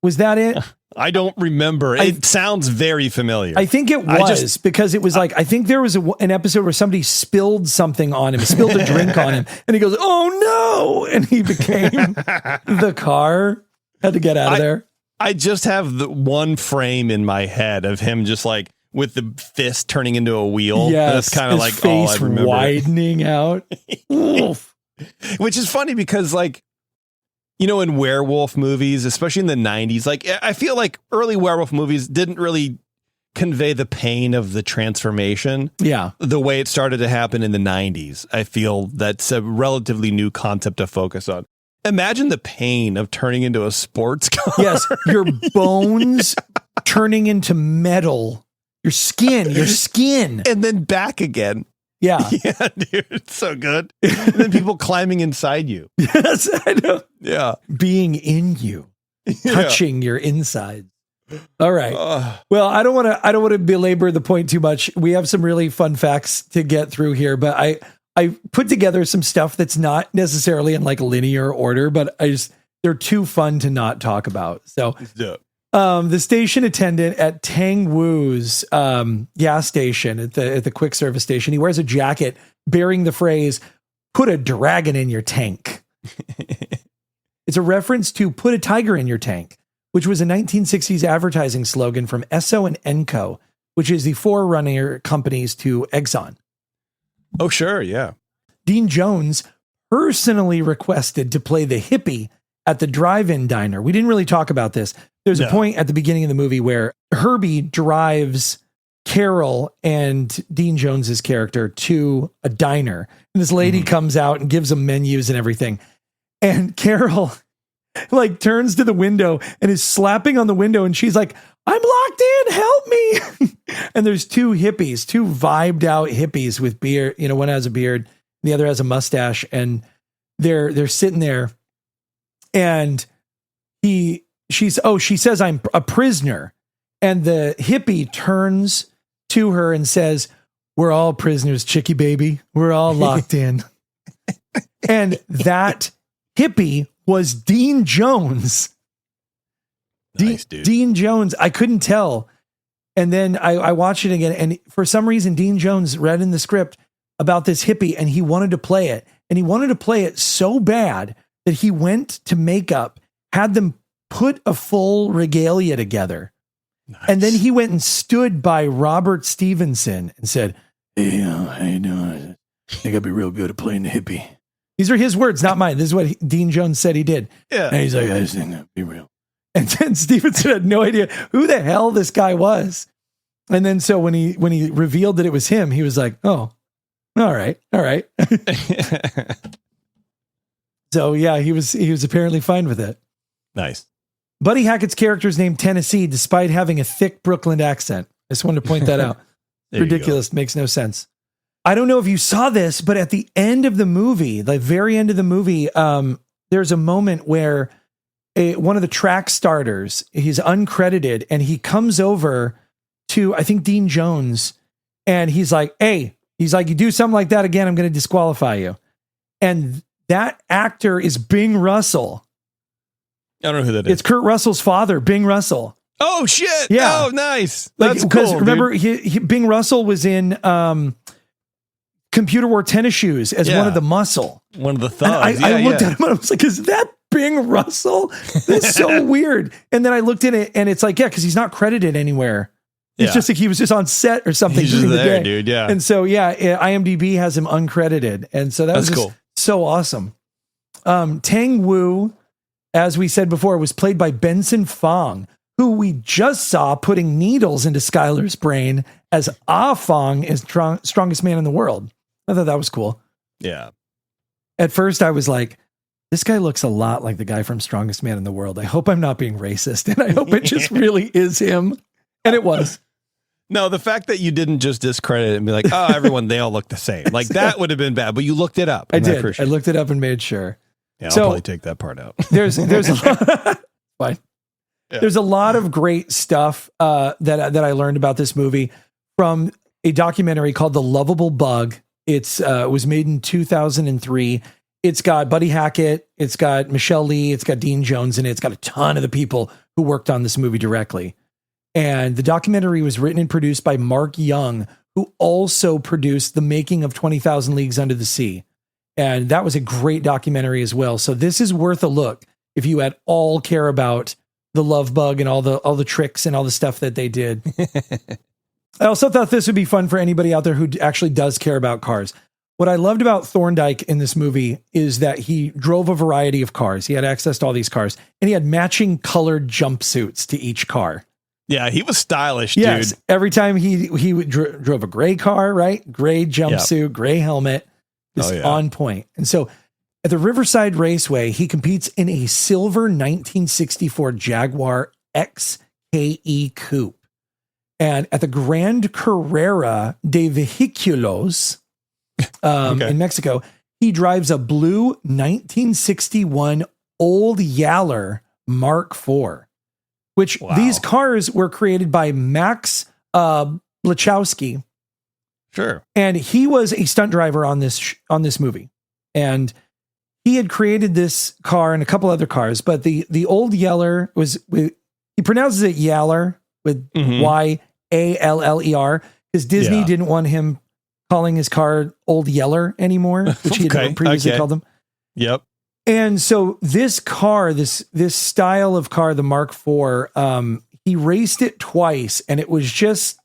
Was that it? I don't remember. It sounds very familiar. I think it was because it was like, I think there was an episode where somebody spilled something on him, spilled a drink on him, and he goes, "Oh no!" And he became the car. Had to get out of there. I just have the one frame in my head of him just like with the fist turning into a wheel. Yes, that's kind of like face all I remember. Widening out. Which is funny because like, you know, in werewolf movies, especially in the 90s, like I feel like early werewolf movies didn't really convey the pain of the transformation. Yeah. The way it started to happen in the 90s. I feel that's a relatively new concept to focus on. Imagine the pain of turning into a sports car. Yes. Your bones turning into metal. Your skin. And then back again. Yeah. Yeah, dude. It's so good. And then people climbing inside you. Yes, I know. Yeah. Being in you. Touching your insides. All right. Well, I don't want to belabor the point too much. We have some really fun facts to get through here, but I put together some stuff that's not necessarily in like linear order, but they're too fun to not talk about. So the station attendant at Tang Woo's gas station at the quick service station, he wears a jacket bearing the phrase, "Put a dragon in your tank." It's a reference to "Put a tiger in your tank," which was a 1960s advertising slogan from Esso and Enco, which is the forerunner companies to Exxon. Oh, sure. Yeah. Dean Jones personally requested to play the hippie at the drive-in diner. We didn't really talk about this. There's a point at the beginning of the movie where Herbie drives Carol and Dean Jones's character to a diner. And this lady comes out and gives them menus and everything. And Carol like turns to the window and is slapping on the window. And she's like, "I'm locked in, help me." And there's two vibed out hippies with beard. You know, one has a beard, the other has a mustache, and they're sitting there. And she says, "I'm a prisoner." And the hippie turns to her and says, "We're all prisoners, chickie baby. We're all locked in." And that hippie was Dean Jones. Nice, dude. Dean Jones. I couldn't tell. And then I watched it again. And for some reason, Dean Jones read in the script, about this hippie and he wanted to play it. And he wanted to play it so bad that he went to makeup, had them put a full regalia together. Nice. And then he went and stood by Robert Stevenson and said, "Hey, how you doing? I think I'd be real good at playing the hippie." These are his words, not mine. This is what Dean Jones said he did. Yeah. And he's like, "I just think that'd be real." And then Stevenson had no idea who the hell this guy was. And then so when he revealed that it was him, he was like, "Oh, all right." So yeah, he was apparently fine with it. Nice. Buddy Hackett's character is named Tennessee, despite having a thick Brooklyn accent. I just wanted to point that out. Ridiculous. Makes no sense. I don't know if you saw this, but at the end of the movie, the very end of the movie, there's a moment where one of the track starters, he's uncredited, and he comes over to, I think, Dean Jones, and he's like, "Hey," he's like, "you do something like that again, I'm going to disqualify you." And that actor is Bing Russell. I don't know who that is. It's Kurt Russell's father, Bing Russell. Oh shit! Yeah. Oh, nice. That's cool. Because remember, Bing Russell was in Computer Wore Tennis Shoes as one of the muscle, one of the thugs. I looked at him and I was like, "Is that Bing Russell? That's so weird." And then I looked at it, and it's like, yeah, because he's not credited anywhere. It's just like he was just on set or something. He's just there, dude. Yeah. And so IMDb has him uncredited, and so that's cool. So awesome. Tang Wu, as we said before, was played by Benson Fong, who we just saw putting needles into Skylar's brain as Ah Fong is strongest man in the world. I thought that was cool. Yeah. At first I was like, this guy looks a lot like the guy from Strongest Man in the World. I hope I'm not being racist, and I hope it just really is him. And it was. No, the fact that you didn't just discredit it and be like, "Oh, everyone, they all look the same." Like that would have been bad, but you looked it up. I did. I looked it up and made sure. Yeah, I'll probably take that part out. There's a lot, fine. Yeah. There's a lot of great stuff that I learned about this movie from a documentary called The Lovable Bug. It was made in 2003. It's got Buddy Hackett, it's got Michelle Lee, it's got Dean Jones in it. It's got a ton of the people who worked on this movie directly. And the documentary was written and produced by Mark Young, who also produced The Making of 20,000 Leagues Under the Sea. And that was a great documentary as well. So this is worth a look if you at all care about the love bug and all the tricks and all the stuff that they did. I also thought this would be fun for anybody out there who actually does care about cars. What I loved about Thorndike in this movie is that he drove a variety of cars. He had access to all these cars, and he had matching colored jumpsuits to each car. Yeah, he was stylish, yes, dude. Every time he drove a gray car, right? Gray jumpsuit, gray helmet, just on point. And so at the Riverside Raceway, he competes in a silver 1964 Jaguar XKE Coupe. And at the Grand Carrera de Vehiculos in Mexico, he drives a blue 1961 Old Yaller Mark IV, which these cars were created by Max Blachowski. Sure. And he was a stunt driver on this movie. And he had created this car and a couple other cars, but the Old Yeller he pronounces it Yaller with Yaller, because Disney didn't want him calling his car Old Yeller anymore, which he had previously called them. Yep. And so this car, this style of car, the Mark IV, he raced it twice, and it was just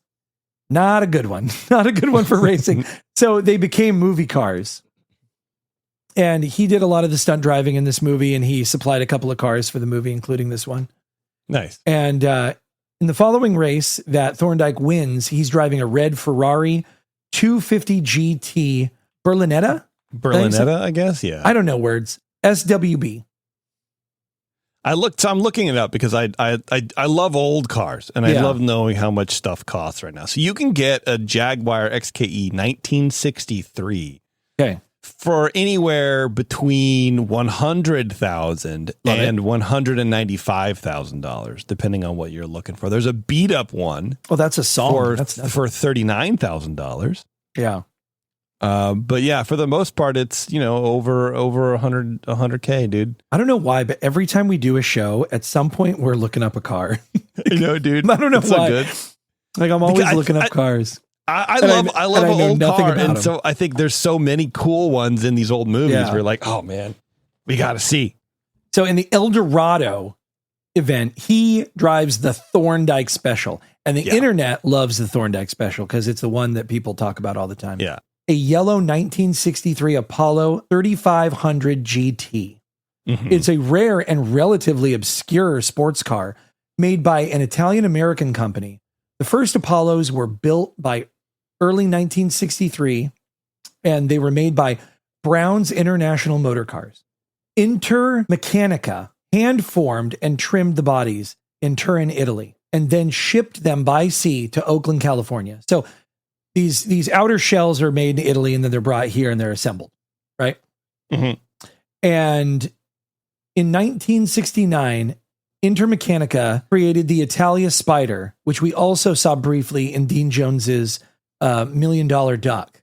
not a good one. Not a good one for racing. So they became movie cars. And he did a lot of the stunt driving in this movie, and he supplied a couple of cars for the movie, including this one. Nice. And in the following race that Thorndike wins, he's driving a red Ferrari 250 GT Berlinetta? Berlinetta, I guess. Yeah. I don't know words. SWB. I'm looking it up because I love old cars, and I love knowing how much stuff costs right now. So you can get a Jaguar XKE 1963 for anywhere between $100,000 and $195,000, depending on what you're looking for. There's a beat up one. Oh, that's a song. For $39,000. Yeah. But yeah, for the most part, it's, over 100K, dude. I don't know why, but every time we do a show, at some point we're looking up a car. I know, dude. I don't know why. So good. Like I'm always looking up cars. I love an old car, and them. so I think there's so many cool ones in these old movies. Yeah. We're like, oh man, we got to see. So in the El Dorado event, he drives the Thorndike Special, and the internet loves the Thorndike Special because it's the one that people talk about all the time. Yeah, a yellow 1963 Apollo 3500 GT. It's a rare and relatively obscure sports car made by an Italian-American company. The first Apollos were built by early 1963, and they were made by Brown's International Motor Cars. Intermeccanica hand-formed and trimmed the bodies in Turin, Italy, and then shipped them by sea to Oakland, California. So these outer shells are made in Italy, and then they're brought here and they're assembled, right? And in 1969, Intermeccanica created the Italia Spider, which we also saw briefly in Dean Jones's $1 Million Duck.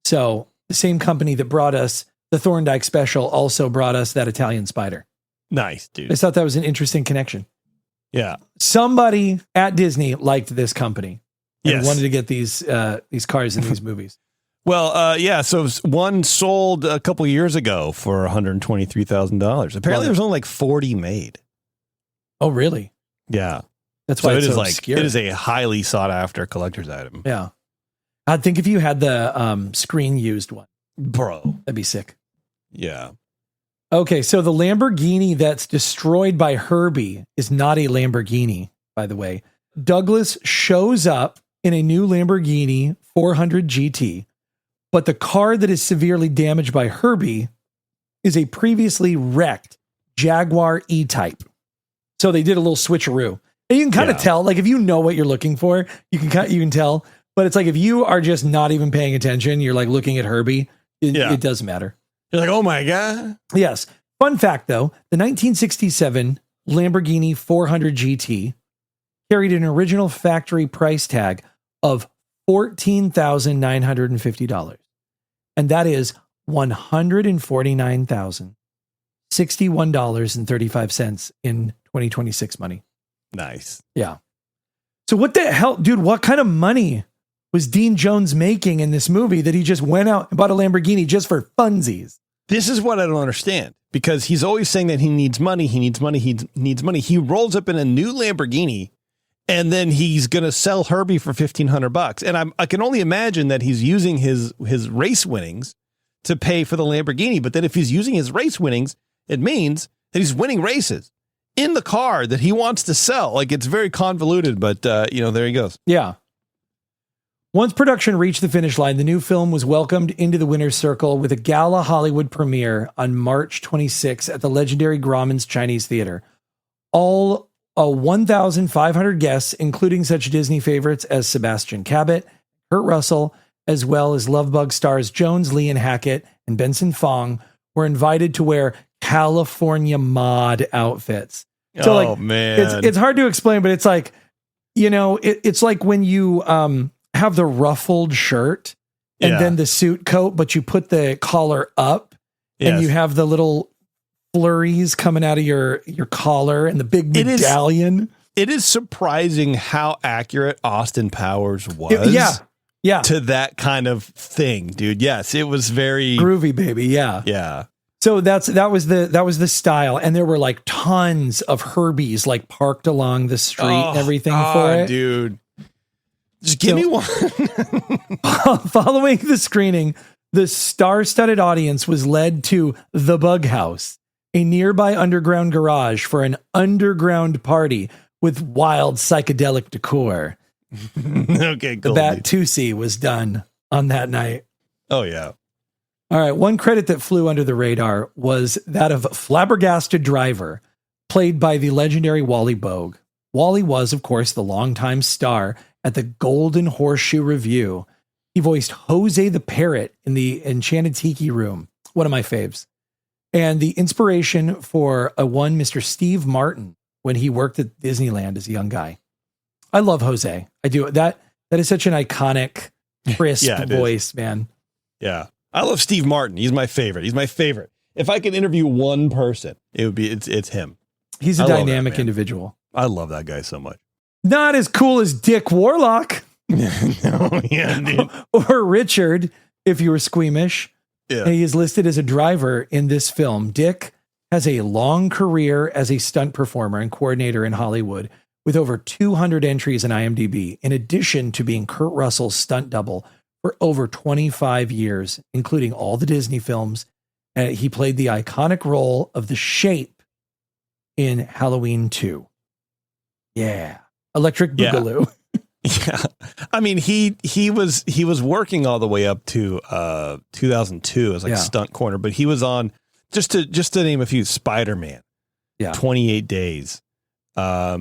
So the same company that brought us the Thorndike Special also brought us that Italian Spider. Nice, dude. I thought that was an interesting connection. Yeah. Somebody at Disney liked this company and wanted to get these cars in these movies. Well, yeah. So one sold a couple years ago for $123,000. Apparently, there's only like 40 made. Oh, really? Yeah. That's why it's it is so like obscure. it is a highly sought after collector's item. Yeah. I think if you had the screen used one, bro, that'd be sick. Yeah. Okay, so the Lamborghini that's destroyed by Herbie is not a Lamborghini, by the way. Douglas shows up in a new Lamborghini 400 GT, but the car that is severely damaged by Herbie is a previously wrecked Jaguar E-Type. So they did a little switcheroo. And you can kind of tell, like if you know what you're looking for, you can tell. But it's like if you are just not even paying attention, you're like looking at Herbie, it doesn't matter. You're like, oh my God. Yes. Fun fact though, the 1967 Lamborghini 400 GT carried an original factory price tag of $14,950. And that is $149,061.35 in 2026 money. Nice. Yeah. So what the hell, dude, what kind of money was Dean Jones making in this movie that he just went out and bought a Lamborghini just for funsies? This is what I don't understand, because he's always saying that he needs money. He needs money. He needs money. He rolls up in a new Lamborghini and then he's going to sell Herbie for $1,500. And I can only imagine that he's using his race winnings to pay for the Lamborghini. But then if he's using his race winnings, it means that he's winning races in the car that he wants to sell. Like, it's very convoluted, but there he goes. Yeah. Once production reached the finish line, the new film was welcomed into the winner's circle with a gala Hollywood premiere on March 26 at the legendary Grauman's Chinese Theater. All 1,500 guests, including such Disney favorites as Sebastian Cabot, Kurt Russell, as well as Lovebug stars Jones, Lee, and Hackett, and Benson Fong, were invited to wear California mod outfits. So man, it's hard to explain, but it's like, it's like when you have the ruffled shirt and then the suit coat, but you put the collar up and you have the little flurries coming out of your collar and the big medallion. It is surprising how accurate Austin Powers was. Yeah. To that kind of thing, dude. Yes, it was very groovy, baby. Yeah. Yeah. So that was the style, and there were like tons of Herbies like parked along the street and everything for it, dude. Just give me one. Following the screening, the star-studded audience was led to the Bug House, a nearby underground garage, for an underground party with wild psychedelic decor. Okay, cool. The Bat-Tusi was done on that night. Oh yeah. All right, one credit that flew under the radar was that of Flabbergasted Driver, played by the legendary Wally Bogue. Wally was, of course, the longtime star at the Golden Horseshoe Review. He voiced Jose the Parrot in the Enchanted Tiki Room, one of my faves, and the inspiration for one Mr. Steve Martin when he worked at Disneyland as a young guy. I love Jose. I do. That is such an iconic, crisp voice, man. Yeah. I love Steve Martin. He's my favorite. If I could interview one person, it's him. He's a dynamic individual. I love that guy so much. Not as cool as Dick Warlock. No, yeah, dude. Or Richard, if you were squeamish. Yeah. He is listed as a driver in this film. Dick has a long career as a stunt performer and coordinator in Hollywood with over 200 entries in IMDb, in addition to being Kurt Russell's stunt double for over 25 years, including all the Disney films. And he played the iconic role of the Shape in Halloween 2. Yeah. Electric Boogaloo. Yeah. I mean, he was working all the way up to 2002 as like stunt corner, but he was on, just to name a few, Spider-Man. Yeah. 28 Days.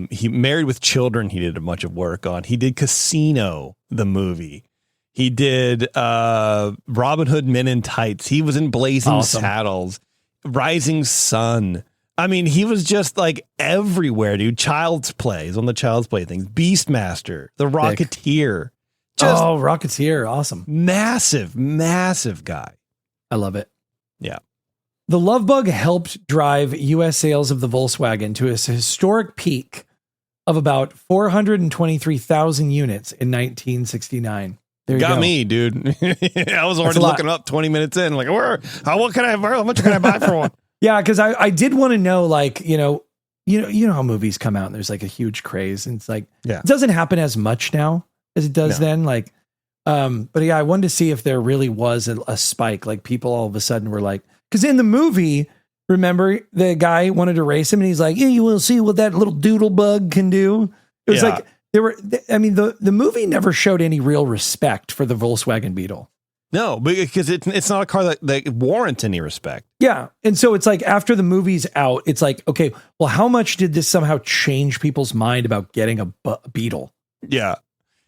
He Married with Children, he did a bunch of work on. He did Casino, the movie. He did Robin Hood Men in Tights. He was in Blazing Saddles, Rising Sun. I mean, he was just like everywhere, dude. Child's Play. He's on the Child's Play things. Beastmaster, The Rocketeer. Just Rocketeer. Awesome. Massive, massive guy. I love it. Yeah. The Love Bug helped drive U.S. sales of the Volkswagen to a historic peak of about 423,000 units in 1969. There you Got go. me, dude. I was already looking up 20 minutes in, like, how much can I buy for one? Yeah, because I did want to know, like, you know how movies come out and there's like a huge craze, and it's like it doesn't happen as much now as it does then. Like, but yeah, I wanted to see if there really was a spike. Like, people all of a sudden were like, because in the movie, remember, the guy wanted to race him, and he's like, "Yeah, you will see what that little doodle bug can do." It was like the movie never showed any real respect for the Volkswagen Beetle. No, because it's not a car that warrants any respect. Yeah. And so it's like, after the movie's out, it's like, okay, well, how much did this somehow change people's mind about getting a Beetle? Yeah.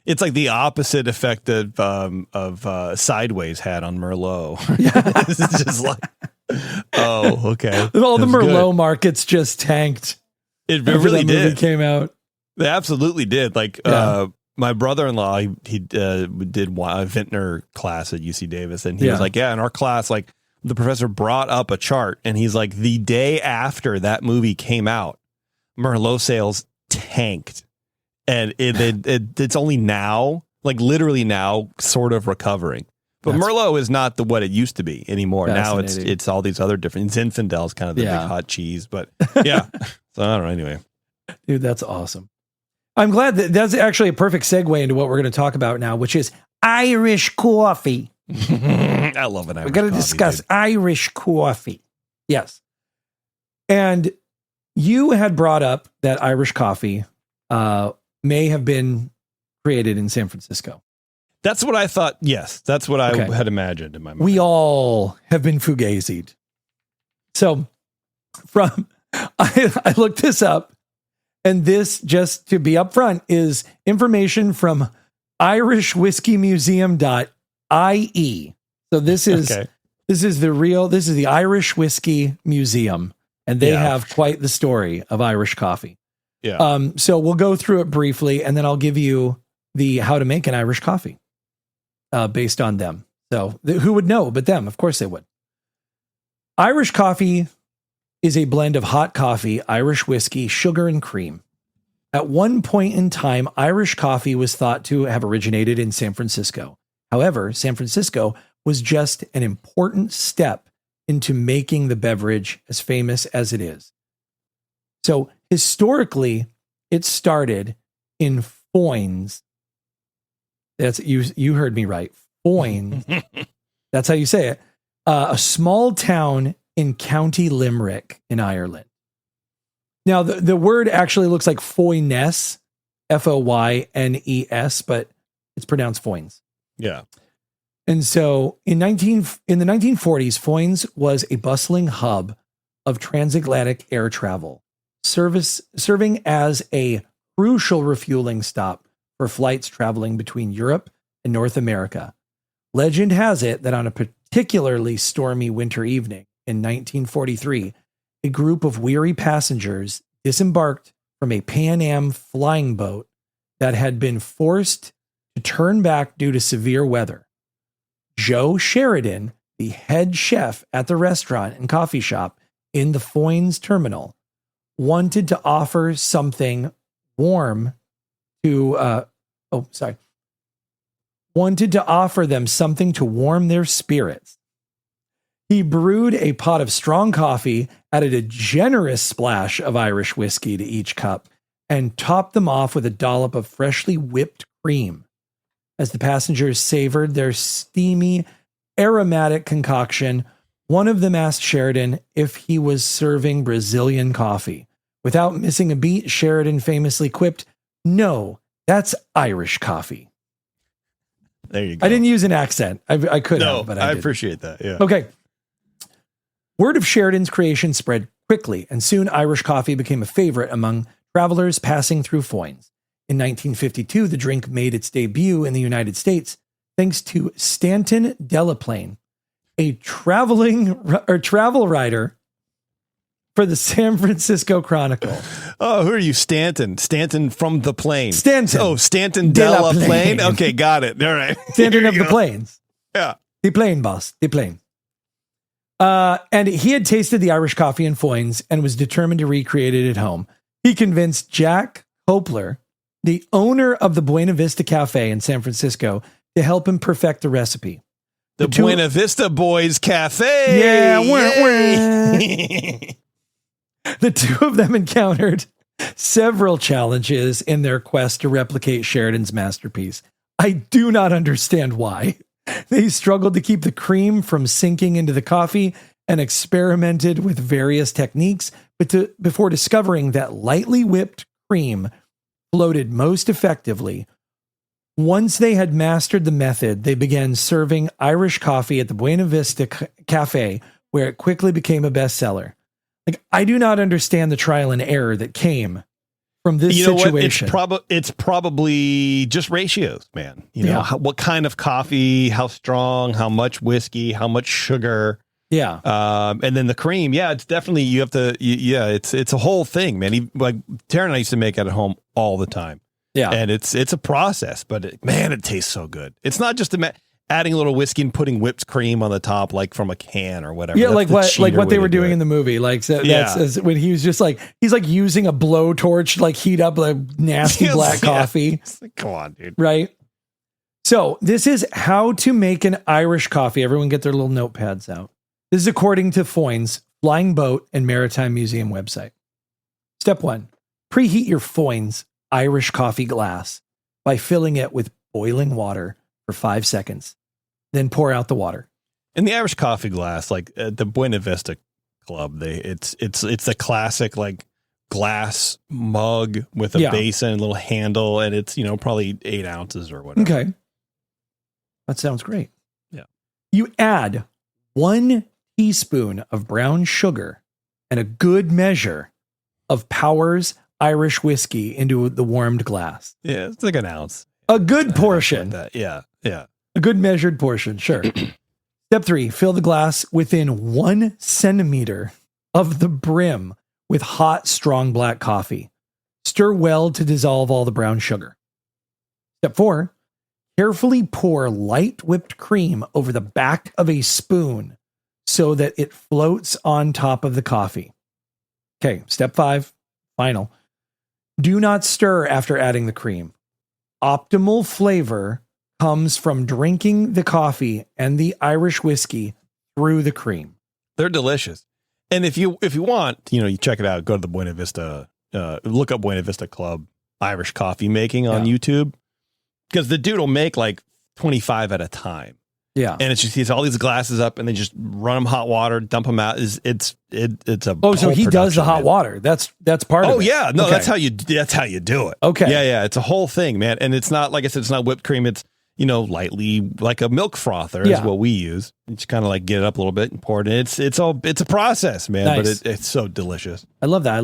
It's like the opposite effect of Sideways had on Merlot. It's just like, oh, okay. All the That's Merlot good. markets just tanked. It really that movie did. Came out. They absolutely did. Like, my brother-in-law, he did a vintner class at UC Davis, and he was like, in our class, like, the professor brought up a chart, and he's like, the day after that movie came out, Merlot sales tanked, and it's only now, like literally now, sort of recovering. But Merlot is not what it used to be anymore. Now it's all these other different. Zinfandel's kind of the big hot cheese, but yeah. So I don't know. Anyway, dude, that's awesome. I'm glad that's actually a perfect segue into what we're going to talk about now, which is Irish coffee. I love it. We're going to discuss Irish coffee. Yes. And you had brought up that Irish coffee may have been created in San Francisco. That's what I thought. Yes, that's what I had imagined in my mind. We all have been fugazied. So I looked this up. And this, just to be upfront, is information from irishwhiskeymuseum.ie. So this is the Irish Whiskey Museum, and they have quite the story of Irish coffee. Yeah. So we'll go through it briefly, and then I'll give you the how to make an Irish coffee based on them. So who would know but them? Of course they would. Irish coffee is a blend of hot coffee, Irish whiskey, sugar, and cream. At one point in time, Irish coffee was thought to have originated in San Francisco. However, San Francisco was just an important step into making the beverage as famous as it is. So historically, it started in Foynes. That's you heard me right. Foynes. That's how you say it. A small town in County Limerick in Ireland. Now, the word actually looks like Foynes, Foynes, but it's pronounced Foynes. Yeah. And so in the 1940s, Foynes was a bustling hub of transatlantic air travel, serving as a crucial refueling stop for flights traveling between Europe and North America. Legend has it that on a particularly stormy winter evening in 1943, a group of weary passengers disembarked from a Pan Am flying boat that had been forced to turn back due to severe weather. Joe Sheridan, the head chef at the restaurant and coffee shop in the Foynes terminal, wanted to offer something warm to wanted to offer them something to warm their spirits. He brewed a pot of strong coffee, added a generous splash of Irish whiskey to each cup, and topped them off with a dollop of freshly whipped cream. As the passengers savored their steamy, aromatic concoction, one of them asked Sheridan if he was serving Brazilian coffee. Without missing a beat, Sheridan famously quipped, "No, that's Irish coffee." There you go. I didn't use an accent. I could No, have, but I didn't. appreciate that. Yeah. Okay. Word of Sheridan's creation spread quickly, and soon Irish coffee became a favorite among travelers passing through Foynes. In 1952, the drink made its debut in the United States thanks to Stanton Delaplane, a travel writer for the San Francisco Chronicle. Oh, who are you? Stanton. Stanton from the plane. Stanton. Oh, Stanton Delaplane. Okay, got it. All right. Stanton of the plains. Yeah. The plane, boss. The plane. And he had tasted the Irish coffee in Foynes and was determined to recreate it at home. He convinced Jack Hopler, the owner of the Buena Vista Cafe in San Francisco, to help him perfect the recipe. The Buena Vista Boys Cafe. Yeah. The two of them encountered several challenges in their quest to replicate Sheridan's masterpiece. I do not understand why. They struggled to keep the cream from sinking into the coffee and experimented with various techniques, before discovering that lightly whipped cream floated most effectively. Once they had mastered the method, they began serving Irish coffee at the Buena Vista Cafe, where it quickly became a bestseller. Like, I do not understand the trial and error that came from this situation. It's probably just ratios, man. You know, what kind of coffee, how strong, how much whiskey, how much sugar. Yeah. And then the cream. Yeah, it's definitely, you have to, it's a whole thing, man. Like Tara and I used to make it at home all the time. Yeah. And it's a process, but it tastes so good. It's not just adding a little whiskey and putting whipped cream on the top, like from a can or whatever. Yeah, That's like what they were to do doing it. in the movie. Like, that's when he was just like, he's like using a blowtorch to like heat up a nasty black coffee. Like, come on, dude. Right. So this is how to make an Irish coffee. Everyone get their little notepads out. This is according to Foynes Flying Boat and Maritime Museum website. Step 1, preheat your Foynes Irish coffee glass by filling it with boiling water for 5 seconds. Then pour out the water. In the Irish coffee glass, like at the Buena Vista Club, it's the classic like glass mug with a basin and a little handle, and it's probably 8 ounces or whatever. Okay, that sounds great. Yeah, you add 1 teaspoon of brown sugar and a good measure of Powers Irish whiskey into the warmed glass. Yeah, it's like an ounce. A good portion. Like that. Yeah. A good measured portion, sure. Step 3, fill the glass within 1 centimeter of the brim with hot, strong black coffee. Stir well to dissolve all the brown sugar. Step 4, carefully pour light whipped cream over the back of a spoon so that it floats on top of the coffee. Okay, step 5, final. Do not stir after adding the cream. Optimal flavor comes from drinking the coffee and the Irish whiskey through the cream. They're delicious. And if you want, you check it out, go to the Buena Vista, look up Buena Vista Club Irish coffee making on YouTube, because the dude will make like 25 at a time. Yeah. And he's all these glasses up and they just run them hot water, dump them out. It's a so he does the hot water. That's part of it. Oh yeah. No, okay. that's how you do it. Okay. Yeah. It's a whole thing, man. And it's not, like I said, it's not whipped cream. It's, lightly like a milk frother is what we use. You just kind of like get it up a little bit and pour it in. It's a process, man, Nice. but it's so delicious. I love that.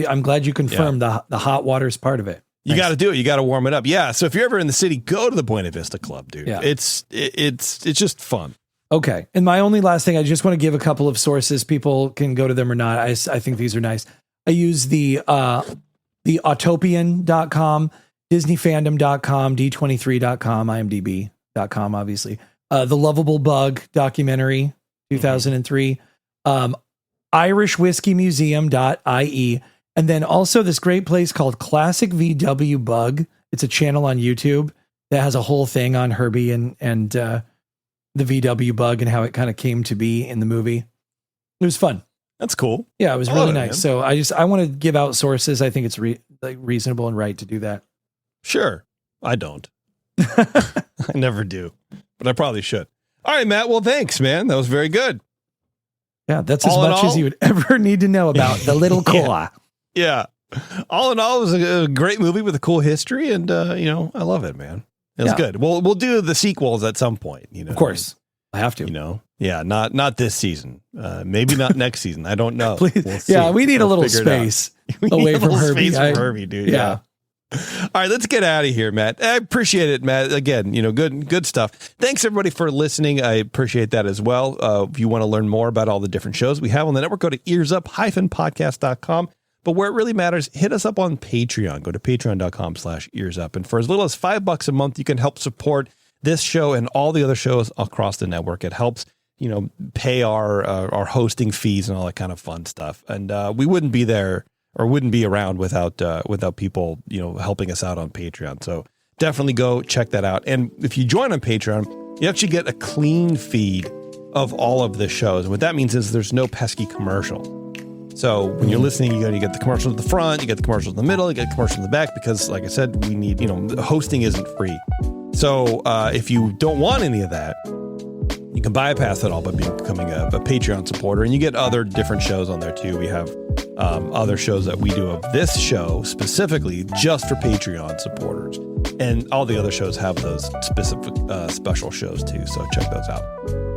I'm glad you confirmed the hot water is part of it. You got to do it. You got to warm it up. Yeah. So if you're ever in the city, go to the Buena Vista Club, dude. Yeah. It's just fun. Okay. And my only last thing, I just want to give a couple of sources. People can go to them or not. I think these are nice. I use the autopian.com, disneyfandom.com, d23.com, imdb.com, obviously. The Lovable Bug documentary, 2003, irishwhiskeymuseum.ie. And then also this great place called Classic VW Bug. It's a channel on YouTube. that has a whole thing on Herbie and the VW bug and how it kind of came to be in the movie. It was fun. That's cool. Yeah, it was really nice. So I want to give out sources. I think it's reasonable and right to do that. Sure. I don't. I never do, but I probably should. All right, Matt. Well, thanks, man. That was very good. Yeah, that's as much as you would ever need to know about the little core. Yeah. All in all, it was a great movie with a cool history, and I love it, man. It was good. We'll do the sequels at some point. Of course, I have to. Yeah, not this season. Maybe not next season. I don't know. Please. We'll we need a little space away from Herbie. Herbie, dude. Yeah. All right, let's get out of here, Matt. I appreciate it, Matt. Again, good stuff. Thanks everybody for listening. I appreciate that as well. If you want to learn more about all the different shows we have on the network, go to earsup-podcast.com. But where it really matters, hit us up on Patreon. Go to patreon.com/earsup. And for as little as $5 a month, you can help support this show and all the other shows across the network. It helps, pay our hosting fees and all that kind of fun stuff. And we wouldn't be there or wouldn't be around without people, helping us out on Patreon. So definitely go check that out. And if you join on Patreon, you actually get a clean feed of all of the shows. And what that means is there's no pesky commercial. So when you're listening, you get the commercials at the front, you get the commercials in the middle, you get commercials in the back, because like I said, we need, hosting isn't free. So if you don't want any of that, you can bypass it all by becoming a Patreon supporter, and you get other different shows on there too. We have other shows that we do of this show specifically just for Patreon supporters, and all the other shows have those specific special shows too. So check those out.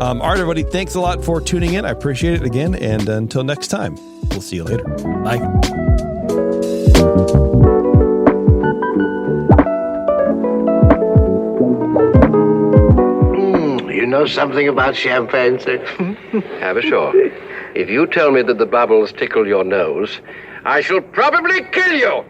All right, everybody, thanks a lot for tuning in. I appreciate it again, and until next time, we'll see you later. Bye. You know something about champagne, sir? Have a sure. If you tell me that the bubbles tickle your nose, I shall probably kill you.